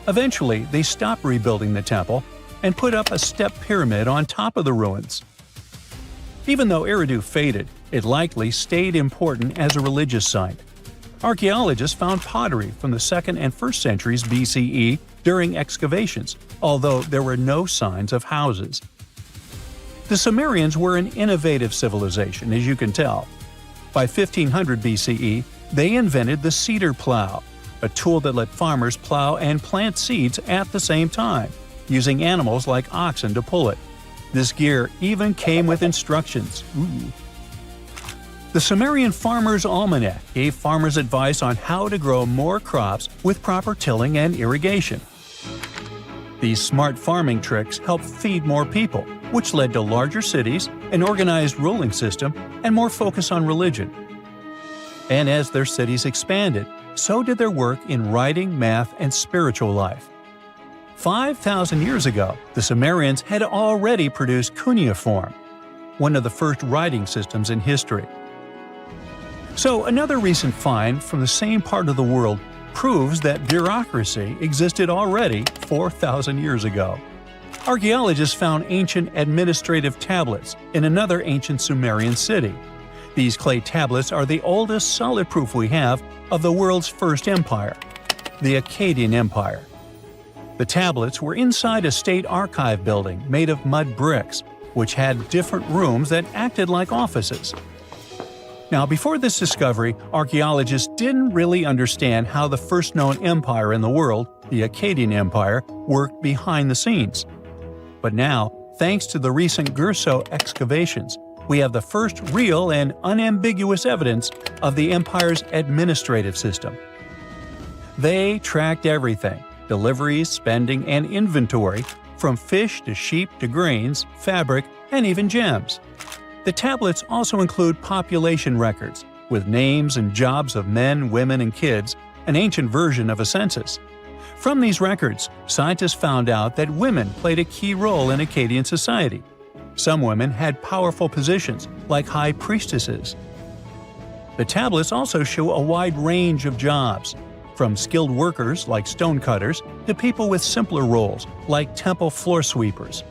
Eventually, they stopped rebuilding the temple and put up a step pyramid on top of the ruins. Even though Eridu faded, it likely stayed important as a religious site. Archaeologists found pottery from the 2nd and 1st centuries BCE during excavations, although there were no signs of houses. The Sumerians were an innovative civilization, as you can tell. By 1500 BCE, they invented the cedar plow, a tool that let farmers plow and plant seeds at the same time, using animals like oxen to pull it. This gear even came with instructions. Ooh. The Sumerian Farmer's Almanac gave farmers advice on how to grow more crops with proper tilling and irrigation. These smart farming tricks helped feed more people, which led to larger cities, an organized ruling system, and more focus on religion. And as their cities expanded, so did their work in writing, math, and spiritual life. 5,000 years ago, the Sumerians had already produced cuneiform, one of the first writing systems in history. So another recent find from the same part of the world proves that bureaucracy existed already 4,000 years ago. Archaeologists found ancient administrative tablets in another ancient Sumerian city. These clay tablets are the oldest solid proof we have of the world's first empire, the Akkadian Empire. The tablets were inside a state archive building made of mud bricks, which had different rooms that acted like offices. Now, before this discovery, archaeologists didn't really understand how the first known empire in the world, the Akkadian Empire, worked behind the scenes. But now, thanks to the recent Gerso excavations, we have the first real and unambiguous evidence of the empire's administrative system. They tracked everything: deliveries, spending, and inventory, from fish to sheep to grains, fabric, and even gems. The tablets also include population records, with names and jobs of men, women, and kids, an ancient version of a census. From these records, scientists found out that women played a key role in Akkadian society. Some women had powerful positions, like high priestesses. The tablets also show a wide range of jobs, from skilled workers like stonecutters to people with simpler roles like temple floor sweepers.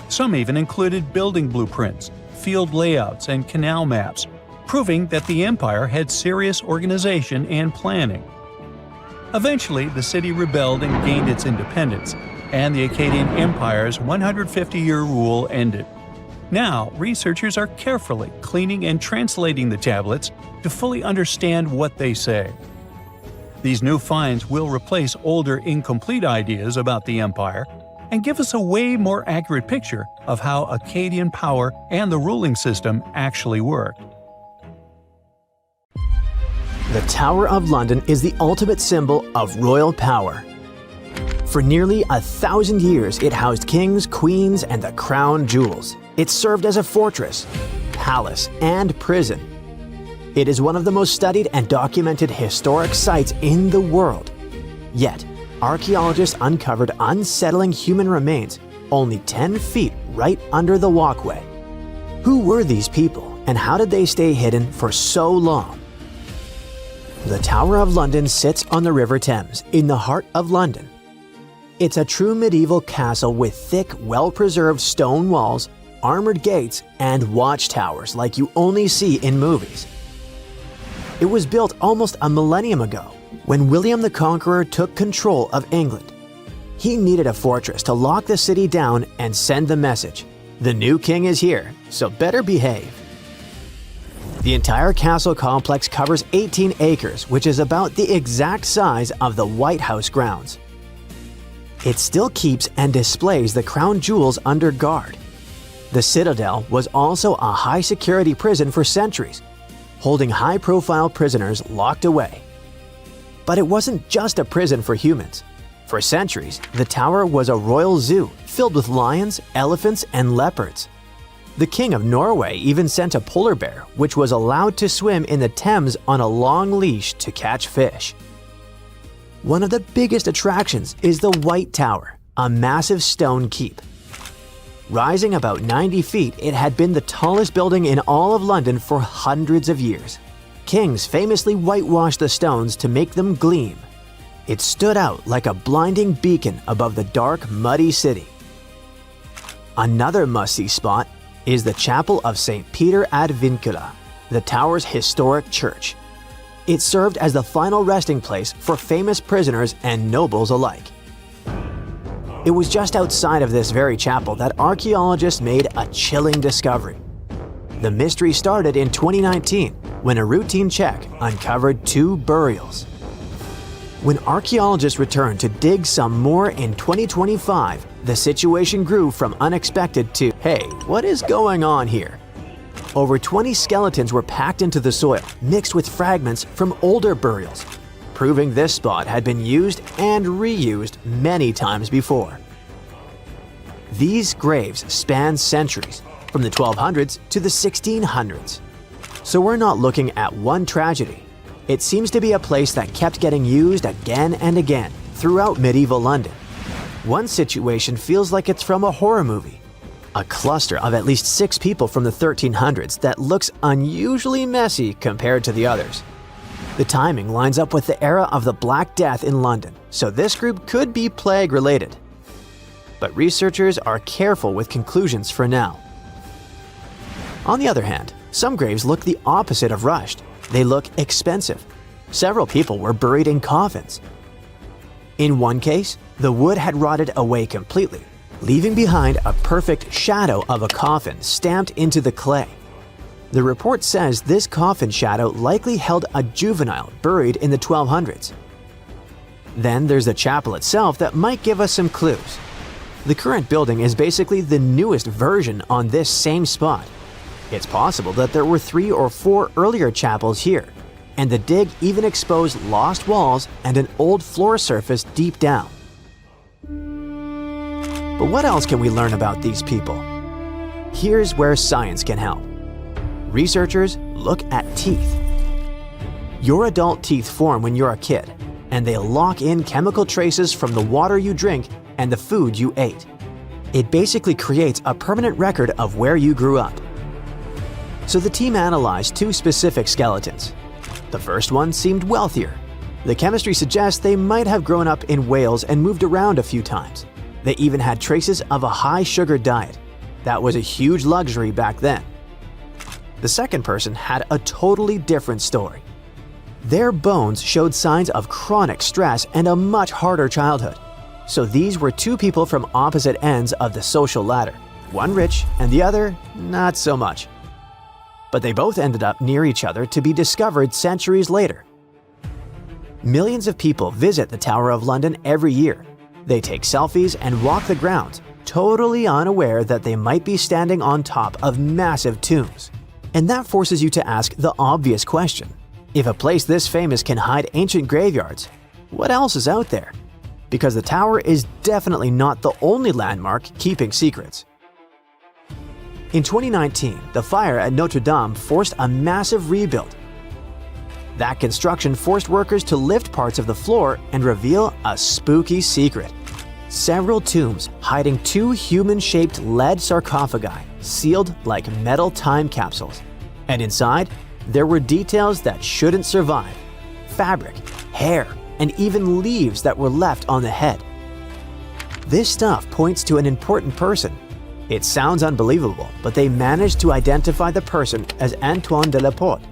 Some even included building blueprints, field layouts, and canal maps, proving that the empire had serious organization and planning. Eventually, the city rebelled and gained its independence, and the Akkadian Empire's 150-year rule ended. Now, researchers are carefully cleaning and translating the tablets to fully understand what they say. These new finds will replace older, incomplete ideas about the empire and give us a way more accurate picture of how Akkadian power and the ruling system actually worked. The Tower of London is the ultimate symbol of royal power. For nearly 1,000 years, it housed kings, queens, and the crown jewels. It served as a fortress, palace, and prison. It is one of the most studied and documented historic sites in the world. Yet, archaeologists uncovered unsettling human remains only 10 feet right under the walkway. Who were these people, and how did they stay hidden for so long? The Tower of London sits on the River Thames, in the heart of London. It's a true medieval castle with thick, well-preserved stone walls, armored gates, and watchtowers like you only see in movies. It was built almost a millennium ago, when William the Conqueror took control of England. He needed a fortress to lock the city down and send the message: the new king is here, so better behave. The entire castle complex covers 18 acres, which is about the exact size of the White House grounds. It still keeps and displays the crown jewels under guard. The Citadel was also a high-security prison for centuries, holding high-profile prisoners locked away. But it wasn't just a prison for humans. For centuries, the tower was a royal zoo filled with lions, elephants, and leopards. The King of Norway even sent a polar bear, which was allowed to swim in the Thames on a long leash to catch fish. One of the biggest attractions is the White Tower, a massive stone keep. Rising about 90 feet, it had been the tallest building in all of London for hundreds of years. Kings famously whitewashed the stones to make them gleam. It stood out like a blinding beacon above the dark, muddy city. Another must-see spot is the Chapel of St. Peter ad Vincula, the tower's historic church. It served as the final resting place for famous prisoners and nobles alike. It was just outside of this very chapel that archaeologists made a chilling discovery. The mystery started in 2019 when a routine check uncovered 2 burials. When archaeologists returned to dig some more in 2025, the situation grew from unexpected to, hey, what is going on here? Over 20 skeletons were packed into the soil, mixed with fragments from older burials, proving this spot had been used and reused many times before. These graves span centuries, from the 1200s to the 1600s. So we're not looking at one tragedy. It seems to be a place that kept getting used again and again throughout medieval London. One situation feels like it's from a horror movie. A cluster of at least 6 people from the 1300s that looks unusually messy compared to the others. The timing lines up with the era of the Black Death in London, so this group could be plague-related. But researchers are careful with conclusions for now. On the other hand, some graves look the opposite of rushed. They look expensive. Several people were buried in coffins. In one case, the wood had rotted away completely, leaving behind a perfect shadow of a coffin stamped into the clay. The report says this coffin shadow likely held a juvenile buried in the 1200s. Then there's the chapel itself that might give us some clues. The current building is basically the newest version on this same spot. It's possible that there were 3 or 4 earlier chapels here, and the dig even exposed lost walls and an old floor surface deep down. But what else can we learn about these people? Here's where science can help. Researchers look at teeth. Your adult teeth form when you're a kid, and they lock in chemical traces from the water you drink and the food you ate. It basically creates a permanent record of where you grew up. So the team analyzed 2 specific skeletons. The first one seemed wealthier. The chemistry suggests they might have grown up in Wales and moved around a few times. They even had traces of a high-sugar diet. That was a huge luxury back then. The second person had a totally different story. Their bones showed signs of chronic stress and a much harder childhood. So these were 2 people from opposite ends of the social ladder. One rich and the other not so much. But they both ended up near each other to be discovered centuries later. Millions of people visit the Tower of London every year. They take selfies and walk the grounds, totally unaware that they might be standing on top of massive tombs. And that forces you to ask the obvious question. If a place this famous can hide ancient graveyards, what else is out there? Because the tower is definitely not the only landmark keeping secrets. In 2019, the fire at Notre Dame forced a massive rebuild. That construction forced workers to lift parts of the floor and reveal a spooky secret. Several tombs hiding 2 human-shaped lead sarcophagi, sealed like metal time capsules. And inside, there were details that shouldn't survive: fabric, hair, and even leaves that were left on the head. This stuff points to an important person. It sounds unbelievable, but they managed to identify the person as Antoine de la Porte,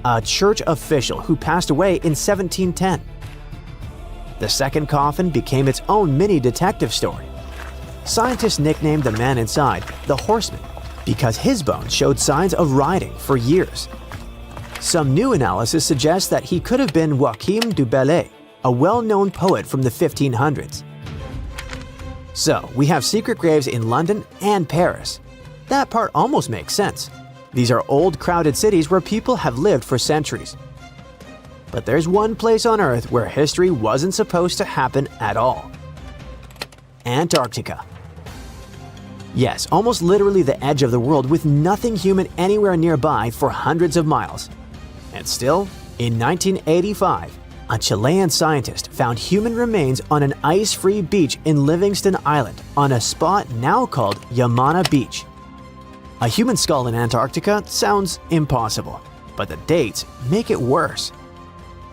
a church official who passed away in 1710. The second coffin became its own mini detective story. Scientists nicknamed the man inside the Horseman because his bones showed signs of riding for years. Some new analysis suggests that he could have been Joachim du Bellay, a well-known poet from the 1500s. So, we have secret graves in London and Paris. That part almost makes sense. These are old, crowded cities where people have lived for centuries. But there's one place on Earth where history wasn't supposed to happen at all. Antarctica. Yes, almost literally the edge of the world with nothing human anywhere nearby for hundreds of miles. And still, in 1985, A Chilean scientist found human remains on an ice-free beach in Livingston Island on a spot now called Yamana Beach. A human skull in Antarctica sounds impossible, but the dates make it worse.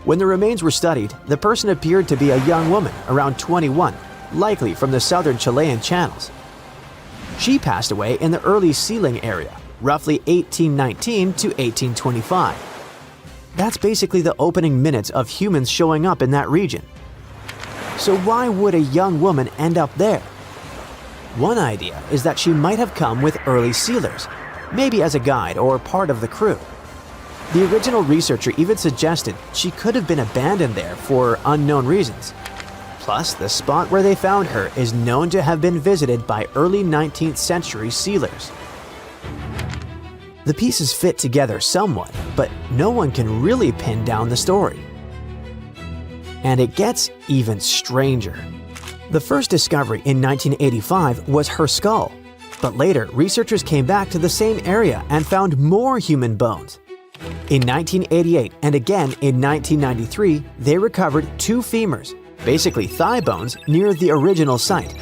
When the remains were studied, the person appeared to be a young woman around 21, likely from the southern Chilean channels. She passed away in the early sealing area, roughly 1819 to 1825. That's basically the opening minutes of humans showing up in that region. So why would a young woman end up there? One idea is that she might have come with early sealers, maybe as a guide or part of the crew. The original researcher even suggested she could have been abandoned there for unknown reasons. Plus, the spot where they found her is known to have been visited by early 19th century sealers. The pieces fit together somewhat, but no one can really pin down the story. And it gets even stranger. The first discovery in 1985 was her skull, but later researchers came back to the same area and found more human bones. In 1988 and again in 1993, they recovered 2 femurs, basically thigh bones, near the original site.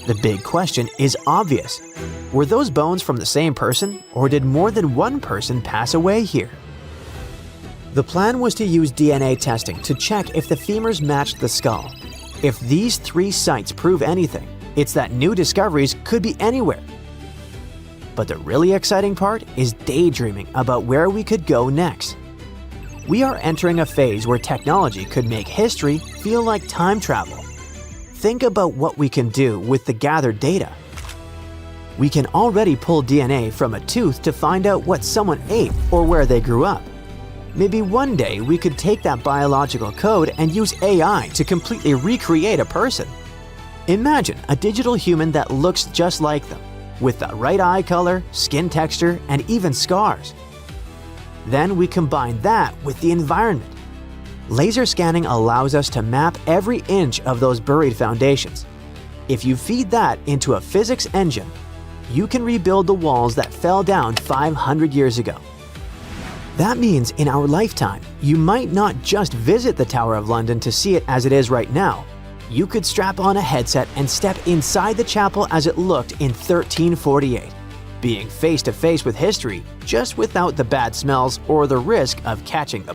The big question is obvious. Were those bones from the same person, or did more than one person pass away here? The plan was to use DNA testing to check if the femurs matched the skull. If these 3 sites prove anything, it's that new discoveries could be anywhere. But the really exciting part is daydreaming about where we could go next. We are entering a phase where technology could make history feel like time travel. Think about what we can do with the gathered data. We can already pull DNA from a tooth to find out what someone ate or where they grew up. Maybe one day we could take that biological code and use AI to completely recreate a person. Imagine a digital human that looks just like them, with the right eye color, skin texture, and even scars. Then we combine that with the environment. Laser scanning allows us to map every inch of those buried foundations. If you feed that into a physics engine, you can rebuild the walls that fell down 500 years ago. That means in our lifetime, you might not just visit the Tower of London to see it as it is right now. You could strap on a headset and step inside the chapel as it looked in 1348, being face to face with history, just without the bad smells or the risk of catching the